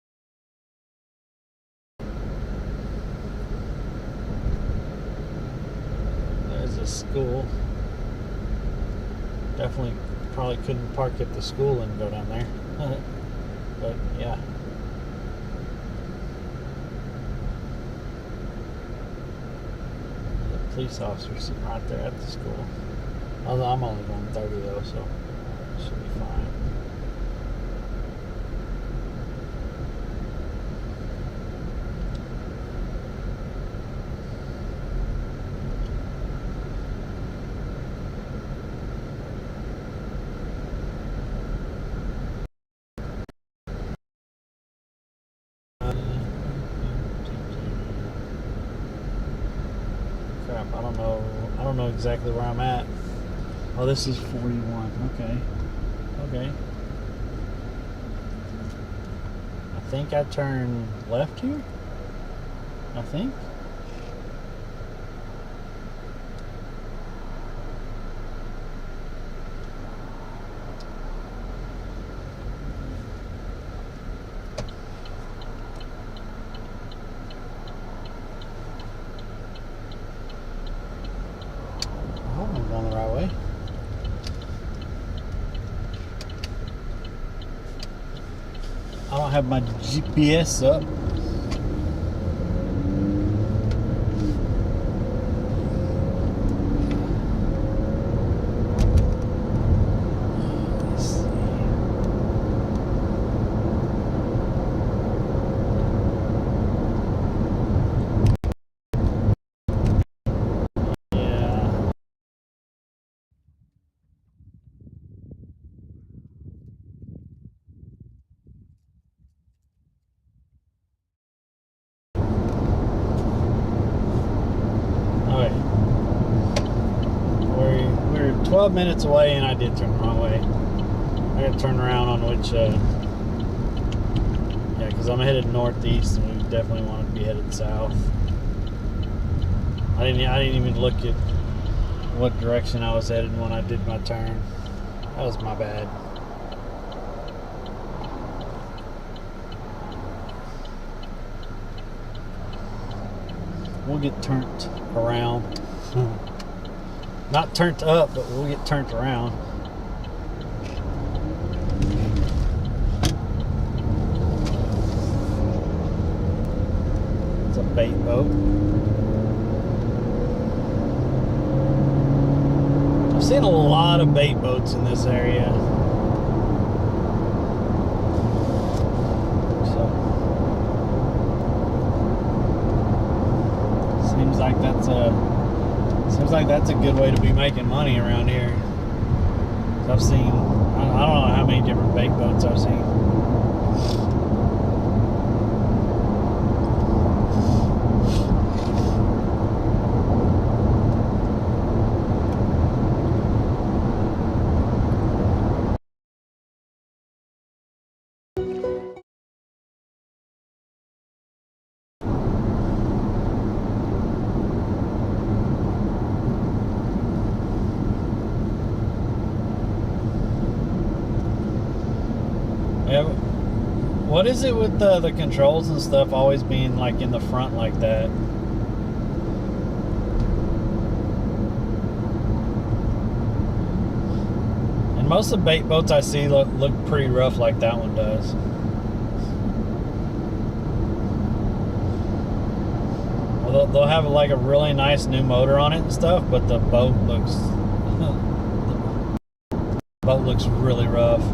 There's a school. Definitely probably couldn't park at the school and go down there. But yeah. The police officer sitting right there at the school. Although I'm only going 30 though, so it should be fine. Crap, I don't know exactly where I'm at. Oh, this is 41. Okay. I think I turn left here. I think. I'm going the right way. I don't have my GPS up. Let's see. Yeah. Okay. We're 12 minutes away, and I did turn the wrong way. I got to turn around on which, yeah, because because I'm headed northeast, and we definitely want to be headed south. I didn't even look at what direction I was headed when I did my turn. That was my bad. We'll get turned around. Not turned up, but we'll get turned around. It's a bait boat. I've seen a lot of bait boats in this area. So seems like that's a good way to be making money around here. I've seen, I don't know how many different bait boats I've seen. Yeah, what is it with the controls and stuff always being like in the front like that? And most of the bait boats I see look pretty rough like that one does. Well, they'll have like a really nice new motor on it and stuff, but the boat looks really rough.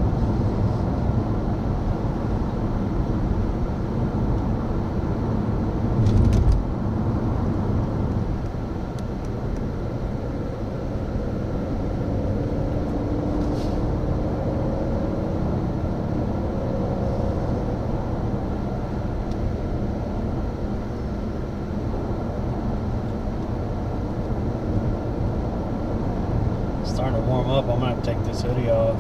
Starting to warm up. I'm gonna have to take this hoodie off.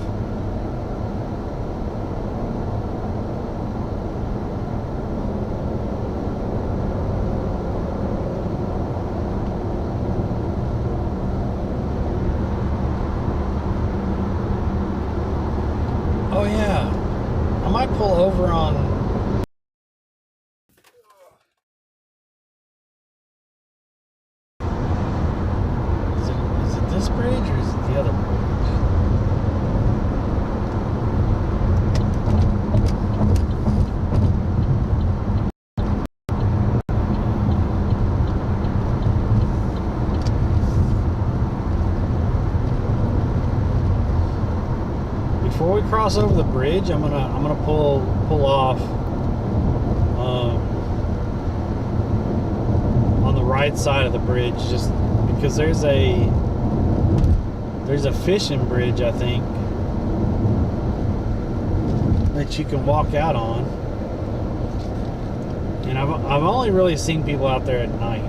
Oh yeah, I might pull over on. Is it this bridge or is it the other bridge? Before we cross over the bridge, I'm gonna pull off on the right side of the bridge, just because there's a fishing bridge, I think, that you can walk out on, and I've only really seen people out there at night.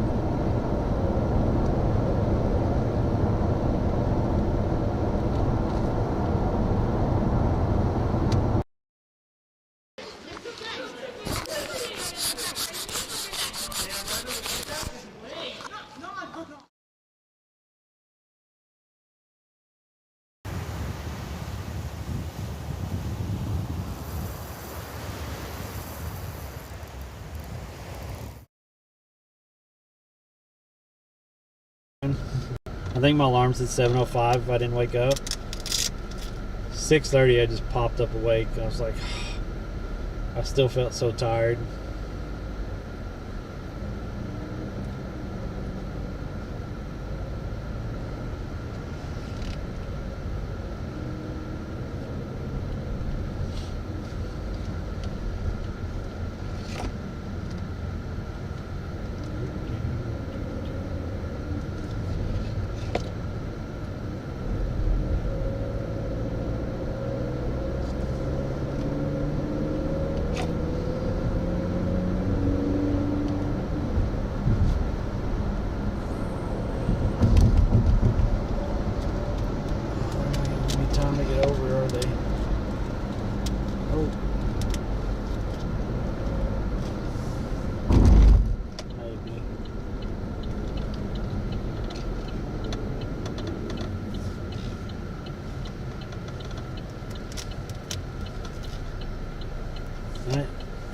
I think my alarm's at 7:05 if I didn't wake up. 6:30 I just popped up awake. I was like, I still felt so tired.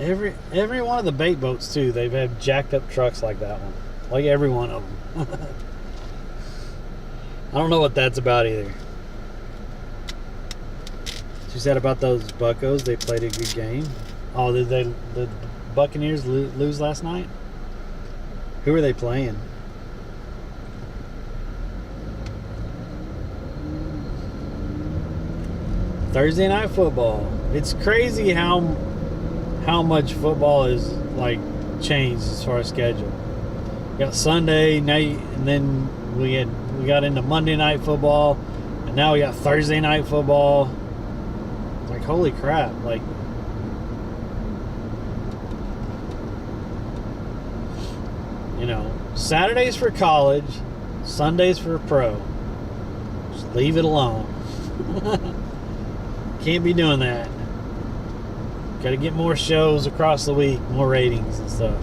Every one of the bait boats too, they've had jacked up trucks like that one. Like every one of them. I don't know what that's about either. She said about those Buccos, they played a good game. Oh, did the Buccaneers lose last night? Who are they playing? Thursday night football. It's crazy how much football is like changed as far as schedule. We got Sunday night, and then we got into Monday night football, and now we got Thursday night football. Like, holy crap! Like, you know, Saturdays for college, Sundays for pro. Just leave it alone. Can't be doing that. Got to get more shows across the week, more ratings and stuff.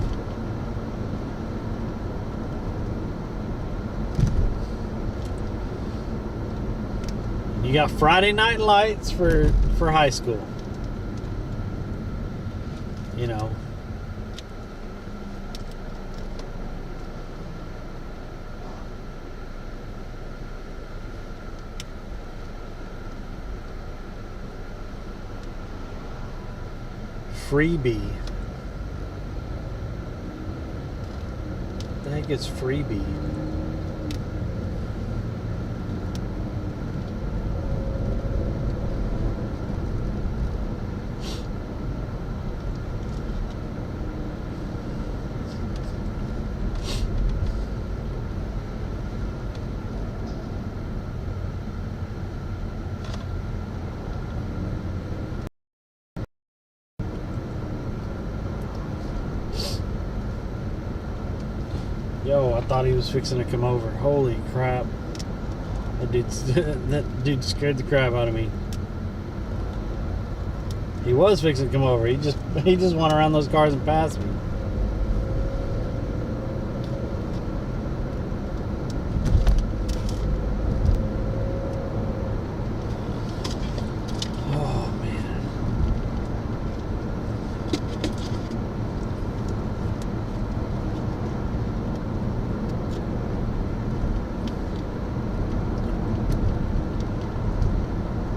You got Friday night lights for high school. You know. Freebie. What the heck is freebie? Yo, I thought he was fixing to come over. Holy crap. That dude scared the crap out of me. He was fixing to come over. He just went around those cars and passed me. Oh, man.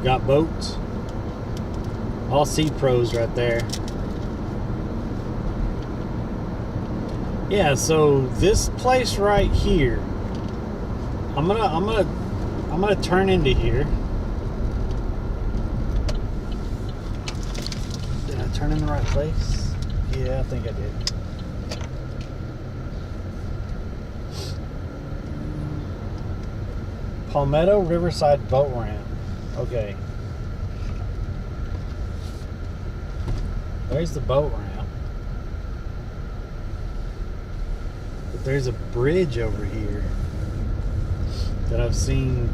Got boats. All Sea Pros right there. Yeah, so this place right here, I'm gonna turn into here. Did I turn in the right place? Yeah, I think I did. Palmetto Riverside Boat Ramp. Okay. There's the boat ramp. But there's a bridge over here that I've seen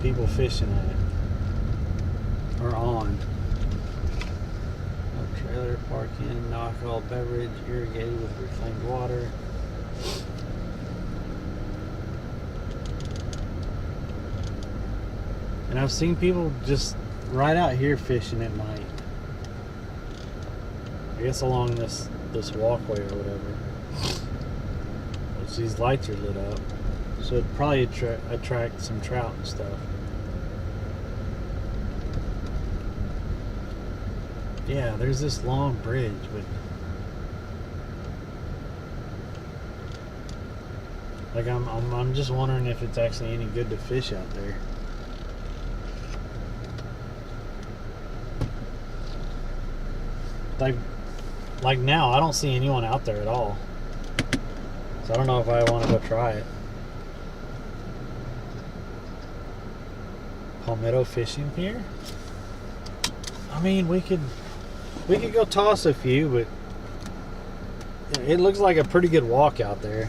people fishing at. Or on. No trailer parking, no alcohol beverage, irrigated with reclaimed water. And I've seen people just right out here fishing at night. I guess along this walkway or whatever. Which these lights are lit up. So it'd probably attract some trout and stuff. Yeah, there's this long bridge, but like I'm just wondering if it's actually any good to fish out there. Like now, I don't see anyone out there at all. So I don't know if I want to go try it. Palmetto fishing pier? I mean, we could go toss a few, but it looks like a pretty good walk out there.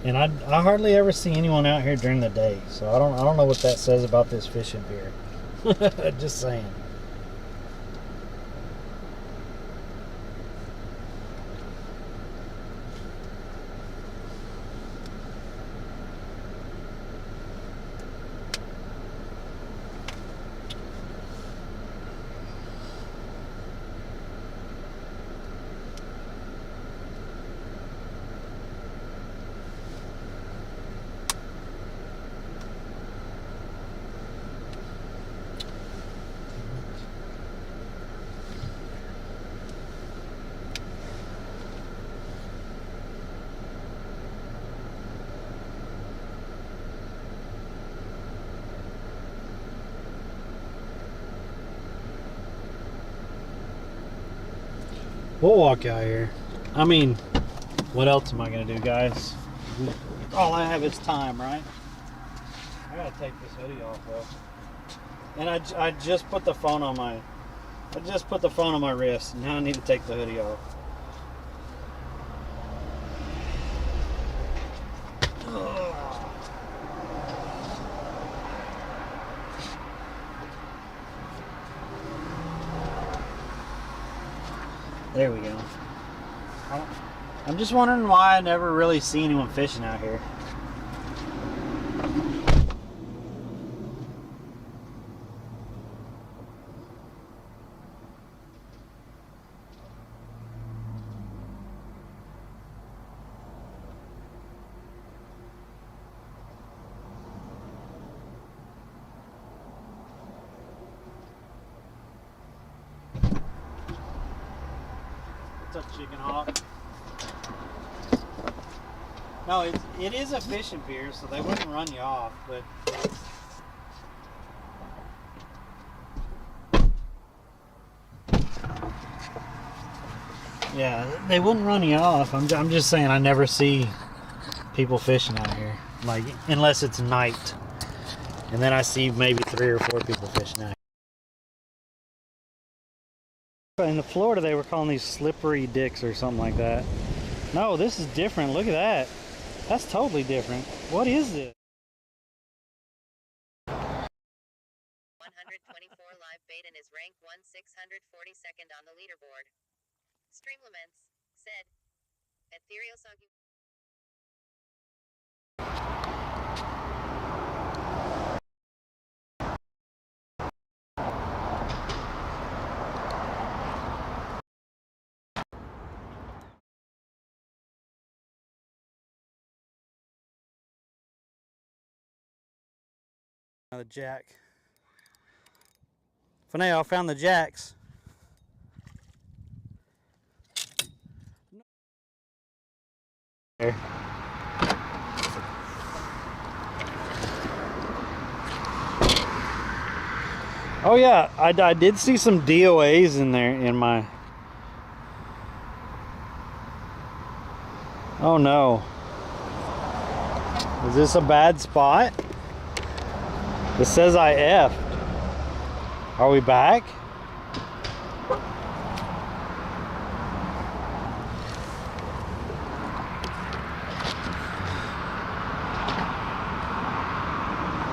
And I hardly ever see anyone out here during the day, so I don't know what that says about this fishing pier. Just saying. We'll walk out here. I mean, what else am I gonna do, guys? All I have is time, right? I gotta take this hoodie off though. And I just put the phone on my wrist. Now I need to take the hoodie off. There we go. I'm just wondering why I never really see anyone fishing out here. What's up, Chicken Hawk? No, it is a fishing pier, so they wouldn't run you off, but yeah, they wouldn't run you off. I'm just saying I never see people fishing out here, like unless it's night, and then I see maybe 3 or 4 people fishing out here. In Florida, they were calling these slippery dicks or something like that. No, this is different. Look at that. That's totally different. What is this? 124 live bait and is ranked 1642nd on the leaderboard. Streamlaments said Ethereal Soggy. The jack. Finale, I found the jacks. There. Oh yeah, I did see some DOAs in there in my... Oh no. Is this a bad spot? It says I F'd. Are we back?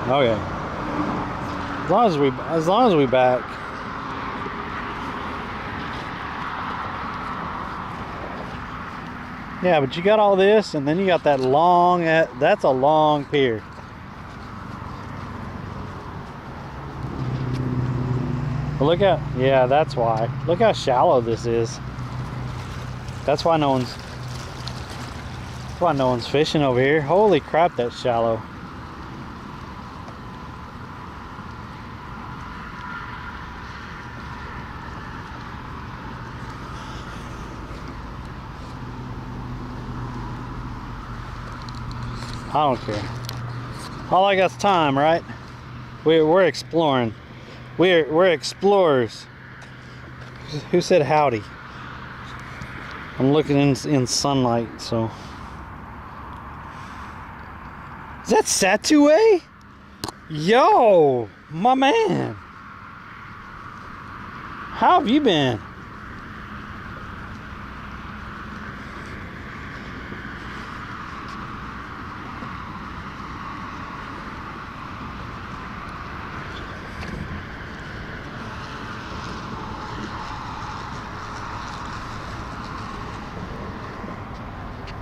Okay. As long as we back. Yeah, but you got all this, and then you got that long. That's a long pier. But look at, yeah, that's why. Look how shallow this is. That's why no one's fishing over here. Holy crap, that's shallow. I don't care. All I got's time, right? We're exploring. We're explorers. Who said howdy? I'm looking in sunlight, so. Is that Satue? Yo, my man. How have you been?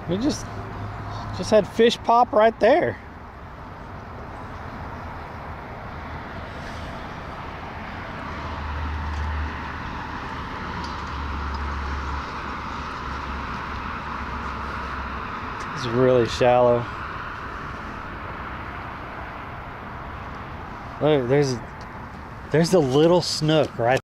We just had fish pop right there. It's really shallow. Look, there's the little snook right.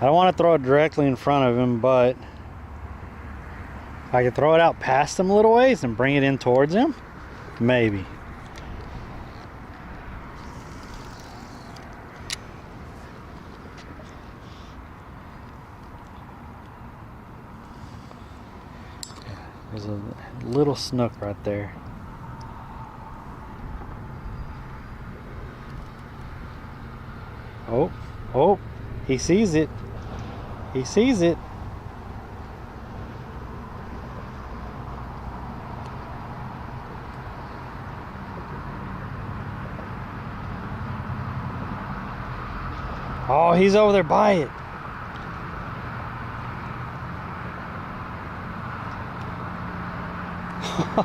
I don't want to throw it directly in front of him, but I could throw it out past him a little ways and bring it in towards him. Maybe. There's a little snook right there. Oh, oh, he sees it. He sees it. Oh, he's over there by it.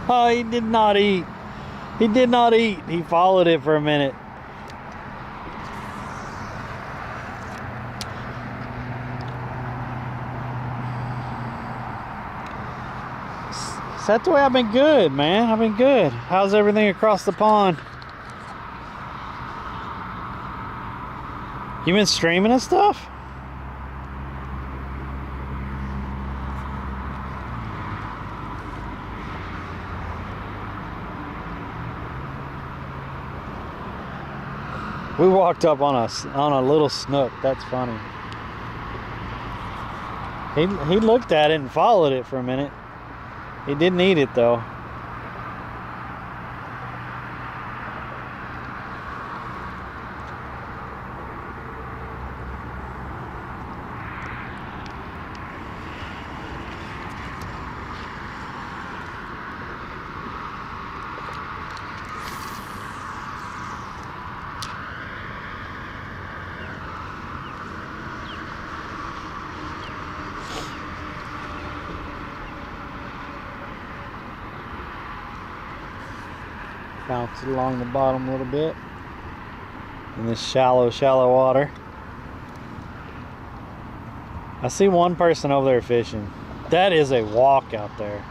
Oh, he did not eat. He did not eat. He followed it for a minute. That's the way I've been good, man. I've been good. How's everything across the pond? You been streaming and stuff? We walked up on a little snook. That's funny. He looked at it and followed it for a minute. He didn't eat it though. Bounce it along the bottom a little bit in this shallow water. I see one person over there fishing. That is a walk out there.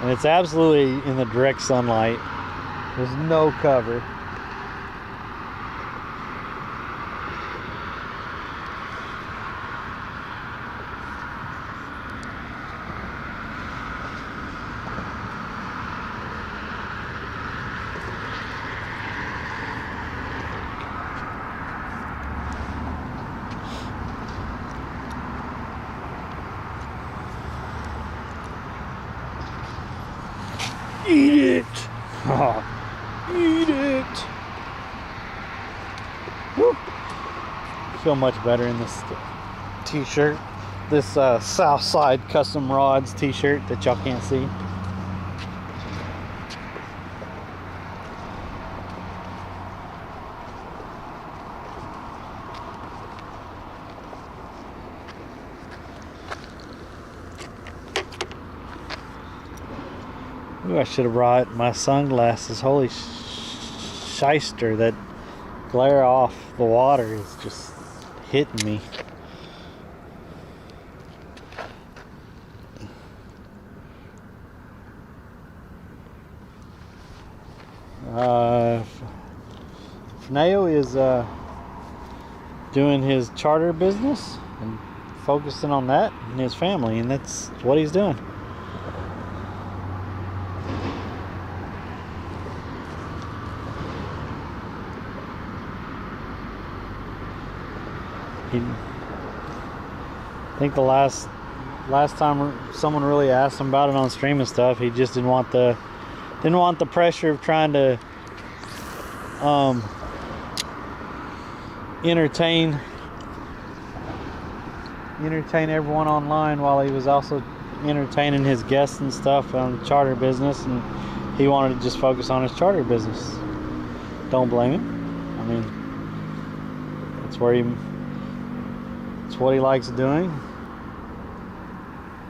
And it's absolutely in the direct sunlight. There's no cover. Eat it! Oh, eat it! Woo. Feel much better in this t-shirt. This Southside Custom Rods t-shirt that y'all can't see. Ooh, I should have brought my sunglasses. Holy shyster, that glare off the water is just hitting me. Neo is doing his charter business and focusing on that and his family, and that's what he's doing. I think the last time someone really asked him about it on stream and stuff, he just didn't want the pressure of trying to entertain everyone online while he was also entertaining his guests and stuff on charter business, and he wanted to just focus on his charter business. Don't blame him. I mean, it's what he likes doing.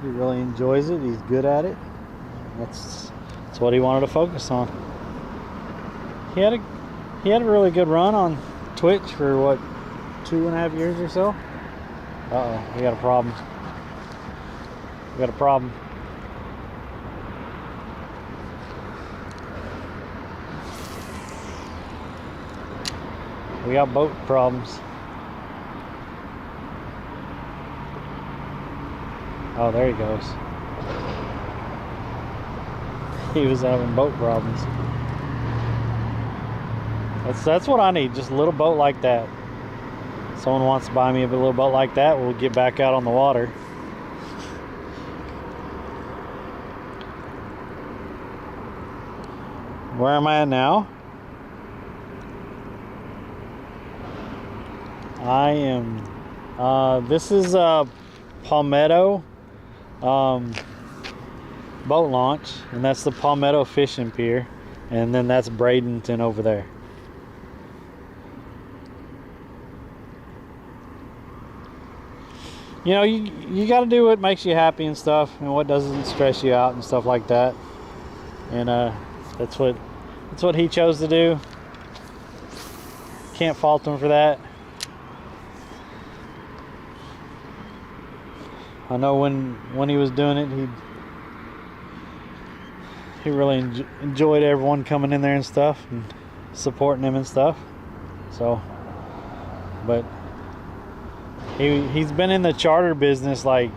He really enjoys it. He's good at it. That's what he wanted to focus on. He had a really good run on Twitch for what, 2.5 years or so. Uh-oh, we got a problem. We got a problem. We got boat problems. Oh, there he goes. He was having boat problems. That's what I need, just a little boat like that. Someone wants to buy me a little boat like that, we'll get back out on the water. Where am I at now? I am, this is Palmetto boat launch, and that's the Palmetto fishing pier, and then that's Bradenton over there. You know, you got to do what makes you happy and stuff, and what doesn't stress you out and stuff like that. And that's what he chose to do. Can't fault him for that. I know when he was doing it, he really enjoyed everyone coming in there and stuff and supporting him and stuff. So, but he's been in the charter business like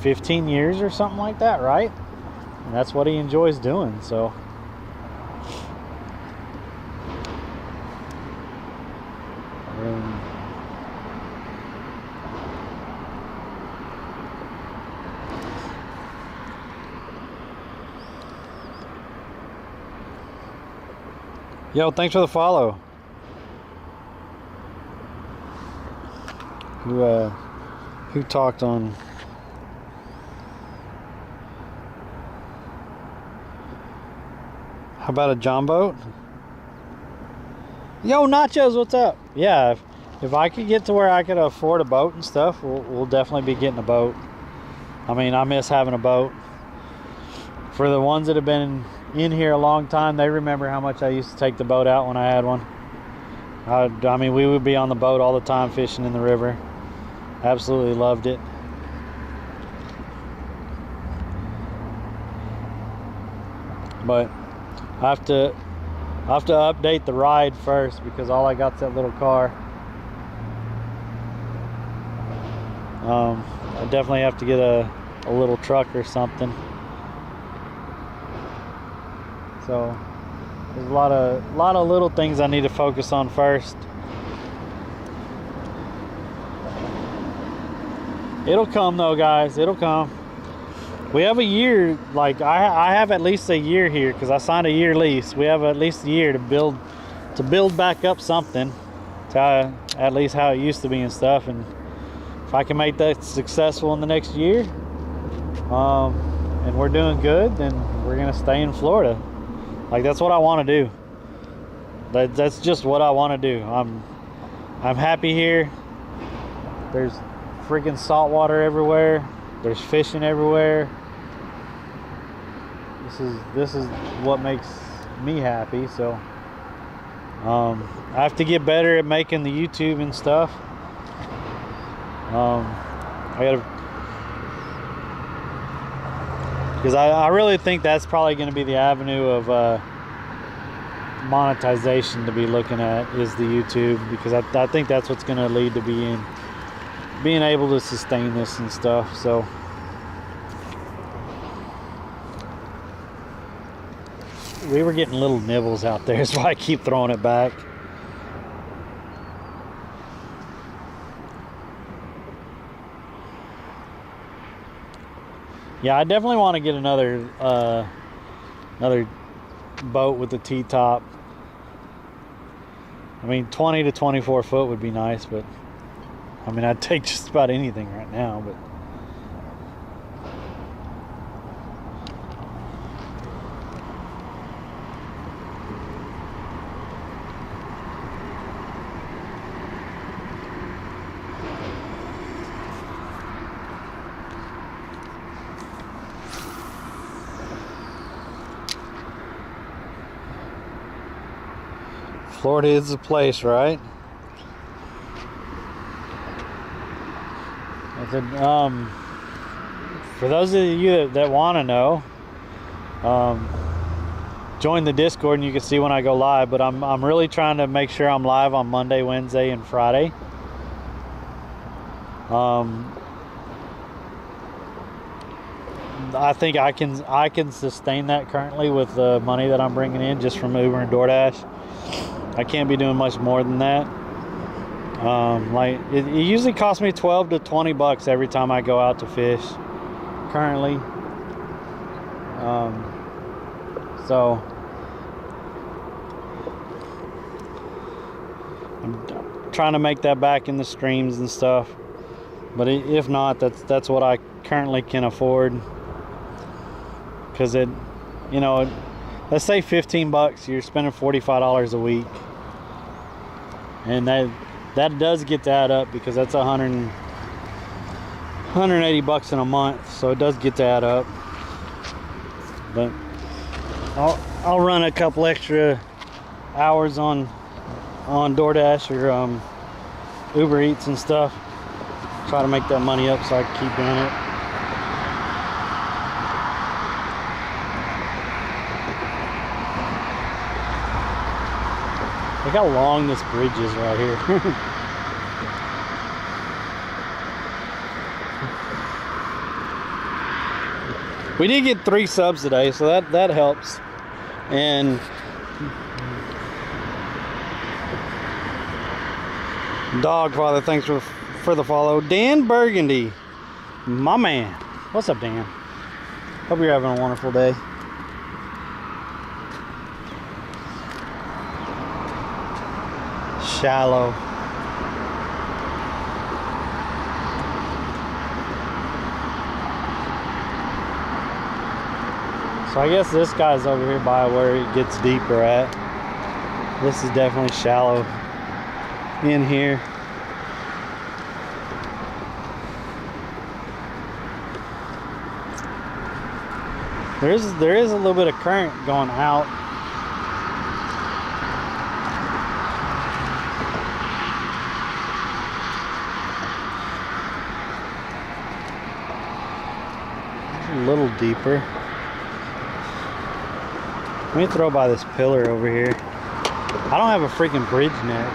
15 years or something like that, right? And that's what he enjoys doing. So yo, thanks for the follow. Who talked on? How about a John boat? Yo, Nachos, what's up? Yeah, if I could get to where I could afford a boat and stuff, we'll definitely be getting a boat. I mean, I miss having a boat. For the ones that have been in here a long time, they remember how much I used to take the boat out when I had one. I mean, we would be on the boat all the time fishing in the river. Absolutely loved it. But I have to update the ride first, because all I got's that little car. I definitely have to get a little truck or something. So there's a lot of little things I need to focus on first. It'll come though, guys. It'll come. We have a year, like I have at least a year here, because I signed a year lease. We have at least a year to build back up something to at least how it used to be and stuff. And if I can make that successful in the next year, and we're doing good, then we're gonna stay in Florida. Like, that's what I want to do. That's just what I want to do. I'm happy here. There's freaking salt water everywhere. There's fishing everywhere. This is what makes me happy. So I have to get better at making the YouTube and stuff. Because I really think that's probably going to be the avenue of monetization to be looking at, is the YouTube, because I think that's what's going to lead to being able to sustain this and stuff. So we were getting little nibbles out there, so I keep throwing it back. Yeah, I definitely want to get another boat with the T-top. I mean, 20 to 24 foot would be nice, but I mean, I'd take just about anything right now. But Florida is the place, right? For those of you that want to know, join the Discord and you can see when I go live. But I'm really trying to make sure I'm live on Monday, Wednesday, and Friday. I think I can sustain that currently with the money that I'm bringing in just from Uber and DoorDash. I can't be doing much more than that. Like it usually costs me 12 to 20 bucks every time I go out to fish currently. So I'm trying to make that back in the streams and stuff, but if not, that's what I currently can afford. Because it, you know, let's say 15 bucks, you're spending $45 a week, and that does get to add up, because that's 180 bucks in a month, so it does get to add up. But I'll run a couple extra hours on DoorDash or Uber Eats and stuff, try to make that money up so I can keep doing it. Look how long this bridge is right here. We did get 3 subs today, so that helps. And Dogfather, thanks for the follow. Dan Burgundy, my man. What's up, Dan? Hope you're having a wonderful day. Shallow. So I guess this guy's over here by where it gets deeper at. This is definitely shallow in here. There is a little bit of current going out. A little deeper. Let me throw by this pillar over here. I don't have a freaking bridge net.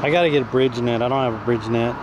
I gotta get a bridge net. I don't have a bridge net.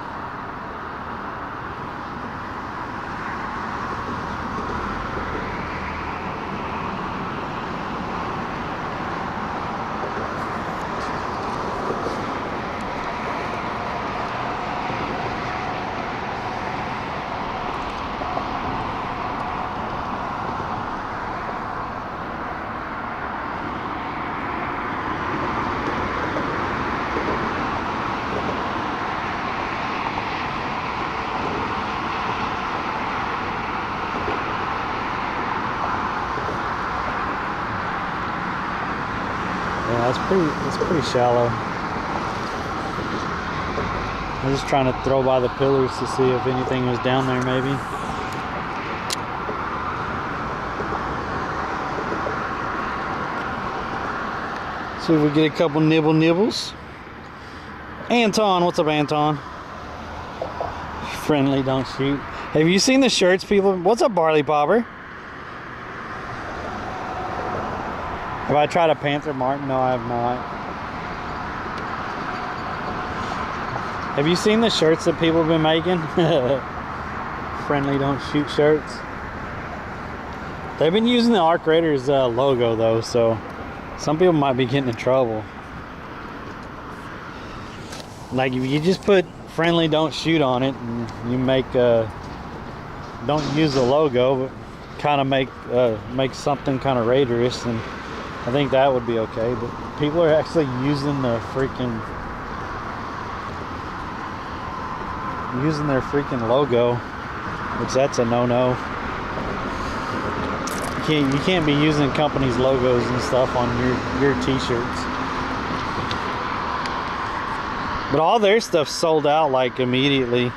Yeah, it's pretty shallow. I'm just trying to throw by the pillars to see if anything was down there, maybe. See if we get a couple nibbles. Anton, what's up, Anton? Friendly, don't shoot. Have you seen the shirts, people? What's up, Barley Popper? Have I tried a Panther Martin? No, I have not. Have you seen the shirts that people have been making? Friendly, don't shoot shirts. They've been using the Arc Raiders logo though, so some people might be getting in trouble. Like if you just put friendly, don't shoot on it, and you make don't use the logo, but kind of make something kind of Raiderish, and I think that would be okay. But people are actually using the freaking their freaking logo, which that's a no-no. You can't be using companies' logos and stuff on your t-shirts. But all their stuff sold out like immediately.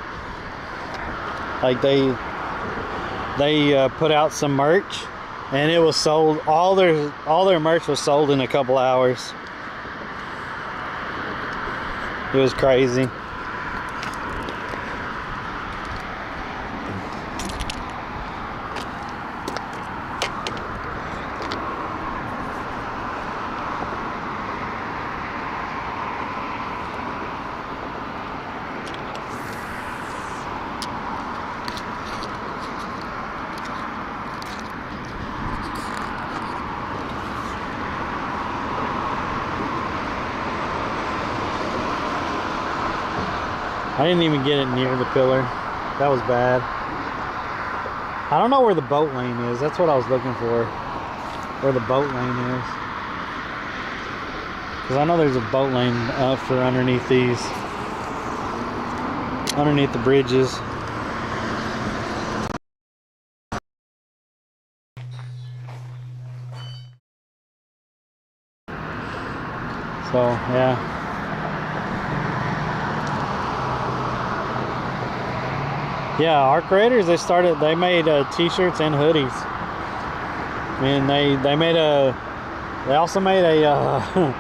Like they put out some merch, and it was sold. All their merch was sold in a couple hours. It was crazy. I didn't even get it near the pillar. That was bad. I don't know where the boat lane is. That's what I was looking for. Where the boat lane is. Because I know there's a boat lane for underneath these. Underneath the bridges. So, yeah. Yeah, our creators, they made t-shirts and hoodies. And they also made a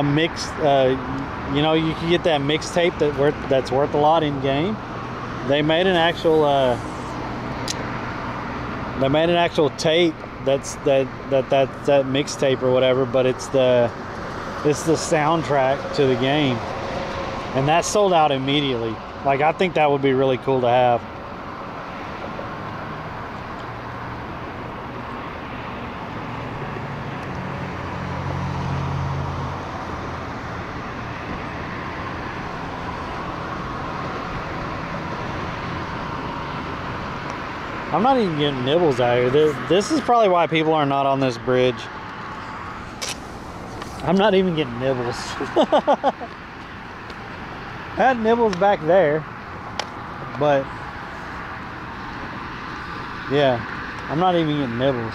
mixed, you know, you can get that mixtape that's worth a lot in game. They made an actual tape that's that mixtape or whatever, but it's the soundtrack to the game. And that sold out immediately. Like, I think that would be really cool to have. I'm not even getting nibbles out here. This is probably why people are not on this bridge. I'm not even getting nibbles. I had nibbles back there, but yeah, I'm not even getting nibbles.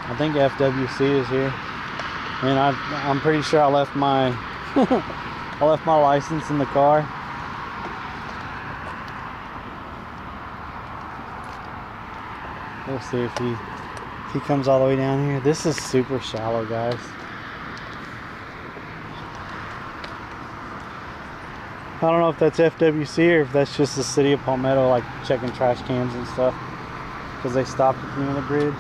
I think FWC is here. And I'm pretty sure I left my I left my license in the car. We'll see if he comes all the way down here. This is super shallow, guys. I don't know if that's FWC or if that's just the city of Palmetto, like checking trash cans and stuff, because they stopped at the end of the bridge.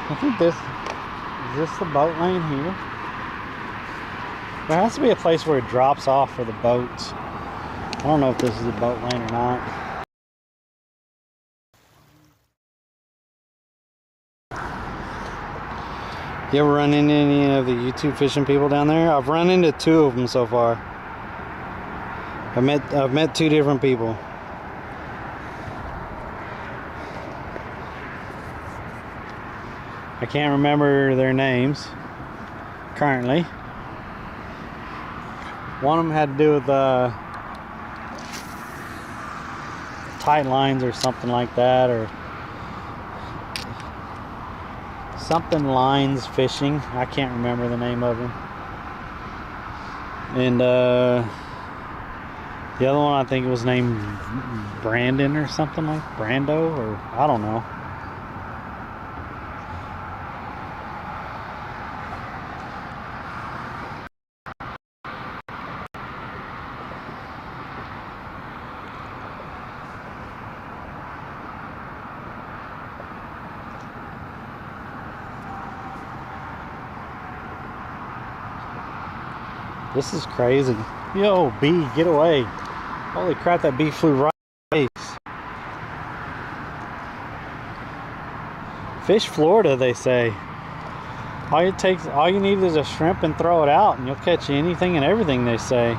I think is this the boat lane here? There has to be a place where it drops off for the boats. I don't know if this is a boat lane or not. You ever run into any of the YouTube fishing people down there? I've run into 2 of them so far. I've met 2 different people. I can't remember their names currently. One of them had to do with tight lines or something like that, or something lines fishing. I can't remember the name of them. And the other one, I think it was named Brandon or something like Brando, or I don't know. This is crazy. Yo, bee, get away. Holy crap, that bee flew right in my face. Fish Florida, they say. All you need is a shrimp and throw it out and you'll catch anything and everything, they say. You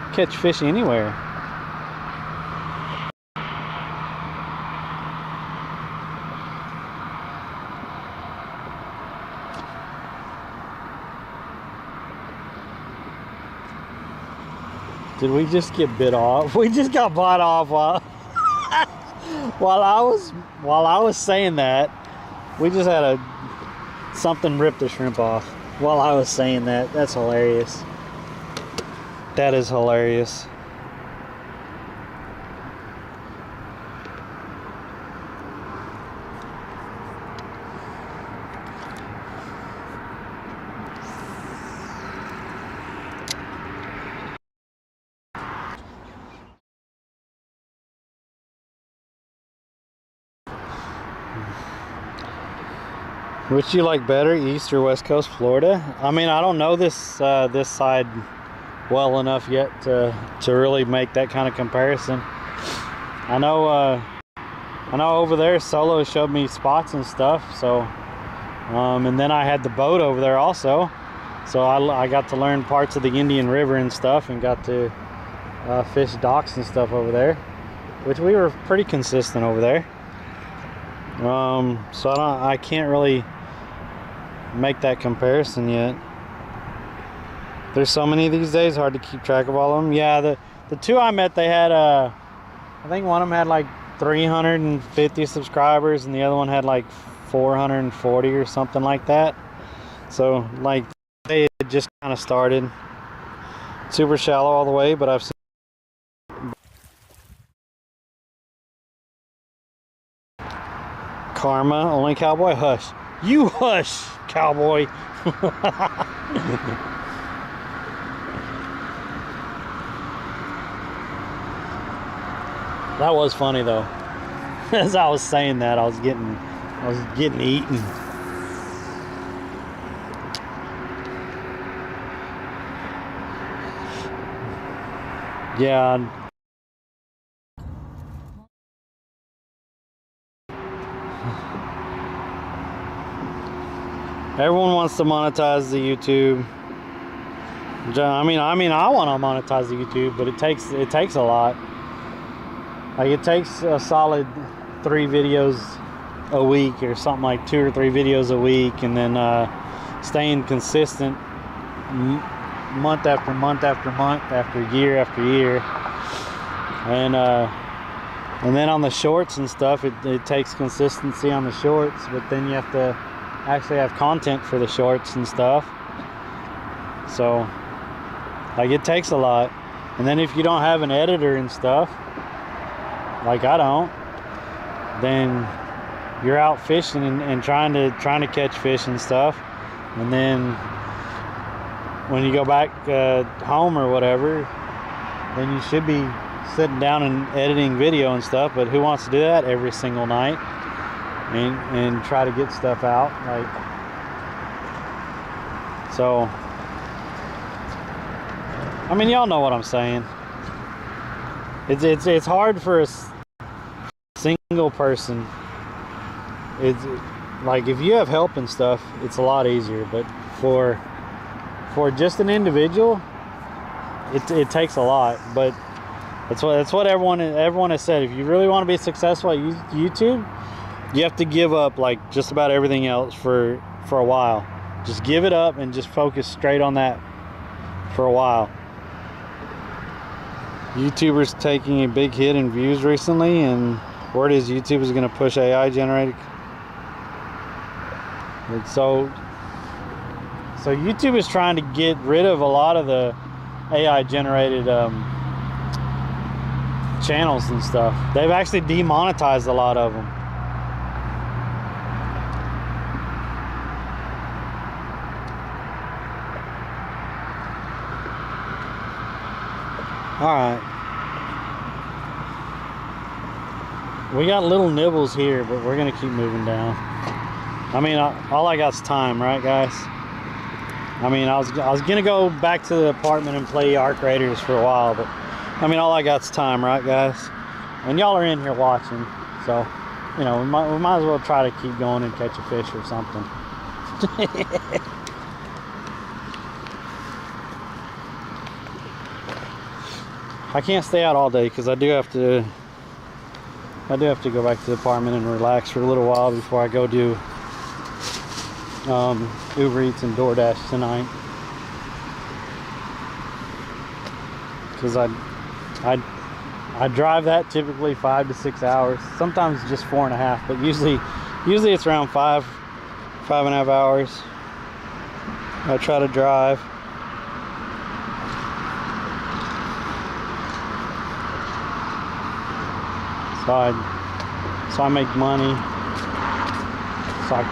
can catch fish anywhere. Did we just get bit off? We just got bought off while I was saying that. We just had something rip the shrimp off while I was saying that. That's hilarious. That is hilarious. Which you like better, East or West Coast Florida? I mean, I don't know this this side well enough yet to really make that kind of comparison. I know over there Solo showed me spots and stuff. So, and then I had the boat over there also. So I got to learn parts of the Indian River and stuff, and got to fish docks and stuff over there, which we were pretty consistent over there. So I can't really make that comparison yet. There's so many these days, hard to keep track of all of them. Yeah, the two I met, they had I think one of them had like 350 subscribers, and the other one had like 440 or something like that. So like they had just kind of started. Super shallow all the way, but I've seen Karma, only cowboy. Hush. You hush, cowboy. That was funny though. As I was saying that, I was getting eaten. Yeah. Everyone wants to monetize the YouTube. I mean, I want to monetize the YouTube, but it takes a lot. Like it takes a solid 3 videos a week, or something like 2 or 3 videos a week, and then staying consistent month after month after month, after year, and then on the shorts and stuff, it takes consistency on the shorts, but then you have to actually have content for the shorts and stuff. So like it takes a lot. And then if you don't have an editor and stuff, like I don't, then you're out fishing and trying to catch fish and stuff, and then when you go back home or whatever, then you should be sitting down and editing video and stuff. But who wants to do that every single night and try to get stuff out? Like, so I mean, y'all know what I'm saying. It's hard for a single person. It's like if you have help and stuff, it's a lot easier, but for just an individual, it takes a lot. But that's what everyone has said. If you really want to be successful at YouTube, you have to give up like just about everything else for a while. Just give it up and just focus straight on that for a while. YouTubers taking a big hit in views recently, and word is YouTube is going to push AI generated. And so YouTube is trying to get rid of a lot of the AI generated channels and stuff. They've actually demonetized a lot of them. Alright. We got little nibbles here, but we're going to keep moving down. I mean, all I got's time, right, guys? I mean, I was going to go back to the apartment and play Arc Raiders for a while, but I mean, all I got's time, right, guys? And y'all are in here watching, so, you know, we might as well try to keep going and catch a fish or something. I can't stay out all day because I do have to go back to the apartment and relax for a little while before I go do Uber Eats and DoorDash tonight. Because I drive that typically 5 to 6 hours, sometimes just 4.5, but usually it's around 5.5 hours. I try to drive. So I make money, so I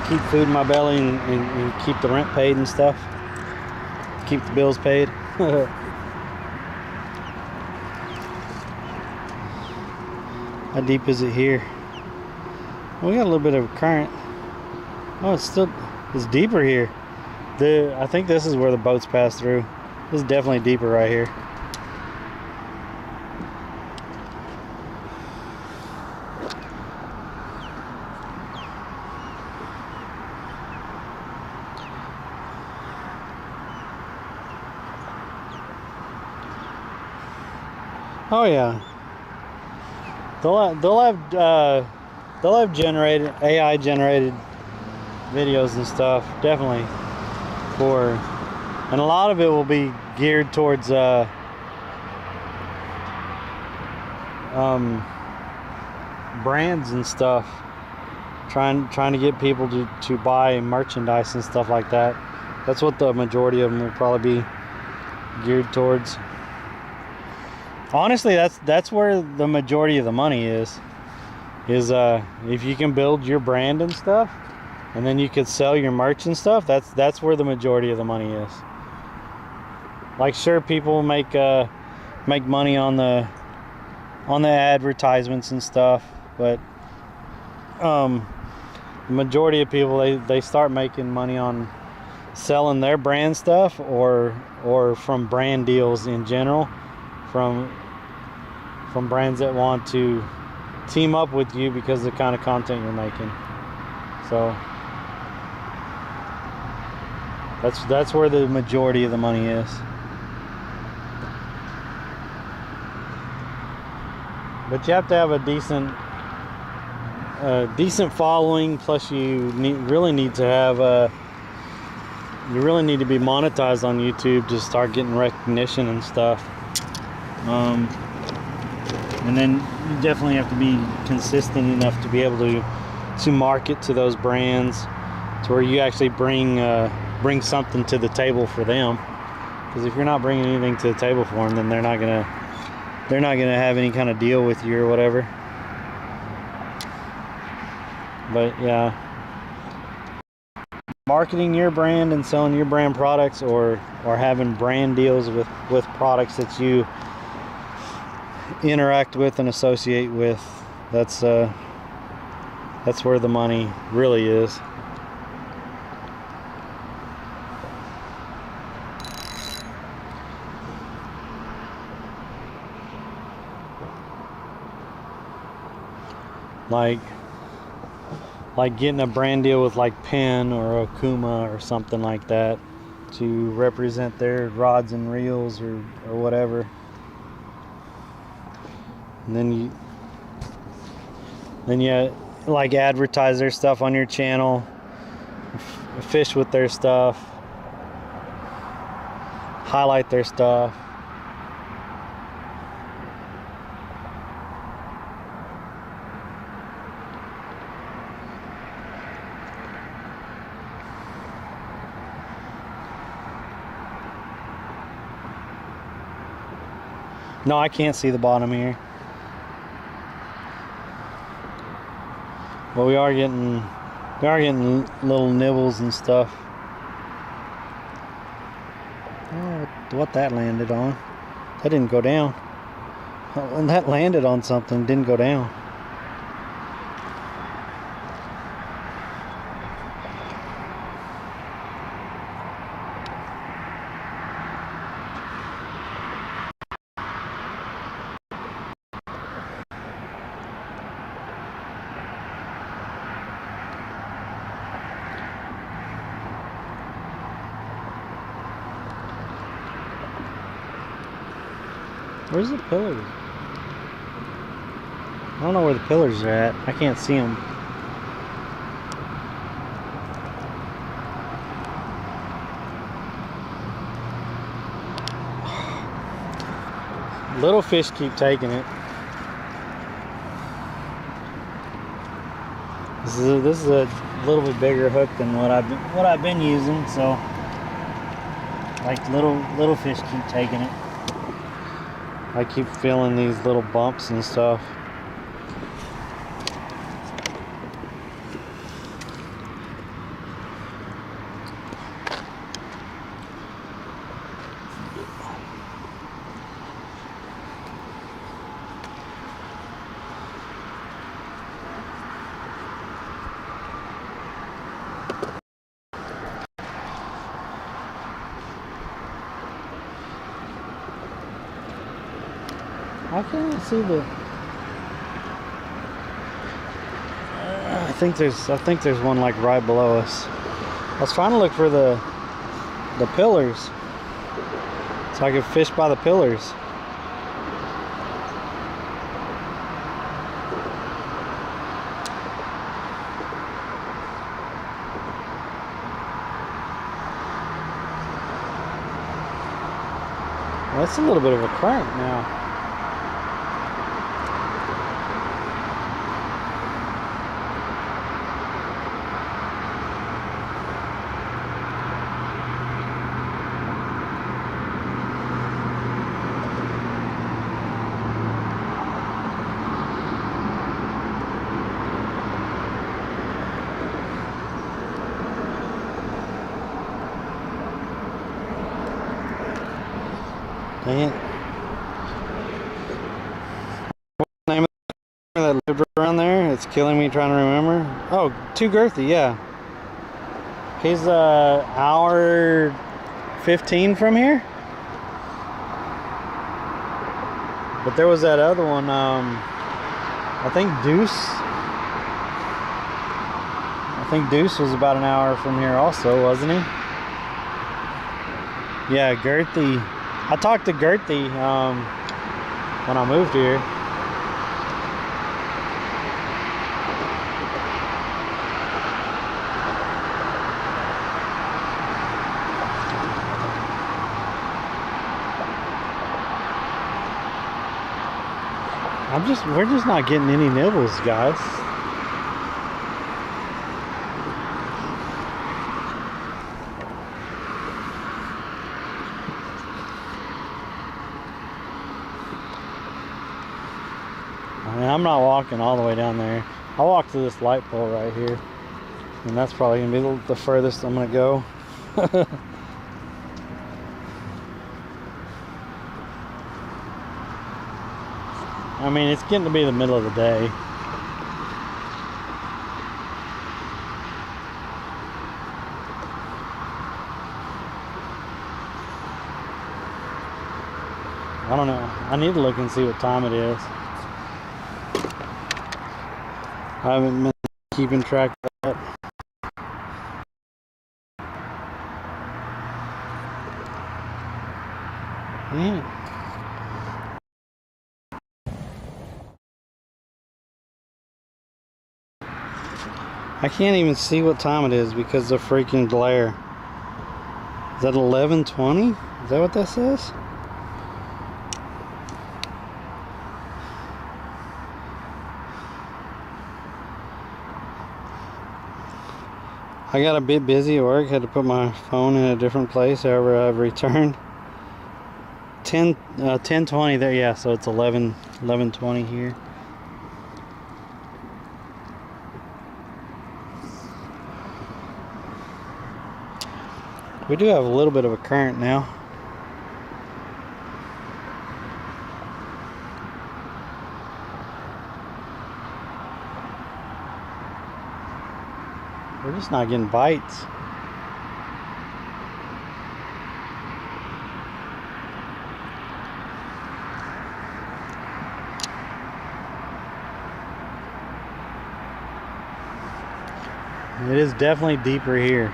keep food in my belly and keep the rent paid and stuff, keep the bills paid. How deep is it here? We got a little bit of current. Oh, it's deeper here. I think this is where the boats pass through. This is definitely deeper right here. Oh yeah. They'll have generated AI generated videos and stuff, definitely, and a lot of it will be geared towards brands and stuff, trying to get people to buy merchandise and stuff like that. That's what the majority of them will probably be geared towards. Honestly, that's where the majority of the money is if you can build your brand and stuff, and then you could sell your merch and stuff. That's where the majority of the money is. Like, sure, people make money on the advertisements and stuff, but the majority of people, they start making money on selling their brand stuff or from brand deals in general, from brands that want to team up with you because of the kind of content you're making. So that's where the majority of the money is. But you have to have a decent following, plus you really need to have you really need to be monetized on YouTube to start getting recognition and stuff. And then you definitely have to be consistent enough to be able to market to those brands to where you actually bring something to the table for them. Because if you're not bringing anything to the table for them, then they're not gonna have any kind of deal with you or whatever. But yeah, marketing your brand and selling your brand products, or having brand deals with products that you interact with and associate with, that's where the money really is. Like getting a brand deal with like Penn or Okuma or something like that to represent their rods and reels or whatever. And then you like advertise their stuff on your channel, fish with their stuff, highlight their stuff. No, I can't see the bottom here. But we are getting little nibbles and stuff. Oh, what that landed on? That didn't go down. When that landed on something, didn't go down. Where's the pillars? I don't know where the pillars are at. I can't see them. Little fish keep taking it. This is a little bit bigger hook than what I've been using, so like little fish keep taking it. I keep feeling these little bumps and stuff. can't I see the? I think there's one like right below us. I was trying to look for the pillars, so I could fish by the pillars. Well, that's a little bit of a current now. Dang it. What's the name of the that lived around there? It's killing me trying to remember. Oh, Too Girthy, yeah. He's hour 15 from here. But there was that other one, I think Deuce was about an hour from here also, wasn't he? Yeah, Girthy. I talked to Girthy when I moved here. We're just not getting any nibbles, guys. I mean, I'm not walking all the way down there. I'll walk to this light pole right here, and that's probably gonna be the furthest I'm gonna go. I mean, it's getting to be the middle of the day. I don't know. I need to look and see what time it is. I haven't been keeping track of that. Man. I can't even see what time it is because of the freaking glare. Is that 11:20? Is that what that says? I got a bit busy at work, had to put my phone in a different place. However, I've returned. 10:20 there, yeah, so it's 11:20 here. We do have a little bit of a current now. We're just not getting bites. It is definitely deeper here.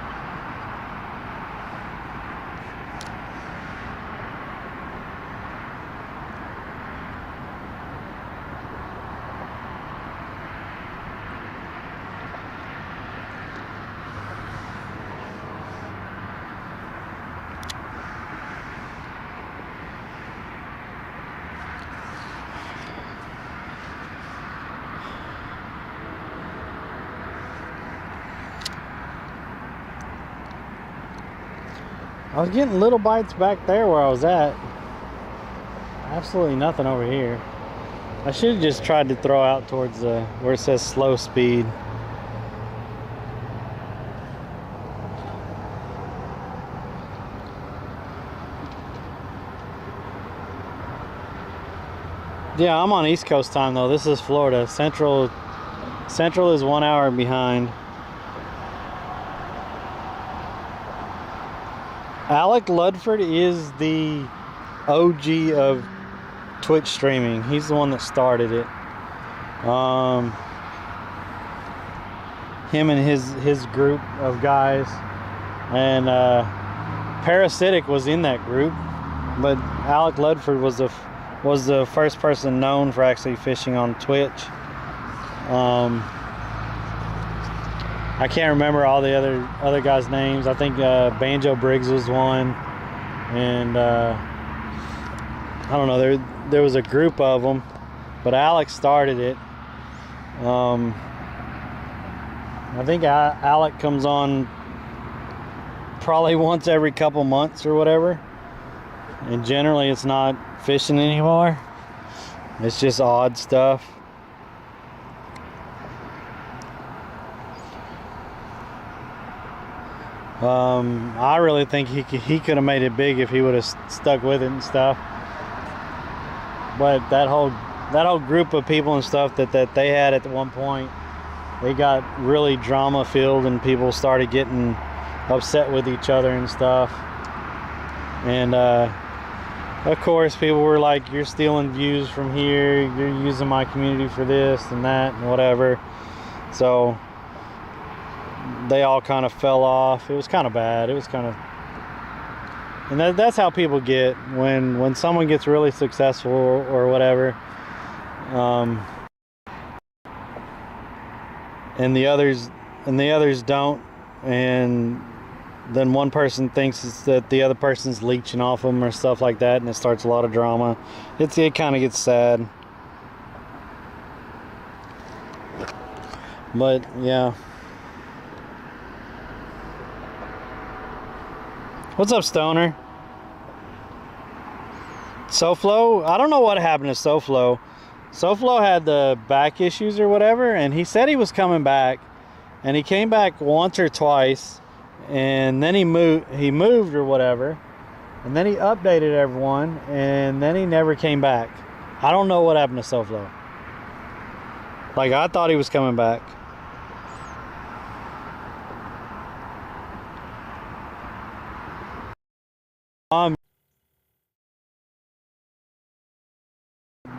I was getting little bites back there where I was at. Absolutely nothing over here. I should have just tried to throw out towards the where it says slow speed. Yeah, I'm on East Coast time though. This is Florida. Central is 1 hour behind. Alec Ludford is the OG of Twitch streaming. He's the one that started it. Him and his group of guys, and Parasitic was in that group, but Alec Ludford was the first person known for actually fishing on Twitch. I can't remember all the other guys' names. I think Banjo Briggs was one, and I don't know. There was a group of them, but Alex started it. I think Alec comes on probably once every couple months or whatever, and generally it's not fishing anymore. It's just odd stuff. I really think he could have made it big if he would have stuck with it and stuff. But that whole group of people and stuff that they had at one point, they got really drama filled, and people started getting upset with each other and stuff. And of course, people were like, "You're stealing views from here. You're using my community for this and that and whatever." So they all kind of fell off. It was kind of bad. It was kind of, and that's how people get when someone gets really successful or whatever, and the others don't, and then one person thinks that the other person's leeching off them or stuff like that, and it starts a lot of drama. It kind of gets sad. But yeah. What's up, Stoner? SoFlo? I don't know what happened to SoFlo. SoFlo had the back issues or whatever, and he said he was coming back, and he came back once or twice, and then he moved or whatever, and then he updated everyone, and then he never came back. I don't know what happened to SoFlo. Like, I thought he was coming back.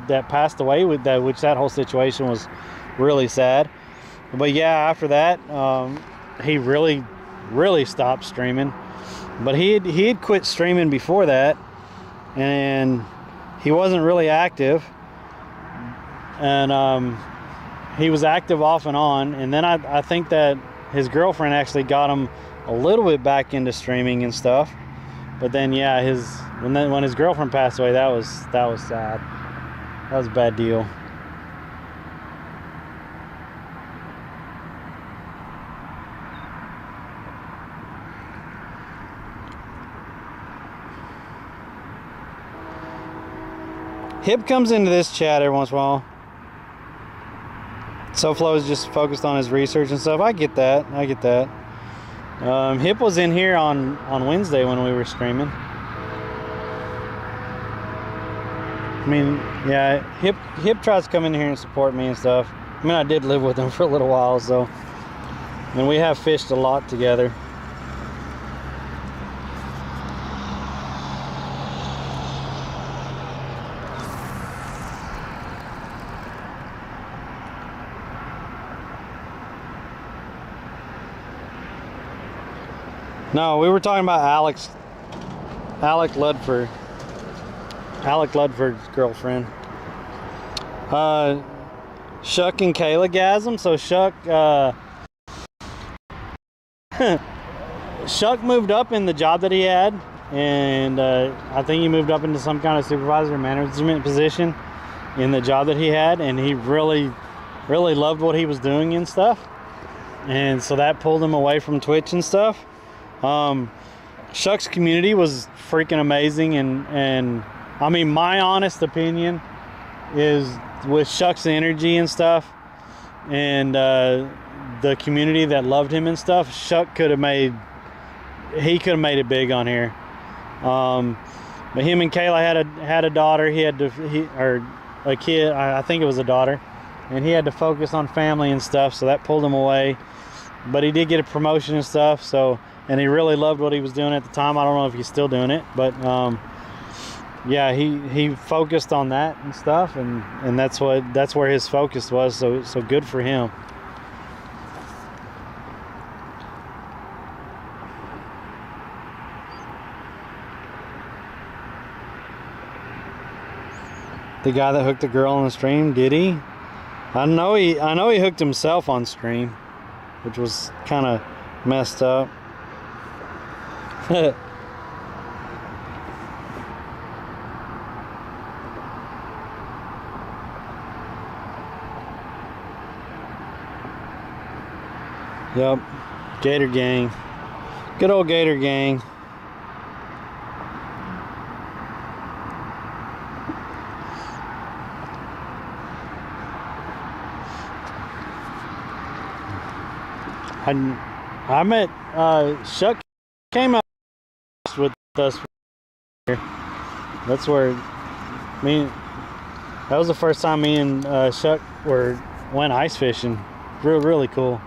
That passed away with that, which that whole situation was really sad. But yeah, after that, he really stopped streaming. But he had quit streaming before that, and he wasn't really active. And he was active off and on. And then I think that his girlfriend actually got him a little bit back into streaming and stuff. But then yeah, when his girlfriend passed away, that was sad. That was a bad deal. Hip comes into this chat every once in a while. SoFlo is just focused on his research and stuff. I get that. Hip was in here on Wednesday when we were streaming. I mean, yeah, Hip tries to come in here and support me and stuff. I mean, I did live with him for a little while, so, and we have fished a lot together. No, we were talking about Alec Ludford. Alec Ludford's girlfriend. Shuck and Kayla gasm. So Shuck moved up in the job that he had, and I think he moved up into some kind of supervisor management position in the job that he had, and he really loved what he was doing and stuff, and so that pulled him away from Twitch and stuff. Shuck's community was freaking amazing, and I mean, my honest opinion is with Shuck's energy and stuff, and the community that loved him and stuff, Shuck could have made it big on here. But him and Kayla had a daughter. Or a kid. I think it was a daughter, and he had to focus on family and stuff, so that pulled him away. But he did get a promotion and stuff. So, and he really loved what he was doing at the time. I don't know if he's still doing it, but yeah, he focused on that and stuff, and that's where his focus was. So good for him. The guy that hooked the girl on the stream, did he? I know he hooked himself on stream, which was kind of messed up. Yep, Gator Gang. Good old Gator Gang. I met Shuck came up with us here. That's where that was the first time me and Shuck went ice fishing. Really cool.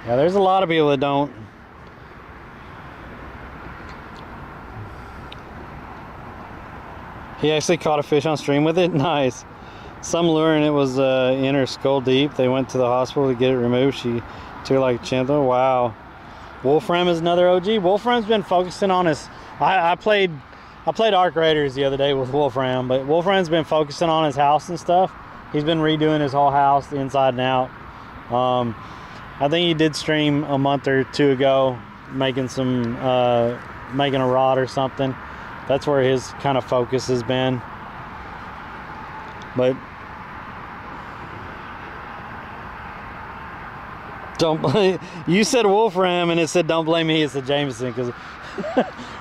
Yeah, there's a lot of people that don't. He actually caught a fish on stream with it. Nice. Some lure and it was in her skull deep. They went to the hospital to get it removed. She took like chinta. Wow. Wolfram is another OG. Wolfram's been focusing on his. I played Arc Raiders the other day with Wolfram, but Wolfram's been focusing on his house and stuff. He's been redoing his whole house, the inside and out. I think he did stream a month or two ago, making a rod or something. That's where his kind of focus has been. But don't blame, you said Wolfram and it said don't blame me, it's the Jameson, because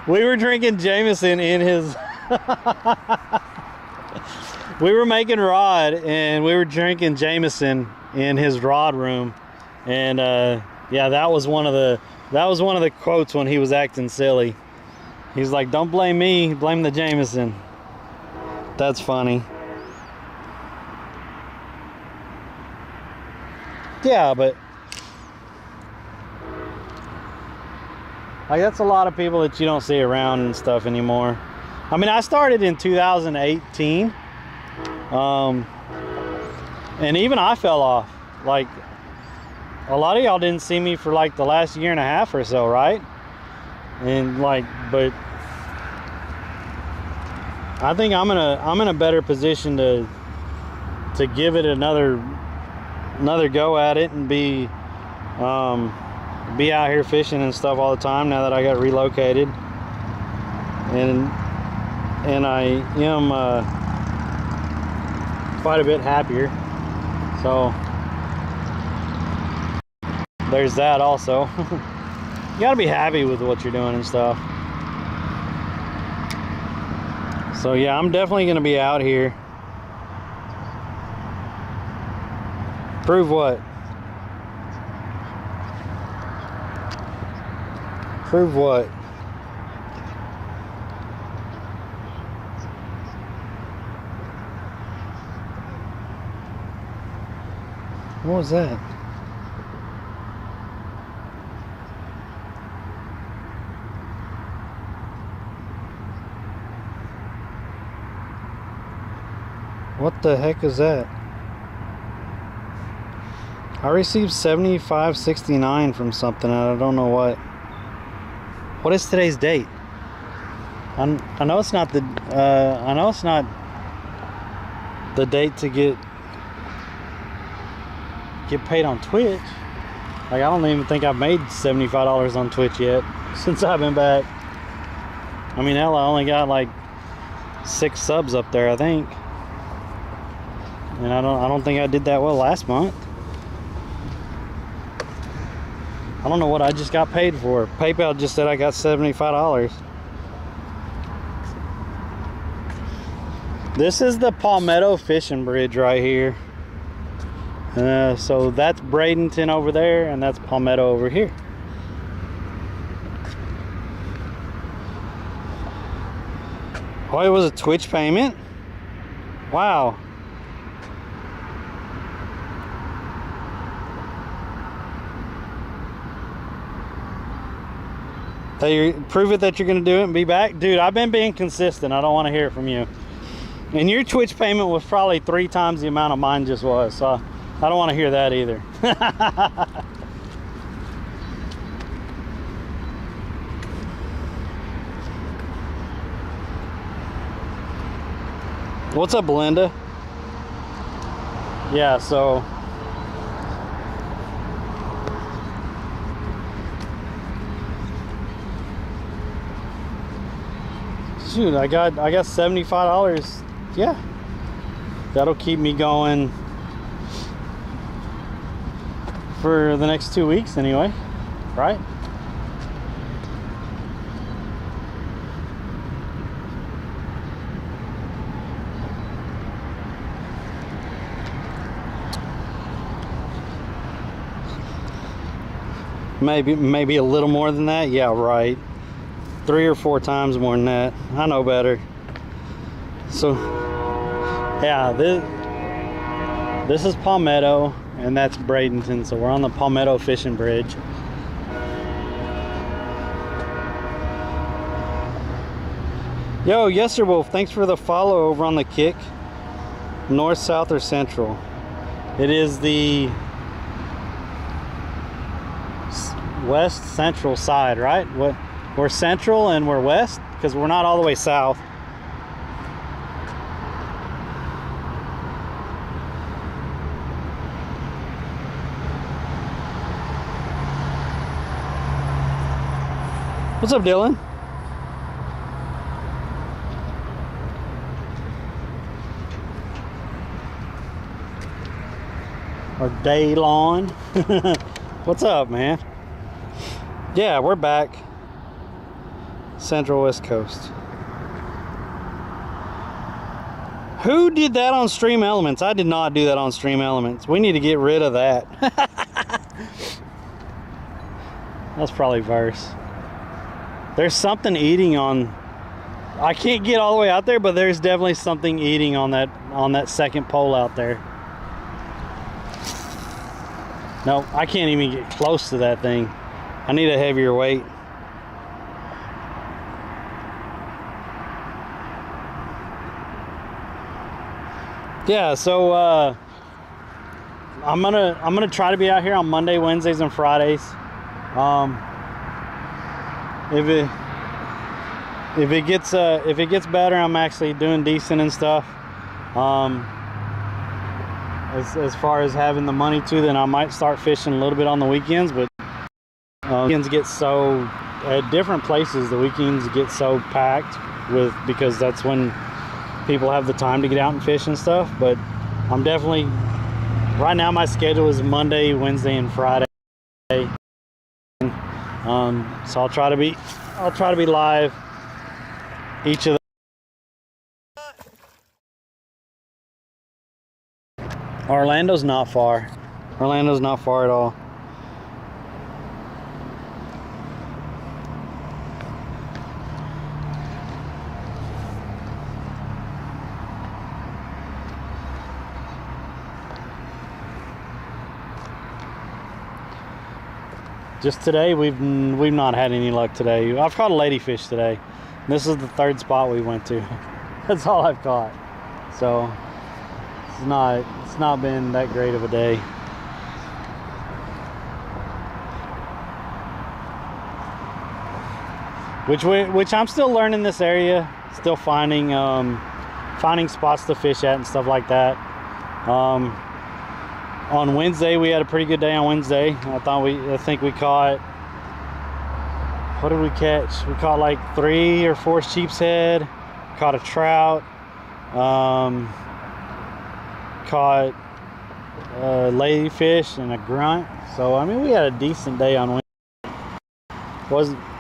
we were drinking Jameson in his we were making rod and we were drinking Jameson in his rod room, and yeah, that was one of the quotes when he was acting silly. He's like, don't blame me, blame the Jameson. That's funny. Yeah, but like that's a lot of people that you don't see around and stuff anymore. I mean, I started in 2018, and even I fell off. Like, a lot of y'all didn't see me for like the last year and a half or so, right? And like, but I think I'm in a better position to give it another go at it and be out here fishing and stuff all the time now that I got relocated, and I am quite a bit happier. So there's that also. You gotta be happy with what you're doing and stuff. So yeah, I'm definitely gonna be out here. Prove what? Prove what? What was that? What the heck is that? I received $75.69 from something, and I don't know what. What is today's date? I know it's not the date to get paid on Twitch. Like, I don't even think I've made $75 on Twitch yet since I've been back. I mean, hell, I only got like 6 subs up there, I think. And I don't think I did that well last month. I don't know what I just got paid for. PayPal just said I got $75. This is the Palmetto fishing bridge right here. So that's Bradenton over there, and that's Palmetto over here. Oh, it was a Twitch payment? Wow. So you prove it that you're gonna do it and be back? Dude, I've been being consistent. I don't want to hear it from you. And your Twitch payment was probably 3 times the amount of mine just was, so I don't want to hear that either. What's up, Belinda? Yeah, so shoot, I got $75. Yeah, that'll keep me going for the next 2 weeks anyway, right? Maybe a little more than that. Yeah, right. 3 or 4 times more than that. I know better. So yeah, this is Palmetto and that's Bradenton, so we're on the Palmetto fishing bridge. Yo, Yesterwolf, thanks for the follow over on the kick. North, south, or central? It is the west central side, right? We're central and we're west because we're not all the way south. What's up, Dylan? Or Daylon. What's up, man? Yeah, we're back. Central West Coast. Who did that on Stream Elements? I did not do that on Stream Elements. We need to get rid of that. That's probably Verse. There's something eating on. I can't get all the way out there, but there's definitely something eating on that second pole out there. No, I can't even get close to that thing. I need a heavier weight. Yeah, so I'm gonna try to be out here on Monday, Wednesdays, and Fridays. If it gets better, I'm actually doing decent and stuff. As far as having the money to, then I might start fishing a little bit on the weekends. But weekends get so at different places. The weekends get so packed because that's when people have the time to get out and fish and stuff. But I'm definitely right now. My schedule is Monday, Wednesday, and Friday. So I'll try to be live each of the. Orlando's not far. Orlando's not far at all. Just today, we've not had any luck today. I've caught a ladyfish today. This is the 3rd spot we went to. That's all I've caught. So it's not been that great of a day. Which I'm still learning this area, still finding spots to fish at and stuff like that. On Wednesday, we had a pretty good day on Wednesday. I think we caught, what did we catch? We caught like 3 or 4 sheep's head, caught a trout, caught a ladyfish and a grunt. So I mean, we had a decent day on Wednesday.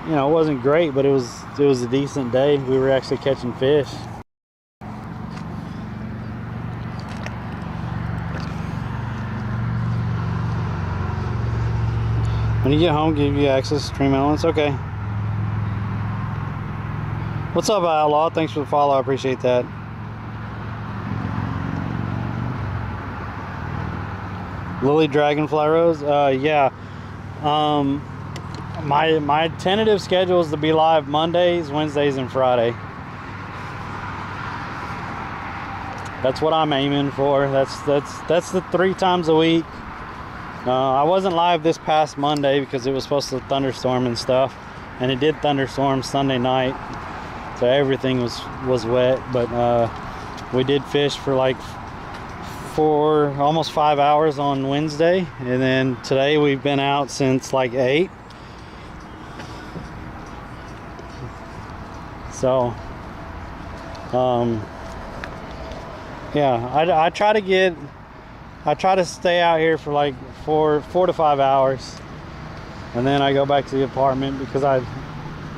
It wasn't great, but it was a decent day. We were actually catching fish. When you get home, give you access to Stream Elements. Okay. What's up, Outlaw? Thanks for the follow. I appreciate that. Lily Dragonfly Rose. Yeah. My tentative schedule is to be live Mondays, Wednesdays, and Friday. That's what I'm aiming for. That's the 3 times a week. I wasn't live this past Monday because it was supposed to thunderstorm and stuff, and it did thunderstorm Sunday night, so everything was wet. But we did fish for like 4, almost 5 hours on Wednesday, and then today we've been out since like 8. So yeah, I try to stay out here for like 4 to 5 hours, and then I go back to the apartment because I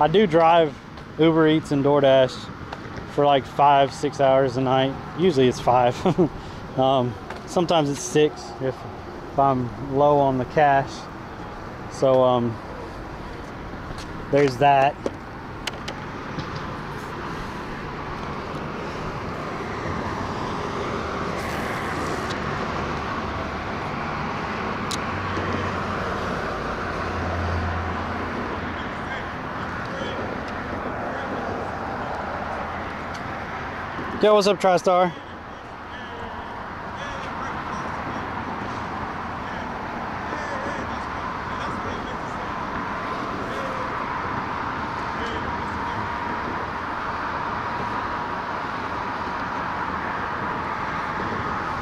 do drive Uber Eats and DoorDash for like 5-6 hours a night. Usually it's 5. Sometimes it's 6 if I'm low on the cash. So there's that. Yo, what's up, TriStar?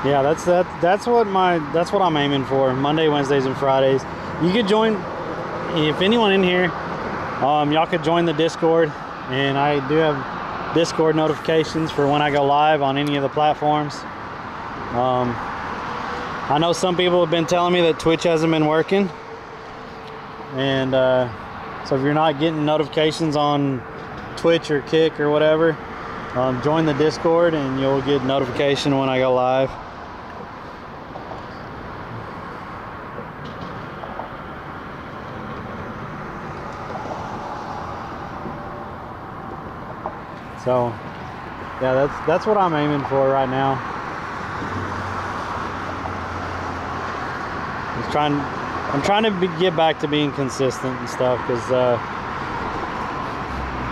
Yeah, that's what I'm aiming for. Monday, Wednesdays, and Fridays. You could join, if anyone in here, y'all could join the Discord, and I do have Discord notifications for when I go live on any of the platforms. I know some people have been telling me that Twitch hasn't been working, and so if you're not getting notifications on Twitch or Kick or whatever, join the Discord and you'll get notification when I go live. So yeah, that's what I'm aiming for right now. I'm trying to get back to being consistent and stuff, because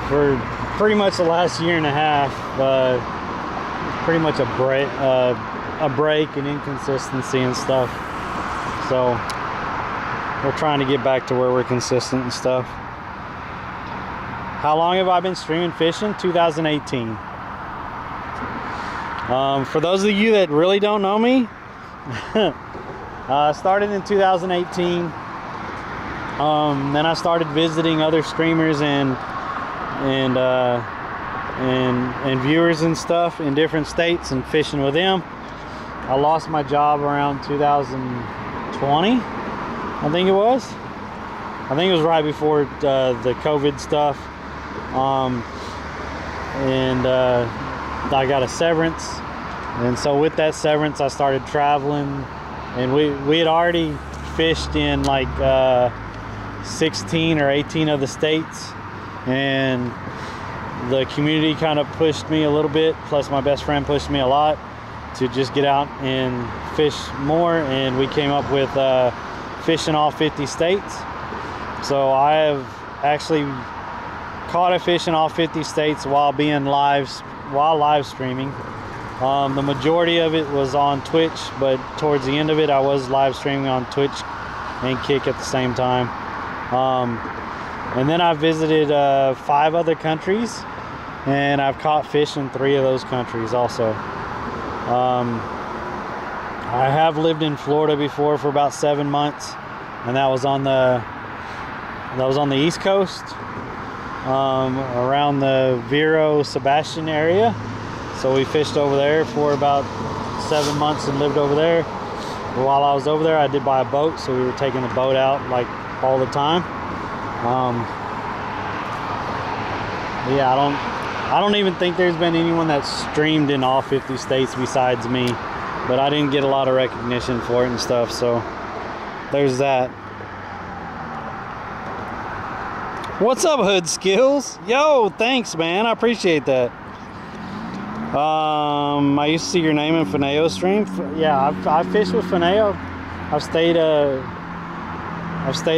for pretty much the last year and a half, pretty much a break and inconsistency and stuff. So we're trying to get back to where we're consistent and stuff. How long have I been streaming fishing? 2018. For those of you that really don't know me, I started in 2018. Then I started visiting other streamers and viewers and stuff in different states and fishing with them. I lost my job around 2020, I think it was. I think it was right before the COVID stuff. I got a severance, and so with that severance I started traveling, and we had already fished in like 16 or 18 of the states, and the community kind of pushed me a little bit, plus my best friend pushed me a lot to just get out and fish more, and we came up with fishing all 50 states. So I have actually caught a fish in all 50 states while live streaming. The majority of it was on Twitch, but towards the end of it I was live streaming on Twitch and Kick at the same time. And then I visited 5 other countries, and I've caught fish in 3 of those countries also. I have lived in Florida before for about 7 months, and that was on the East Coast, around the Vero Sebastian area. So we fished over there for about 7 months and lived over there. While I was over there, I did buy a boat, so we were taking the boat out like all the time. Yeah, I don't even think there's been anyone that streamed in all 50 states besides me, but I didn't get a lot of recognition for it and stuff, so there's that. What's up, Hood Skills? Yo, thanks, man. I appreciate that. I used to see your name in Fineo stream. Yeah, I fished with Fineo I've stayed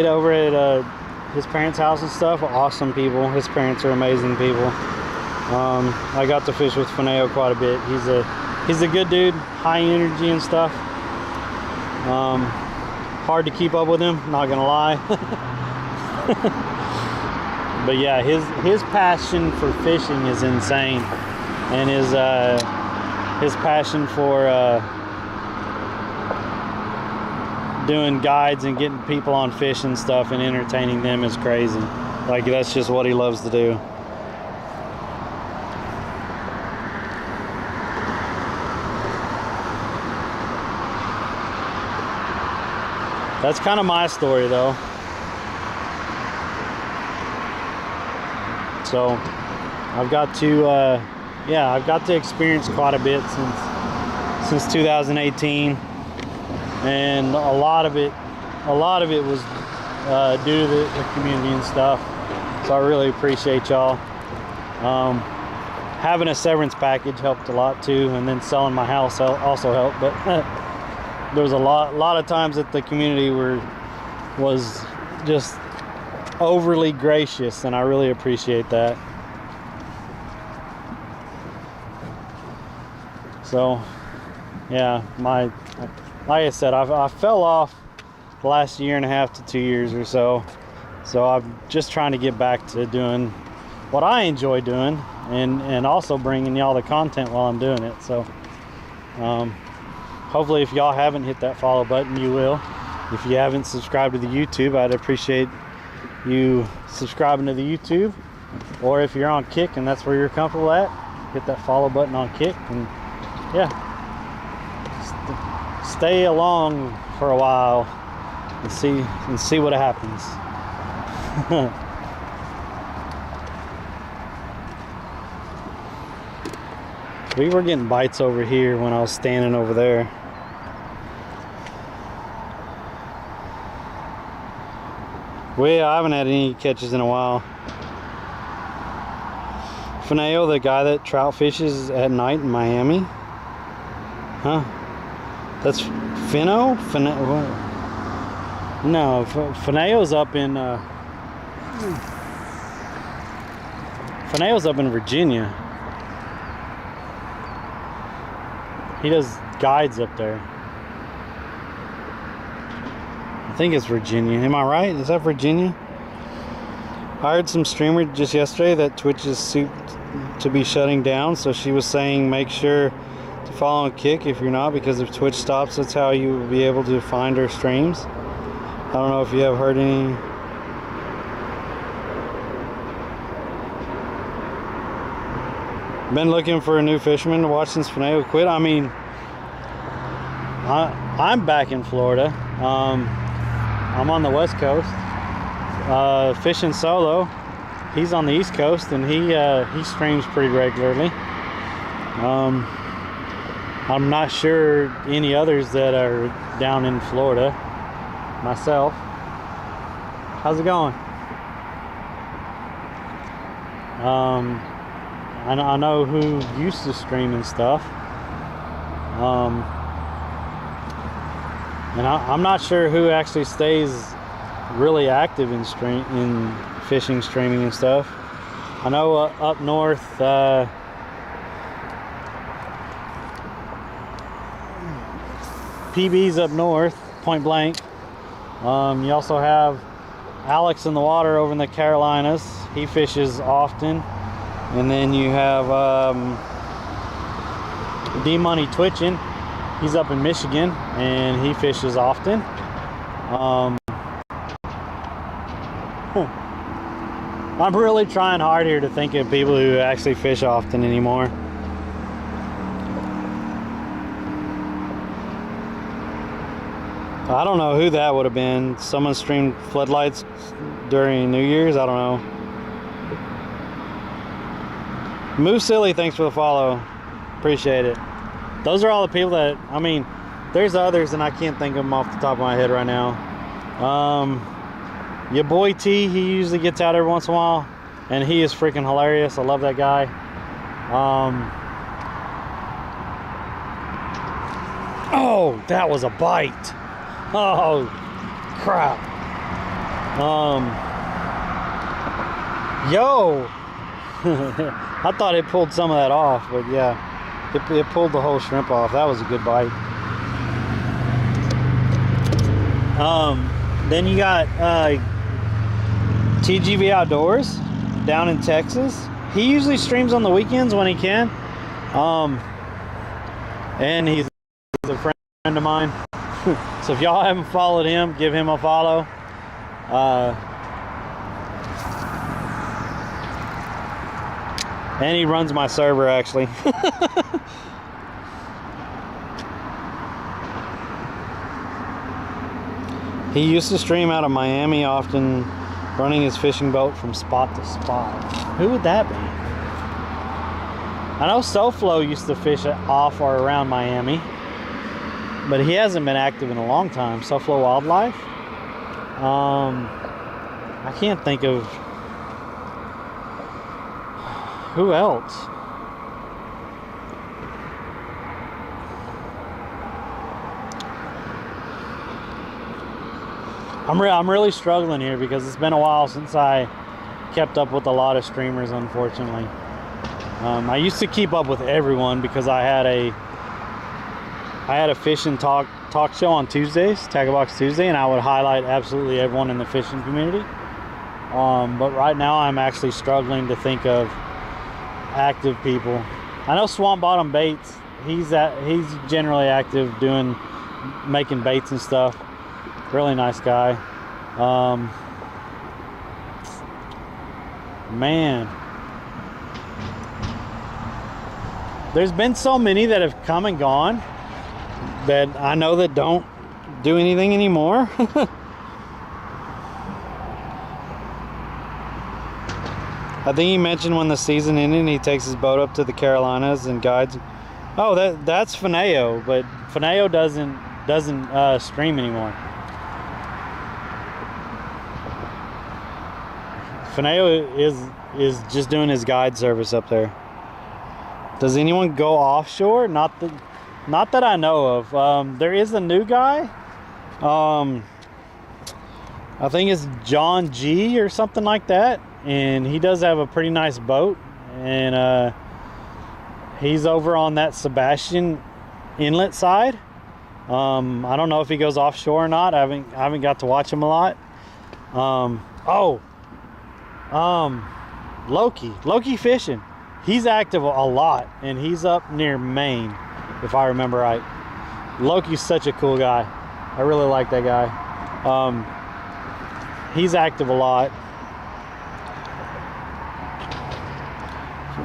over at his parents' house and stuff. Awesome people. His parents are amazing people. I got to fish with Fineo quite a bit. He's a good dude, high energy and stuff. Hard to keep up with him, not gonna lie. But yeah, his passion for fishing is insane, and his passion for doing guides and getting people on fish and stuff and entertaining them is crazy. Like, that's just what he loves to do. That's kind of my story, though. So I've got to experience quite a bit since 2018, and a lot of it was due to the community and stuff. So I really appreciate y'all. Having a severance package helped a lot too, and then selling my house also helped. But there was a lot of times that the community was just overly gracious, and I really appreciate that. So yeah, like I said, I fell off the last 1.5 to 2 years or so. So I'm just trying to get back to doing what I enjoy doing, and also bringing y'all the content while I'm doing it. So hopefully, if y'all haven't hit that follow button, you will. If you haven't subscribed to the YouTube, I'd appreciate you subscribing to the YouTube. Or if you're on Kick and that's where you're comfortable at, hit that follow button on Kick, and yeah, stay along for a while and see what happens. We were getting bites over here when I was standing over there. Well, I haven't had any catches in a while. Fineo, the guy that trout fishes at night in Miami? Huh? That's Fineo? No, Fineo's up in Fineo's up in Virginia. He does guides up there. I think it's Virginia. Am I right? Is that Virginia? I heard some streamer just yesterday that Twitch is soon to be shutting down, so she was saying make sure to follow on Kick if you're not, because if Twitch stops, that's how you will be able to find her streams. I don't know if you have heard any. Been looking for a new fisherman to watch since Fineo quit. I mean, I'm back in Florida. I'm on the West Coast, fishing solo. He's on the East Coast, and he streams pretty regularly. I'm not sure any others that are down in Florida. Myself. How's it going? I know who used to stream and stuff. And I'm not sure who actually stays really active in fishing, streaming and stuff. I know up north, PB's up north, Point Blank. You also have Alex in the water over in the Carolinas. He fishes often. And then you have D-Money Twitching. He's up in Michigan and he fishes often. I'm really trying hard here to think of people who actually fish often anymore. I don't know who that would have been. Someone streamed floodlights during New Year's. I don't know. Move Silly, thanks for the follow. Appreciate it. Those are all the people that, I mean, there's others and I can't think of them off the top of my head right now. Your boy T, he usually gets out every once in a while and he is freaking hilarious. I love that guy. Oh, that was a bite. Oh, crap. Yo. I thought it pulled some of that off, but yeah, it pulled the whole shrimp off. That was a good bite. Then you got TGV Outdoors down in Texas. He usually streams on the weekends when he can. And he's a friend of mine. So if y'all haven't followed him, give him a follow. And he runs my server, actually. He used to stream out of Miami often, running his fishing boat from spot to spot. Who would that be? I know SoFlo used to fish off or around Miami, but he hasn't been active in a long time. SoFlo Wildlife. I can't think of who else. I'm really struggling here because it's been a while since I kept up with a lot of streamers, unfortunately. I used to keep up with everyone because I had a fishing talk show on Tuesdays, Tackle Box Tuesday, and I would highlight absolutely everyone in the fishing community. But right now I'm actually struggling to think of active people. I know Swamp Bottom Baits, he's generally active making baits and stuff. Really nice guy. Man, there's been so many that have come and gone that I know that don't do anything anymore. I think he mentioned when the season ended, he takes his boat up to the Carolinas and guides. Oh, that's Fineo, but Fineo doesn't stream anymore. Fineo is just doing his guide service up there. Does anyone go offshore? Not that I know of. There is a new guy. I think it's John G or something like that, and he does have a pretty nice boat, and he's over on that Sebastian Inlet side. I don't know if he goes offshore or not. I haven't got to watch him a lot. Loki Fishing. He's active a lot, and he's up near Maine, if I remember right. Loki's such a cool guy. I really like that guy. He's active a lot.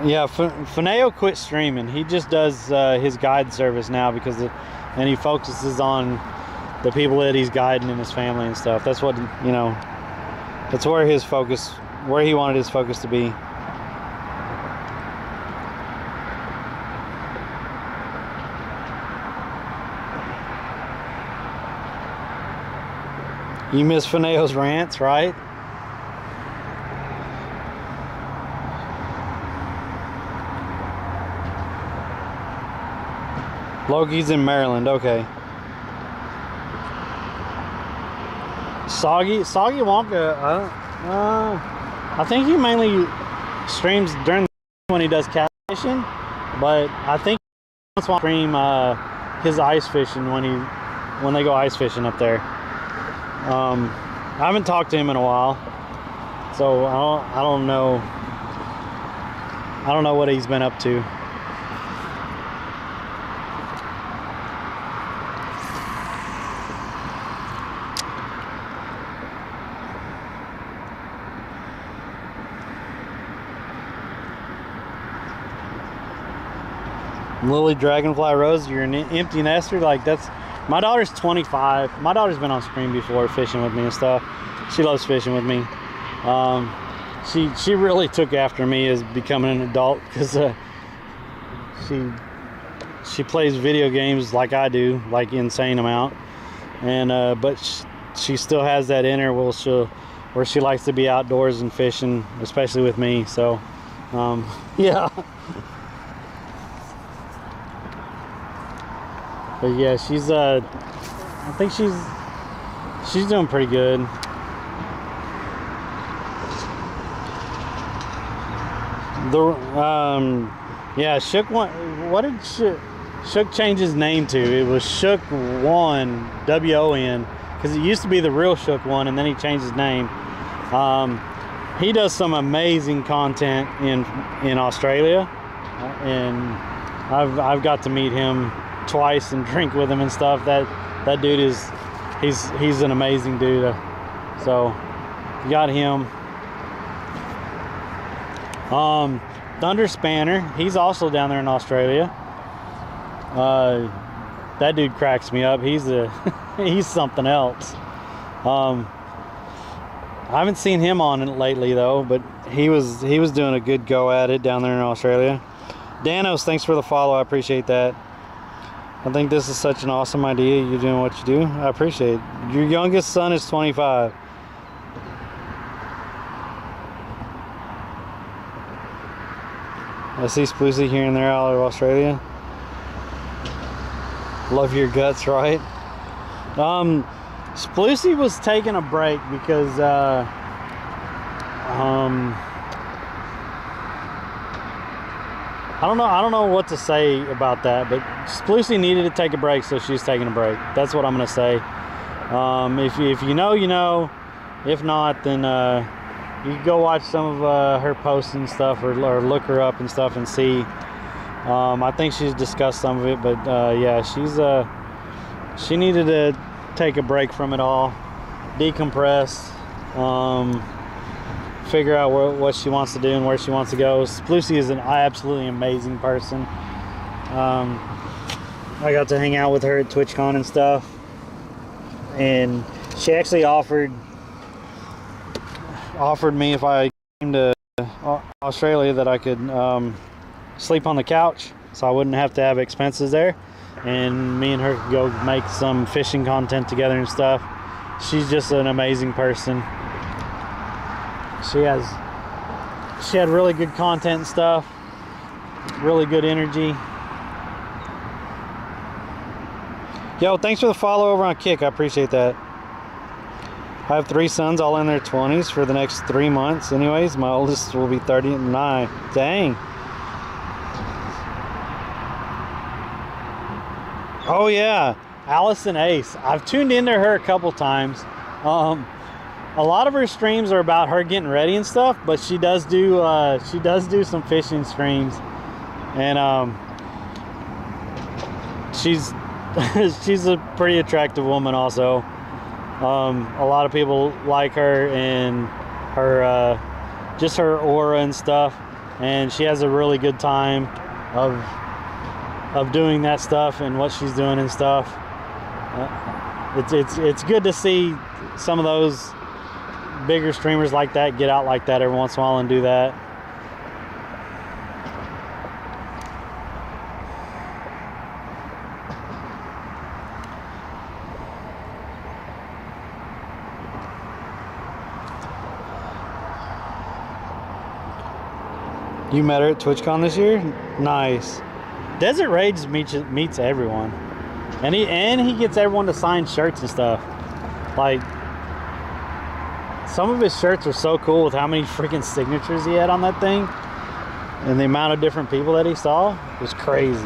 Yeah, Fineo quit streaming. He just does his guide service now and he focuses on the people that he's guiding and his family and stuff. That's what, that's where he wanted his focus to be. You miss Fineo's rants, right? Loki's in Maryland, okay. Soggy Wonka, I think he mainly streams during when he does catfishing, but I think he wants to stream his ice fishing when they go ice fishing up there. I haven't talked to him in a while, so I don't know what he's been up to. Lily Dragonfly Rose, you're an empty nester. Like, that's, my daughter's 25. My daughter's been on stream before fishing with me and stuff. She loves fishing with me. She really took after me as becoming an adult because she plays video games like I do, like insane amount, and but she still has that in her where she likes to be outdoors and fishing, especially with me. So yeah. But yeah, she's I think she's She's doing pretty good. Yeah, Shook one. What did Shook change his name to? It was Shook One, WON, because it used to be the real Shook One, and then he changed his name. He does some amazing content in Australia, and I've got to meet him twice and drink with him and stuff. That dude he's an amazing dude. So got him. Thunder Spanner, he's also down there in Australia. That dude cracks me up. He's something else. I haven't seen him on it lately though, but he was doing a good go at it down there in Australia. Danos, thanks for the follow. I appreciate that. I think this is such an awesome idea. You're doing what you do. I appreciate it. Your youngest son is 25. I see Phuzzy here and there out of Australia. Love your guts, right? Splucy was taking a break because I don't know what to say about that, but Splucy needed to take a break, so she's taking a break. That's what I'm gonna say. If you know, you know. If not, then you can go watch some of her posts and stuff, or look her up and stuff and see. I think she's discussed some of it, but yeah, she needed to take a break from it all, decompress, figure out what she wants to do and where she wants to go. Splucy is an absolutely amazing person. I got to hang out with her at TwitchCon and stuff, and she actually offered me if I came to Australia that I could sleep on the couch, so I wouldn't have to have expenses there, and me and her could go make some fishing content together and stuff. She's just an amazing person. She had really good content and stuff, really good energy. Yo, thanks for the follow over on Kick. I appreciate that. I have 3 sons, all in their 20s for the next 3 months. Anyways, my oldest will be 39. Dang. Oh yeah, Allison Ace. I've tuned into her a couple times. A lot of her streams are about her getting ready and stuff, but she does do some fishing streams, and she's she's a pretty attractive woman also. A lot of people like her and her just her aura and stuff, and she has a really good time of doing that stuff and what she's doing and stuff. It's good to see some of those bigger streamers like that get out like that every once in a while and do that. You met her at TwitchCon this year? Nice. Desert Rage meets everyone, and he gets everyone to sign shirts and stuff. Like, some of his shirts are so cool with how many freaking signatures he had on that thing, and the amount of different people that he saw was crazy.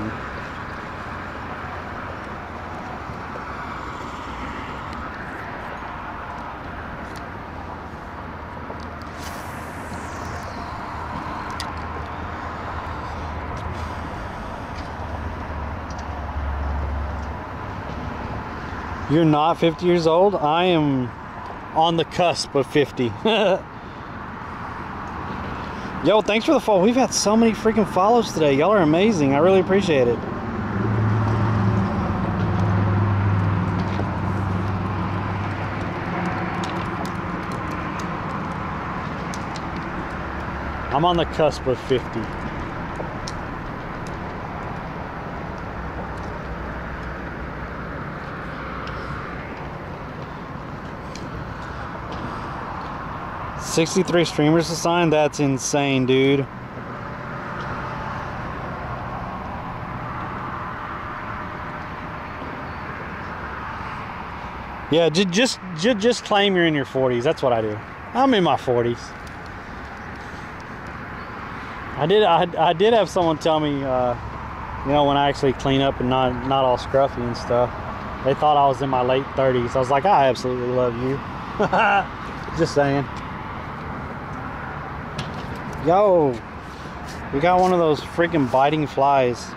You're not 50 years old? I am on the cusp of 50. Yo, thanks for the follow. We've had so many freaking follows today. Y'all are amazing. I really appreciate it. I'm on the cusp of 50. $63 streamers assigned? That's insane, dude. Yeah, just claim you're in your 40s. That's what I do. I'm in my 40s. I did have someone tell me, you know, when I actually clean up and not all scruffy and stuff, they thought I was in my late 30s. I was like, I absolutely love you. Just saying. Yo, we got one of those freaking biting flies.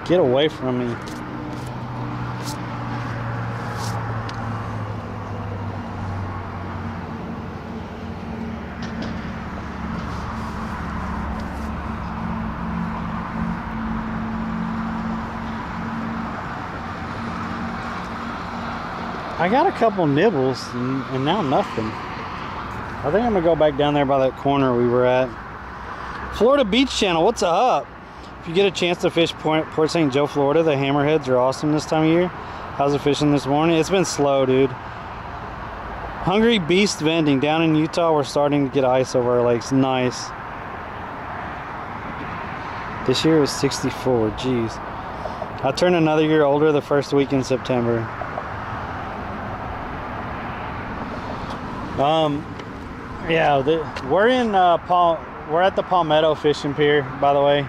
Get away from me. I got a couple nibbles and now nothing. I think I'm gonna go back down there by that corner we were at. Florida Beach Channel, what's up? If you get a chance to fish Port St. Joe, Florida, the hammerheads are awesome this time of year. How's the fishing this morning? It's been slow, dude. Hungry Beast Vending down in Utah. We're starting to get ice over our lakes. Nice. This year was 64. Jeez. I turned another year older the first week in September. Yeah, we're in we're at the Palmetto fishing pier, by the way.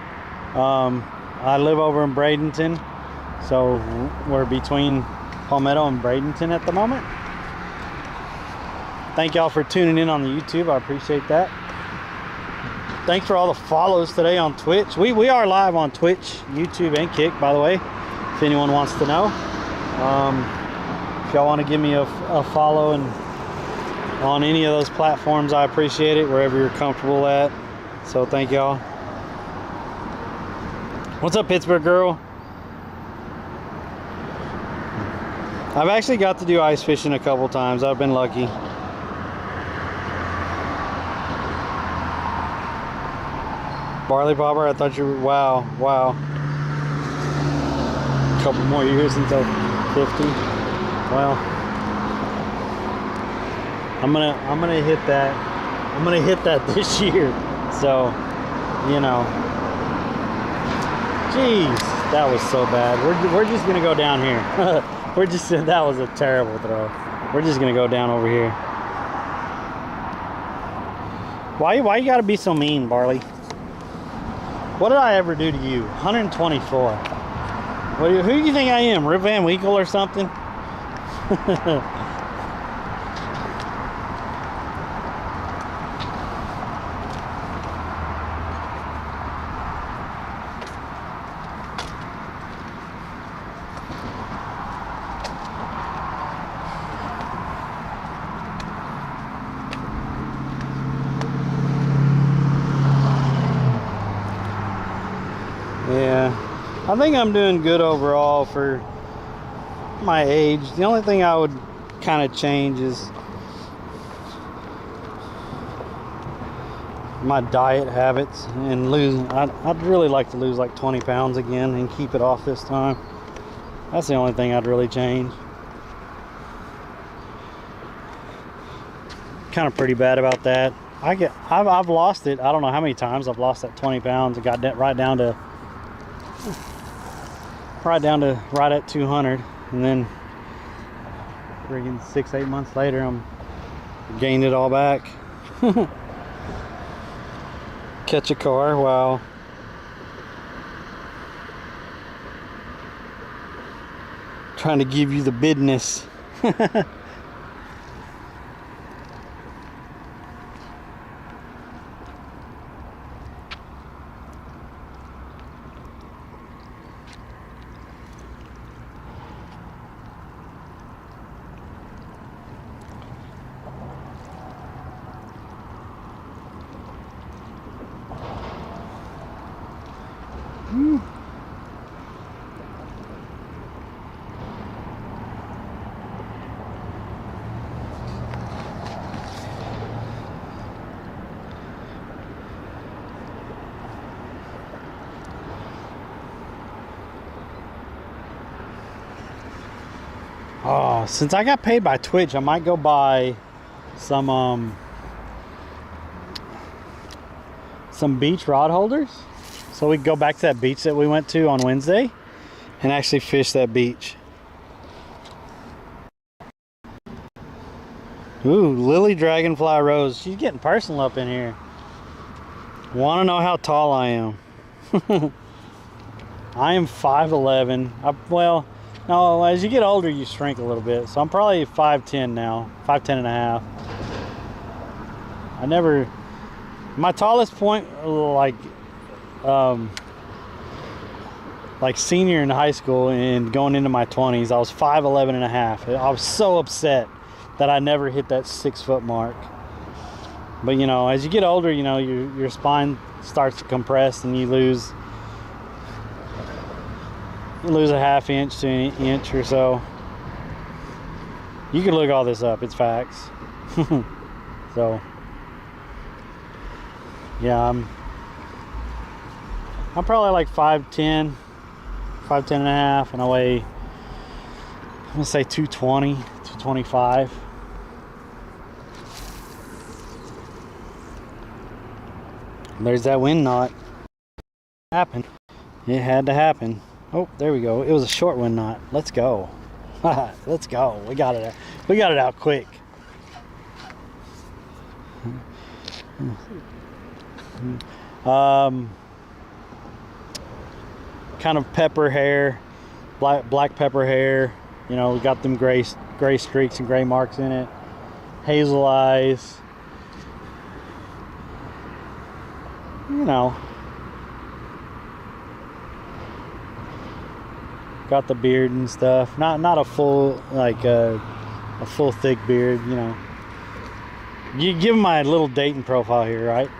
I live over in Bradenton, so we're between Palmetto and Bradenton at the moment. Thank y'all for tuning in on the YouTube. I appreciate that. Thanks for all the follows today on Twitch. We are live on Twitch, YouTube, and Kick, by the way, if anyone wants to know. If y'all want to give me a follow and on any of those platforms, I appreciate it, wherever you're comfortable at. So thank y'all. What's up, Pittsburgh girl? I've actually got to do ice fishing a couple times. I've been lucky. Barley popper, I thought you were, wow. A couple more years until 50. Well, I'm gonna hit that. I'm gonna hit that this year. So, you know. Jeez, that was so bad. We're just gonna go down here. That was a terrible throw. We're just gonna go down over here. Why you gotta be so mean, Barley? What did I ever do to you? 124. Who do you think I am? Rip Van Winkle or something? Yeah, I think I'm doing good overall for my age. The only thing I would kind of change is my diet habits and lose. I'd really like to lose like 20 pounds again and keep it off this time. That's the only thing I'd really change. Kind of pretty bad about that. I've lost it. I don't know how many times I've lost that 20 pounds. It got right down to right at 200, and then friggin' 6-8 months later I'm gained it all back. Catch a car, wow. Trying to give you the business. Oh, since I got paid by Twitch, I might go buy some beach rod holders, so we can go back to that beach that we went to on Wednesday and actually fish that beach. Ooh, Lily Dragonfly Rose. She's getting personal up in here. Want to know how tall I am? I am 5'11". Well, no, as you get older, you shrink a little bit. So I'm probably 5'10" now, 5'10" and a half. I never, my tallest point, like senior in high school and going into my 20s, I was 5'11" and a half. I was so upset that I never hit that 6 foot mark. But you know, as you get older, you know, your spine starts to compress and you lose a half inch to an inch or so. You can look all this up, it's facts. So yeah, I'm probably like 5'10", 5'10" and a half, and I weigh, I'm gonna say 220, 225. There's that wind knot. Happened. It had to happen. Oh, there we go. It was a short wind knot. Let's go. Let's go. We got it. We got it out quick. Kind of pepper hair, black pepper hair. You know, we got them gray streaks and gray marks in it. Hazel eyes. You know, got the beard and stuff. Not a full, like a full thick beard. You know, you give my little dating profile here, right?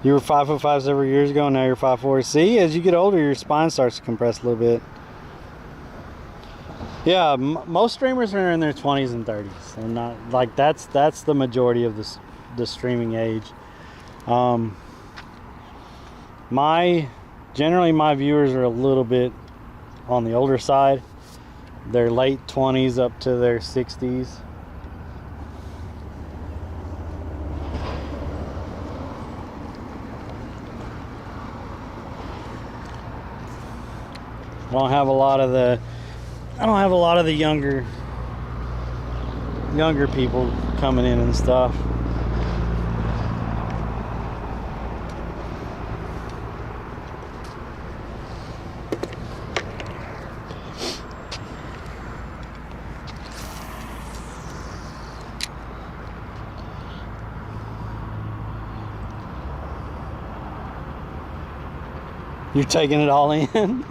You were 5'5" several years ago, now you're 5'4". See, as you get older, your spine starts to compress a little bit. Yeah, most streamers are in their 20s and 30s. And not like that's the majority of the streaming age. Generally my viewers are a little bit on the older side. They're late 20s up to their 60s. I don't have a lot of the younger people coming in and stuff. You're taking it all in?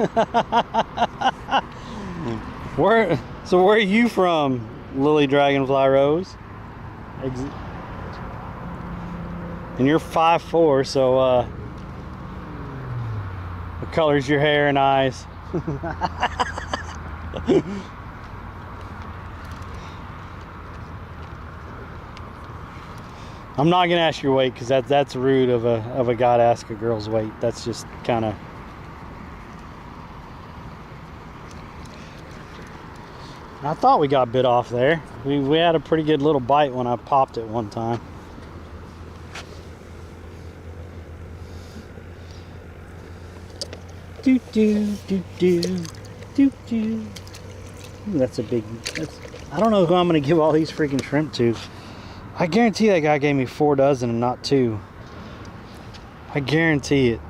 Where are you from, Lily Dragonfly Rose? And you're 5'4", so what color's your hair and eyes? I'm not gonna ask your weight because that's rude of a guy to ask a girl's weight. That's just kind of. I thought we got bit off there. We had a pretty good little bite when I popped it one time. Do do do do do do. That's a big. I don't know who I'm gonna give all these freaking shrimp to. I guarantee that guy gave me 4 dozen and not 2. I guarantee it.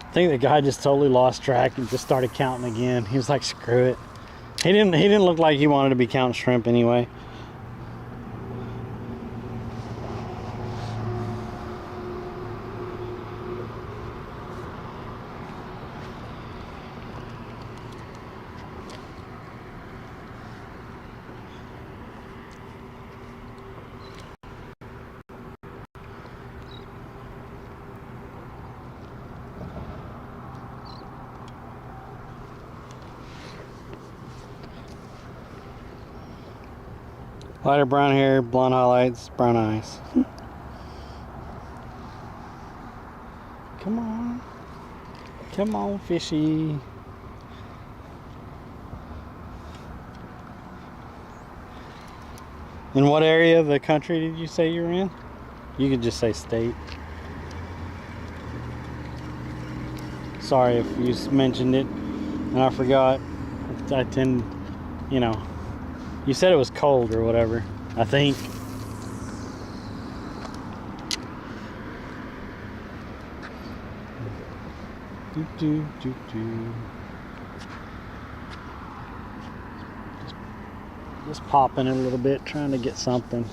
I think the guy just totally lost track and just started counting again. He was like, screw it. He didn't look like he wanted to be counting shrimp anyway. Lighter brown hair, blonde highlights, brown eyes. Come on. Come on, fishy. In what area of the country did you say you were in? You could just say state. Sorry if you mentioned it and I forgot. I tend, you know, you said it was cold or whatever, I think. Just popping it a little bit, trying to get something.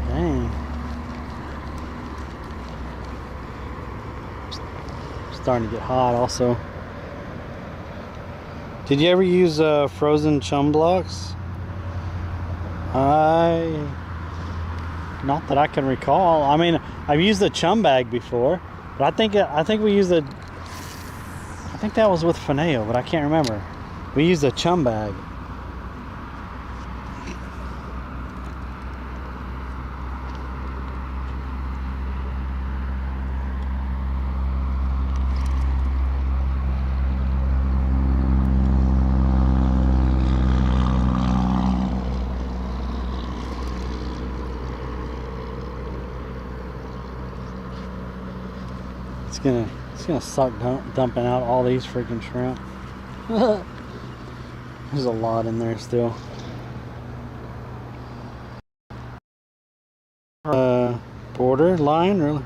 Dang. Starting to get hot also. Did you ever use frozen chum blocks? Not that I can recall. I mean, I've used the chum bag before, but I think we used I think that was with Fineo, but I can't remember. We used a chum bag. It's gonna suck dumping out all these freaking shrimp. There's a lot in there still. Border line, really?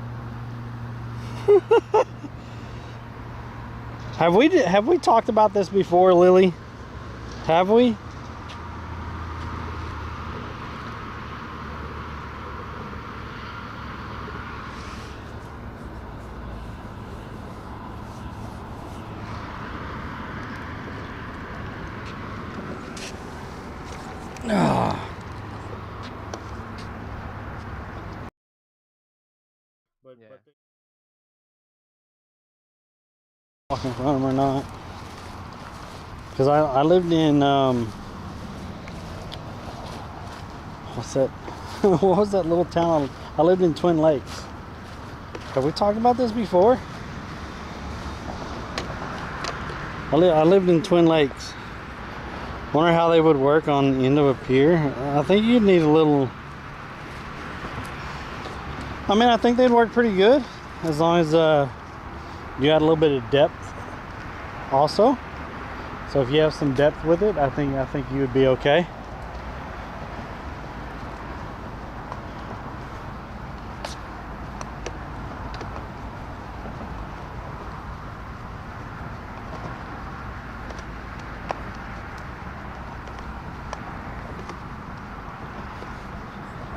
Have we talked about this before, Lily? Have we? Walk in front of them or not? Because I lived in what's that? What was that little town? I lived in Twin Lakes. Have we talked about this before? I lived in Twin Lakes. Wonder how they would work on the end of a pier. I think you'd need a little. I mean, I think they'd work pretty good as long as you had a little bit of depth also. So if you have some depth with it, I think you would be okay.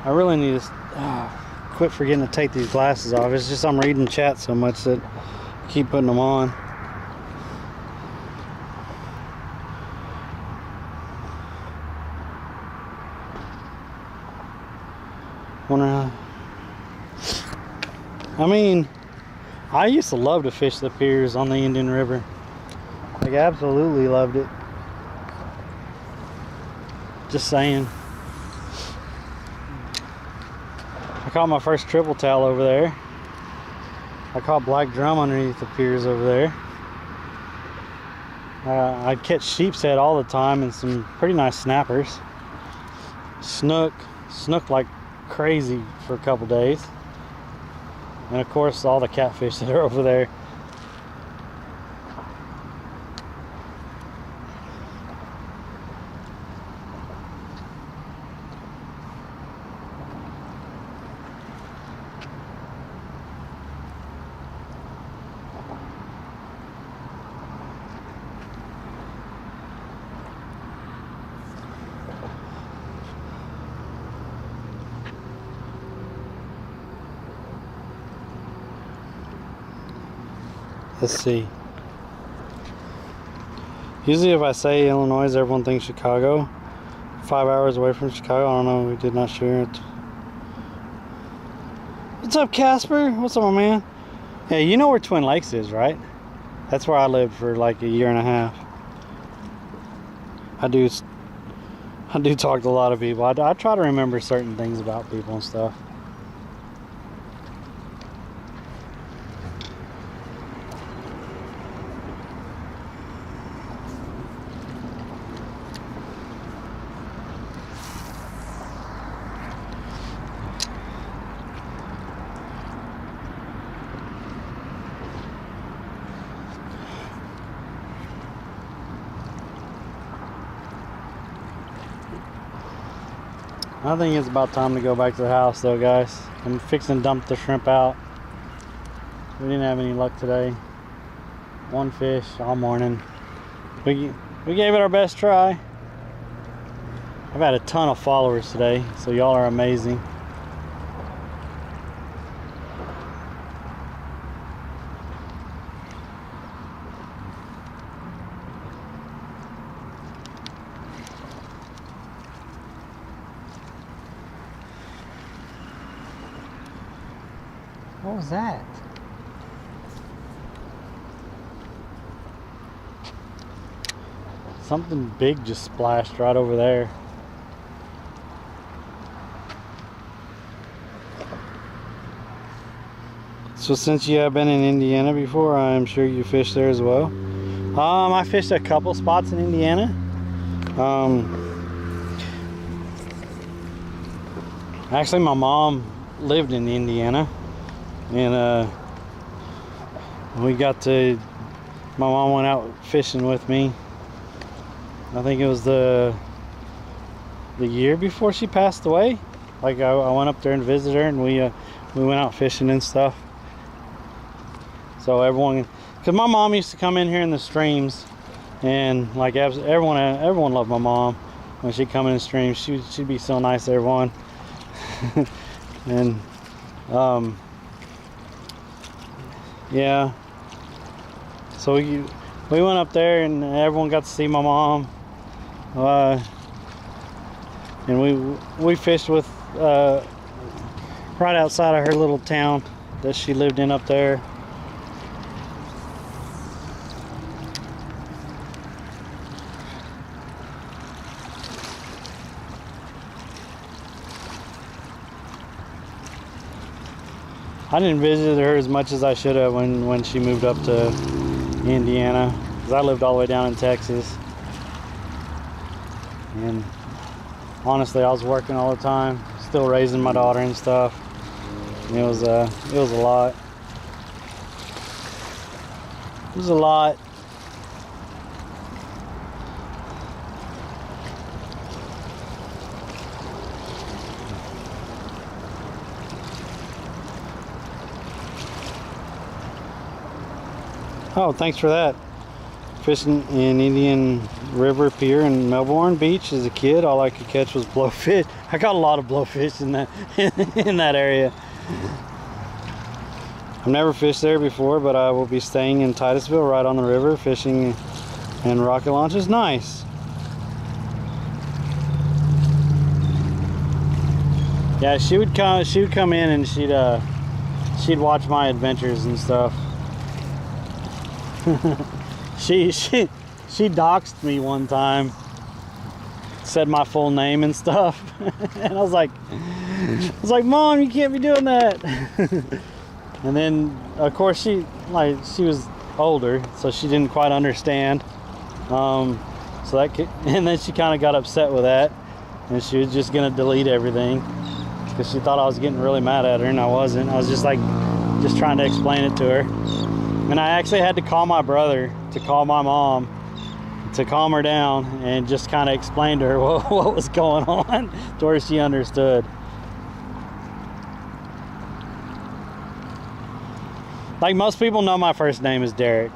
I really need to quit forgetting to take these glasses off. It's just I'm reading chat so much that I keep putting them on. Wonder how. I mean, I used to love to fish the piers on the Indian River. Like, absolutely loved it. Just saying. I caught my first triple tail over there. I caught black drum underneath the piers over there. I'd catch sheep's head all the time and some pretty nice snappers. Snook like crazy for a couple days. And of course all the catfish that are over there. Let's see. Usually if I say Illinois, everyone thinks Chicago. 5 hours away from Chicago. I don't know. We did not share it. What's up, Casper? What's up, my man? Yeah, you know where Twin Lakes is, right? That's where I lived for like a year and a half. I do talk to a lot of people. I try to remember certain things about people and stuff. I think it's about time to go back to the house though, guys. I'm fixing to dump the shrimp out. We didn't have any luck today. One fish all morning. We gave it our best try. I've had a ton of followers today, so y'all are amazing. What was that? Something big just splashed right over there. So since you have been in Indiana before, I'm sure you fished there as well. I fished a couple spots in Indiana. Actually, my mom lived in Indiana. And my mom went out fishing with me. I think it was the year before she passed away. Like I went up there and visited her, and we went out fishing and stuff. So everyone, because my mom used to come in here in the streams, and like everyone loved my mom when she'd come in the streams. She'd be so nice to everyone. And yeah, so we went up there and everyone got to see my mom, and we fished with right outside of her little town that she lived in up there. I didn't visit her as much as I should have when she moved up to Indiana, because I lived all the way down in Texas. And honestly, I was working all the time, still raising my daughter and stuff. And it was a lot. It was a lot. Oh, thanks for that. Fishing in Indian River Pier in Melbourne Beach as a kid, all I could catch was blowfish. I caught a lot of blowfish in that area. I've never fished there before, but I will be staying in Titusville, right on the river, fishing and rocket launches. Nice. Yeah, she would come in and she'd watch my adventures and stuff. she doxed me one time, said my full name and stuff. And I was like, Mom, you can't be doing that. And then of course she was older, so she didn't quite understand. And then she kind of got upset with that, and she was just gonna delete everything because she thought I was getting really mad at her, and I wasn't. I was just trying to explain it to her. And I actually had to call my brother to call my mom to calm her down and just kind of explain to her what was going on to where she understood. Like, most people know my first name is Derek.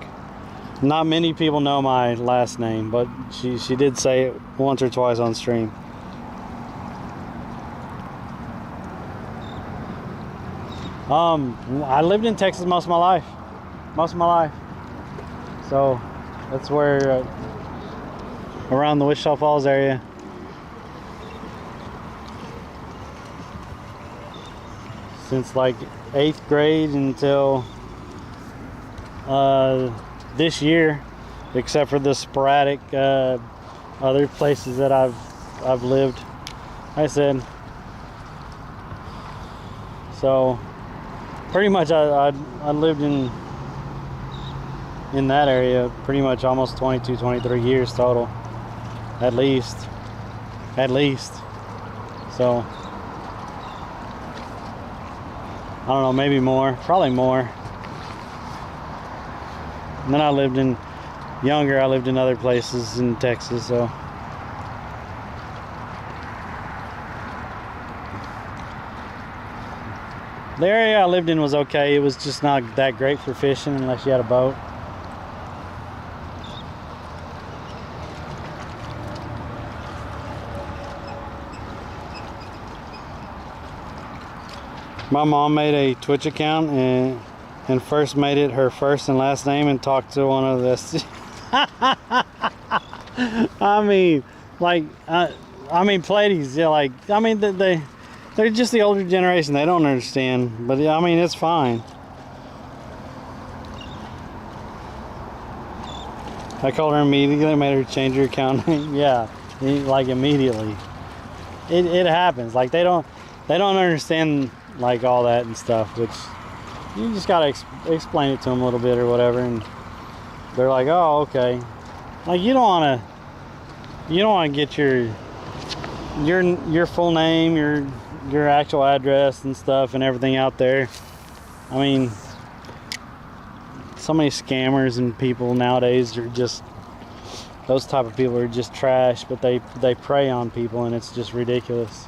Not many people know my last name, but she did say it once or twice on stream. I lived in Texas most of my life. So that's where around the Wichita Falls area. Since like 8th grade until this year, except for the sporadic other places that I've lived. Like I said, so pretty much I lived in that area pretty much almost 22, 23 years total, at least. So I don't know, maybe more, probably more. And then I lived in other places in Texas, so. The area I lived in was okay. It was just not that great for fishing unless you had a boat. My mom made a Twitch account and first made it her first and last name and talked to one of this. I mean, like, Pleiades, yeah, like, I mean, they're just the older generation. They don't understand, but I mean, it's fine. I called her immediately, made her change her account name. Yeah, like immediately. It happens. Like they don't understand like all that and stuff, which you just gotta explain it to them a little bit or whatever, and they're like, oh, okay. Like you don't wanna get your full name, your actual address and stuff and everything out there. I mean, so many scammers and people nowadays are just, those type of people are just trash, but they prey on people and it's just ridiculous.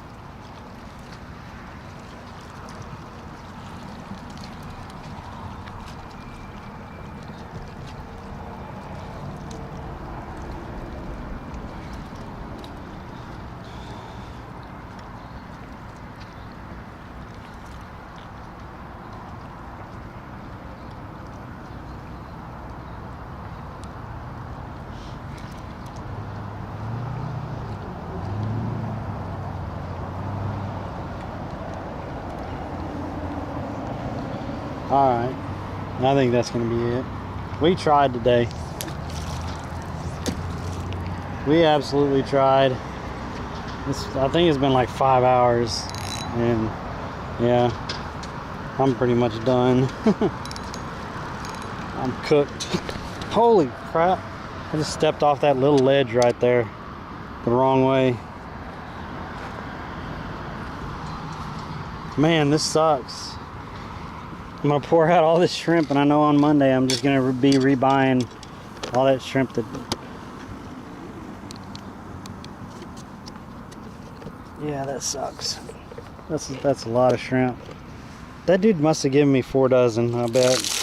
Alright, I think that's going to be it. We tried today. We absolutely tried. I think it's been like 5 hours. And yeah, I'm pretty much done. I'm cooked. Holy crap. I just stepped off that little ledge right there the wrong way. Man, this sucks. I'm gonna pour out all this shrimp, and I know on Monday I'm just gonna be rebuying all that shrimp that. Yeah, that sucks. That's a lot of shrimp. That dude must have given me 4 dozen, I bet.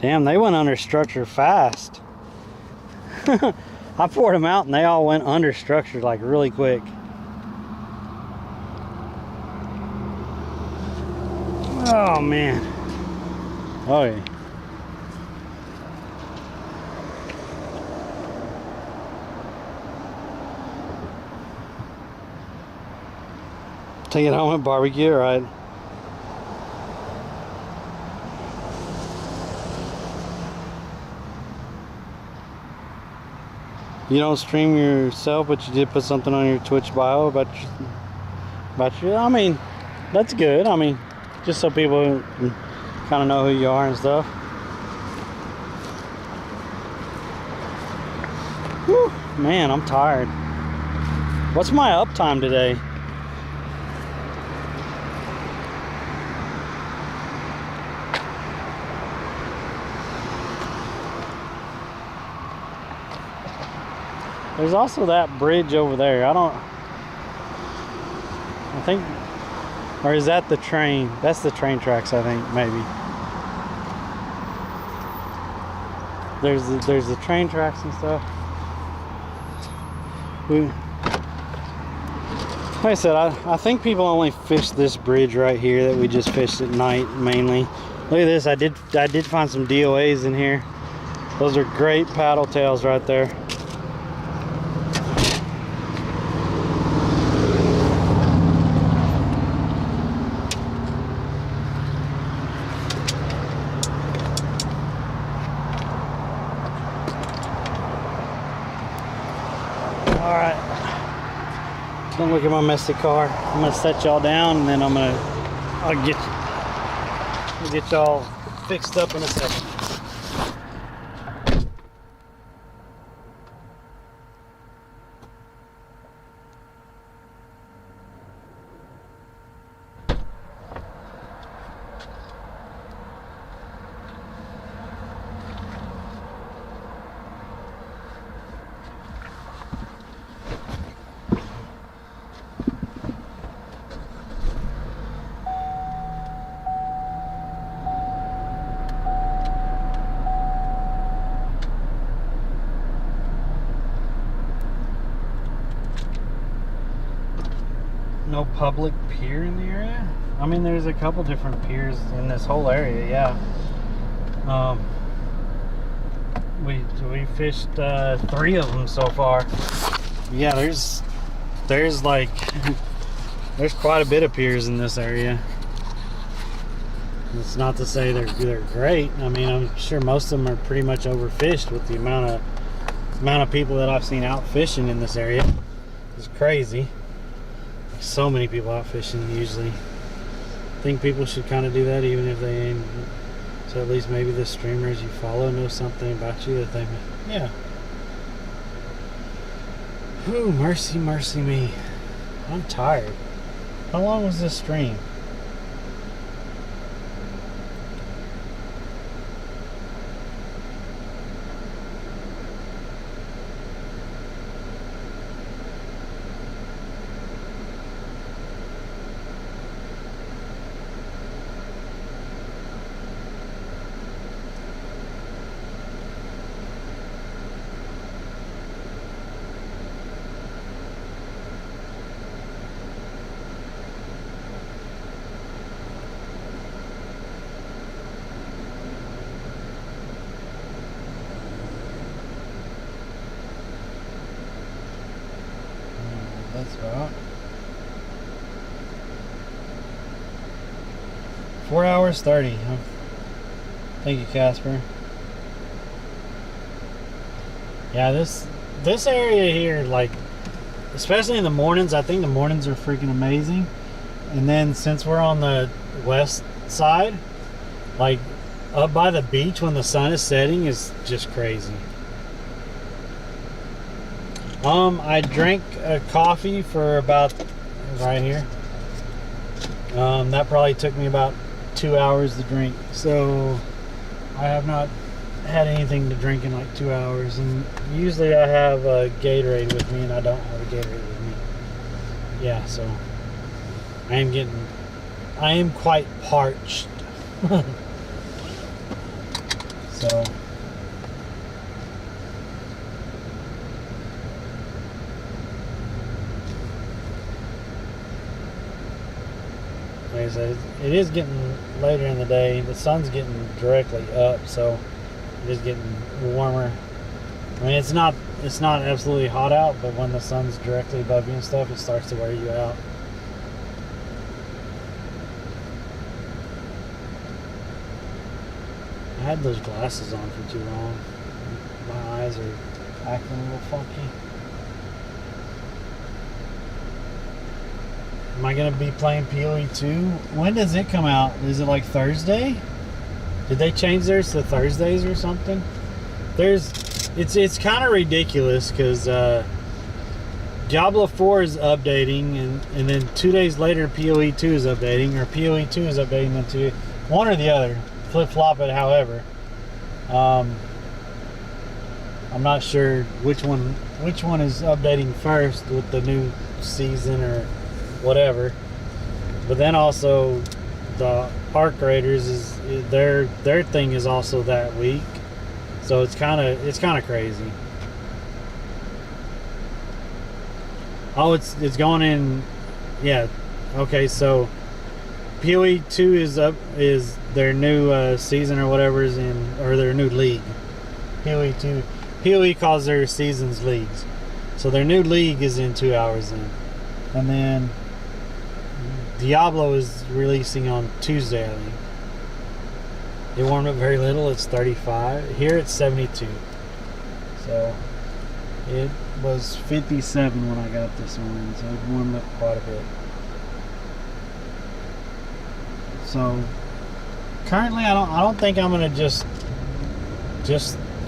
Damn, they went under structure fast. I poured them out and they all went under structure like really quick. Oh man. Oh yeah. Take it home and barbecue, right? You don't stream yourself, but you did put something on your Twitch bio about you. I mean, that's good. I mean, just so people kind of know who you are and stuff. Whew, man, I'm tired. What's my uptime today? There's also that bridge over there. I Or is that the train? That's the train tracks, I think, maybe. There's the train tracks and stuff. Like I said, I think people only fish this bridge right here that we just fished at night mainly. Look at this, I did find some DOAs in here. Those are great paddle tails right there. All right. Don't look at my messy car. I'm gonna set y'all down, and then I'll get y'all fixed up in a second. No public pier in the area? I mean, there's a couple different piers in this whole area, yeah. We fished 3 of them so far. Yeah, there's like there's quite a bit of piers in this area. It's not to say they're great. I mean, I'm sure most of them are pretty much overfished with the amount of people that I've seen out fishing in this area. It's crazy. So many people out fishing usually. I think people should kind of do that even if they ain't. So at least maybe the streamers you follow know something about you that they, yeah. Whew, mercy, mercy me. I'm tired. How long was this stream? That's about 4 hours 30. Thank you, Casper. Yeah, this area here, like, especially in the mornings, I think the mornings are freaking amazing. And then since we're on the west side, like up by the beach when the sun is setting is just crazy. I drank a coffee for about right here. That probably took me about 2 hours to drink. So I have not had anything to drink in like 2 hours. And usually I have a Gatorade with me, and I don't have a Gatorade with me. Yeah, so I am quite parched. So. Like I said, it is getting later in the day. The sun's getting directly up, so it is getting warmer. I mean, it's not absolutely hot out, but when the sun's directly above you and stuff, it starts to wear you out. I had those glasses on for too long. My eyes are acting a little funky. Am I going to be playing PoE 2? When does it come out? Is it like Thursday? Did they change theirs to Thursdays or something? It's kind of ridiculous because Diablo 4 is updating, and then 2 days later PoE 2 is updating, or PoE 2 is updating then 2. One or the other. Flip-flop it, however. I'm not sure which one is updating first with the new season or whatever. But then also the Arc Raiders is their thing is also that week. So it's kind of crazy. Oh, it's going in. Yeah. Okay, so PoE 2 is their new season or whatever is in, or their new league. PoE 2. PoE calls their seasons leagues. So their new league is in 2 hours in. And then Diablo is releasing on Tuesday, I think. It warmed up very little. It's 35. Here it's 72. So it was 57 when I got up this morning. So it warmed up quite a bit. So currently, I don't think I'm gonna just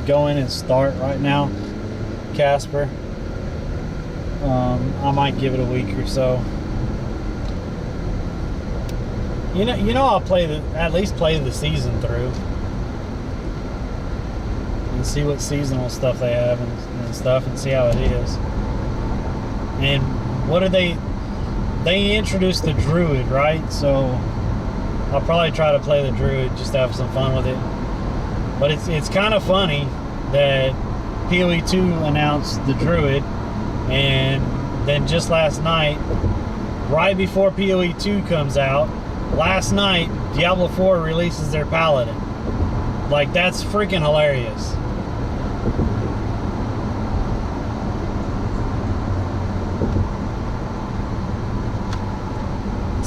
go in and start right now, Casper. I might give it a week or so. You know, I'll at least play the season through and see what seasonal stuff they have and stuff, and see how it is. And what do they introduced the Druid, right? So I'll probably try to play the Druid just to have some fun with it. But it's kind of funny that PoE 2 announced the Druid, and then just last night, right before PoE 2 comes out, last night Diablo 4 releases their Paladin. Like, that's freaking hilarious.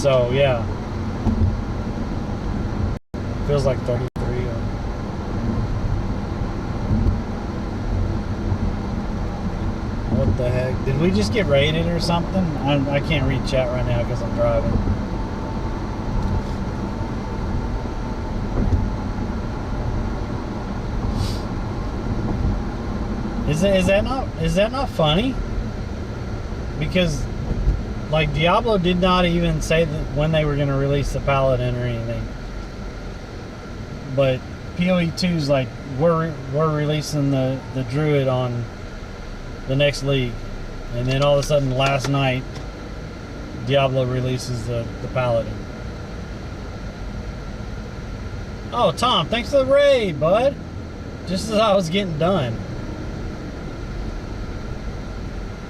So yeah, feels like 33. What the heck? Did we just get raided or something? I can't read chat right now because I'm driving. Is that not funny? Because like Diablo did not even say that when they were going to release the Paladin or anything. But PoE 2's like we're releasing the Druid on the next league, and then all of a sudden last night Diablo releases the Paladin. Oh, Tom, thanks for the raid, bud. Just as I was getting done.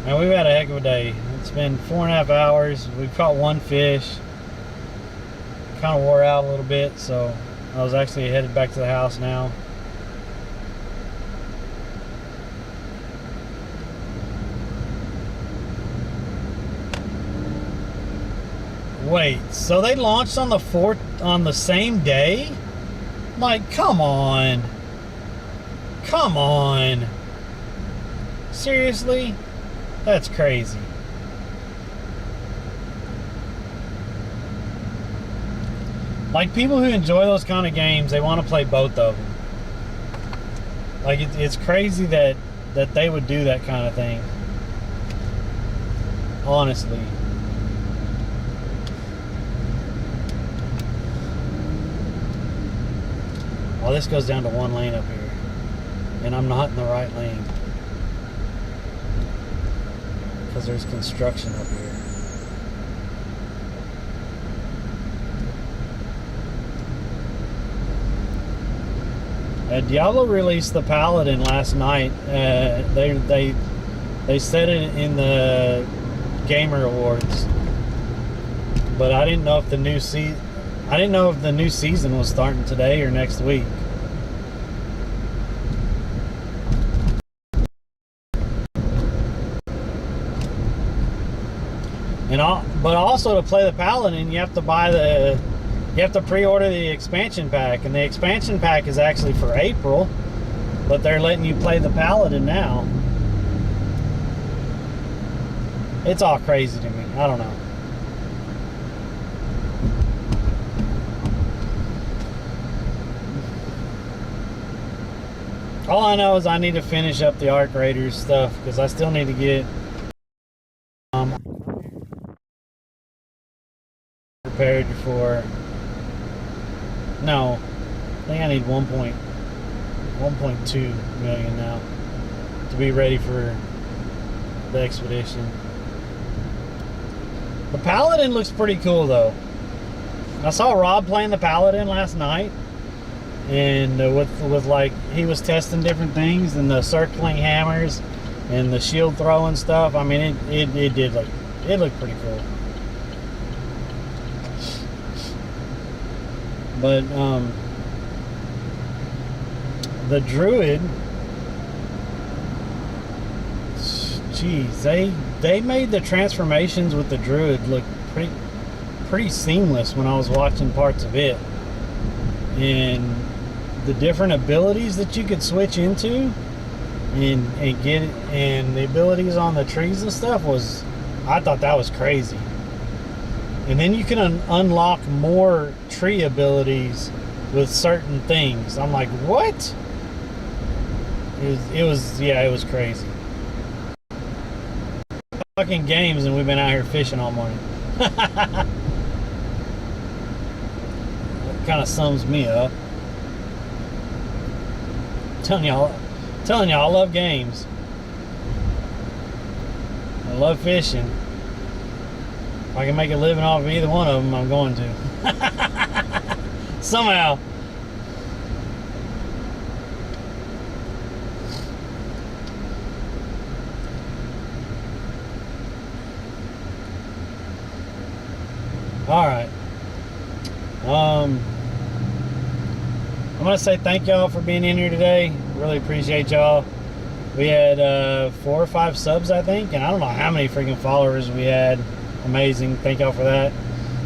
And we've had a heck of a day. It's been 4.5 hours. We've caught one fish. Kind of wore out a little bit, so I was actually headed back to the house now. Wait, so they launched on the same day? Like, come on. Come on. Seriously? That's crazy. Like, people who enjoy those kind of games, they want to play both of them. Like, it's crazy that they would do that kind of thing. Honestly. Well, this goes down to one lane up here, and I'm not in the right lane because there's construction up here. Diablo released the Paladin last night. They said it in the Gamer Awards, but I didn't know if the new season was starting today or next week. But also to play the Paladin, you have to pre-order the expansion pack, and the expansion pack is actually for April, but they're letting you play the Paladin now. It's all crazy to me. I don't know. All I know is I need to finish up the Arc Raiders stuff because I still need to get prepared for. No, I think I need 1.2 million now to be ready for the expedition. The Paladin looks pretty cool though. I saw Rob playing the Paladin last night, and with like he was testing different things and the circling hammers and the shield throwing stuff. I mean, it did look, it looked pretty cool. But the Druid, geez, they made the transformations with the Druid look pretty seamless when I was watching parts of it, and the different abilities that you could switch into and get, and the abilities on the trees and stuff was, I thought that was crazy. And then you can unlock more tree abilities with certain things. I'm like, what? It was crazy. Fucking games, and we've been out here fishing all morning. That kind of sums me up. Telling y'all, I love games. I love fishing. If I can make a living off of either one of them, I'm going to. Somehow. All right. I'm gonna say thank y'all for being in here today. Really appreciate y'all. We had 4 or 5 subs, I think, and I don't know how many freaking followers we had. Amazing. Thank y'all for that.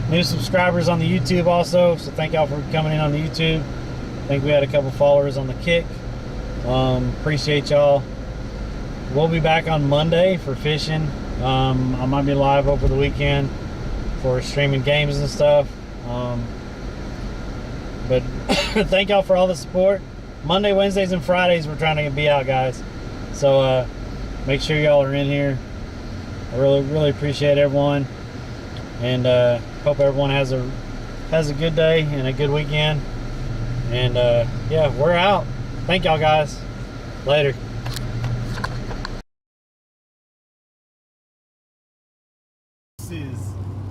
New subscribers on the YouTube also, so thank y'all for coming in on the YouTube. I think we had a couple followers on the Kick. Appreciate y'all. We'll be back on Monday for fishing. I might be live over the weekend for streaming games and stuff. But thank y'all for all the support. Monday, Wednesdays, and Fridays we're trying to be out, guys. So make sure y'all are in here. I really appreciate everyone, and hope everyone has a good day and a good weekend. And yeah, we're out. Thank y'all, guys. Later.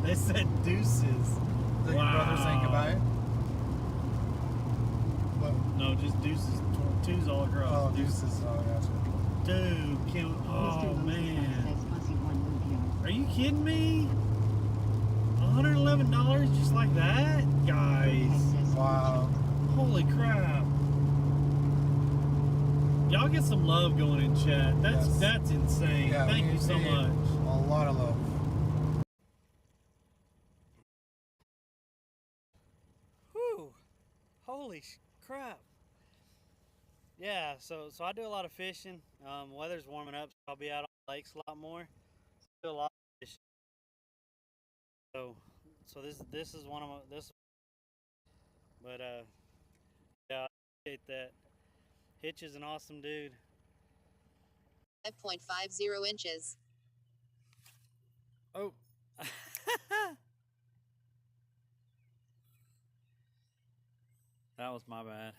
They said deuces. Is that your brother saying goodbye? What? No, just deuces. 2's all across. Oh, deuces. Oh, gotcha. Dude, oh man. Are you kidding me? $111 just like that? Guys. Wow. Holy crap. Y'all get some love going in chat. That's insane. Yeah, Thank you so we need much. A lot of love. Whew. Holy crap. Yeah, so I do a lot of fishing. Weather's warming up, so I'll be out on the lakes a lot more. Do a lot of fishing. So this is one of my but yeah, I appreciate that. Hitch is an awesome dude. 5.50 inches. Oh. That was my bad.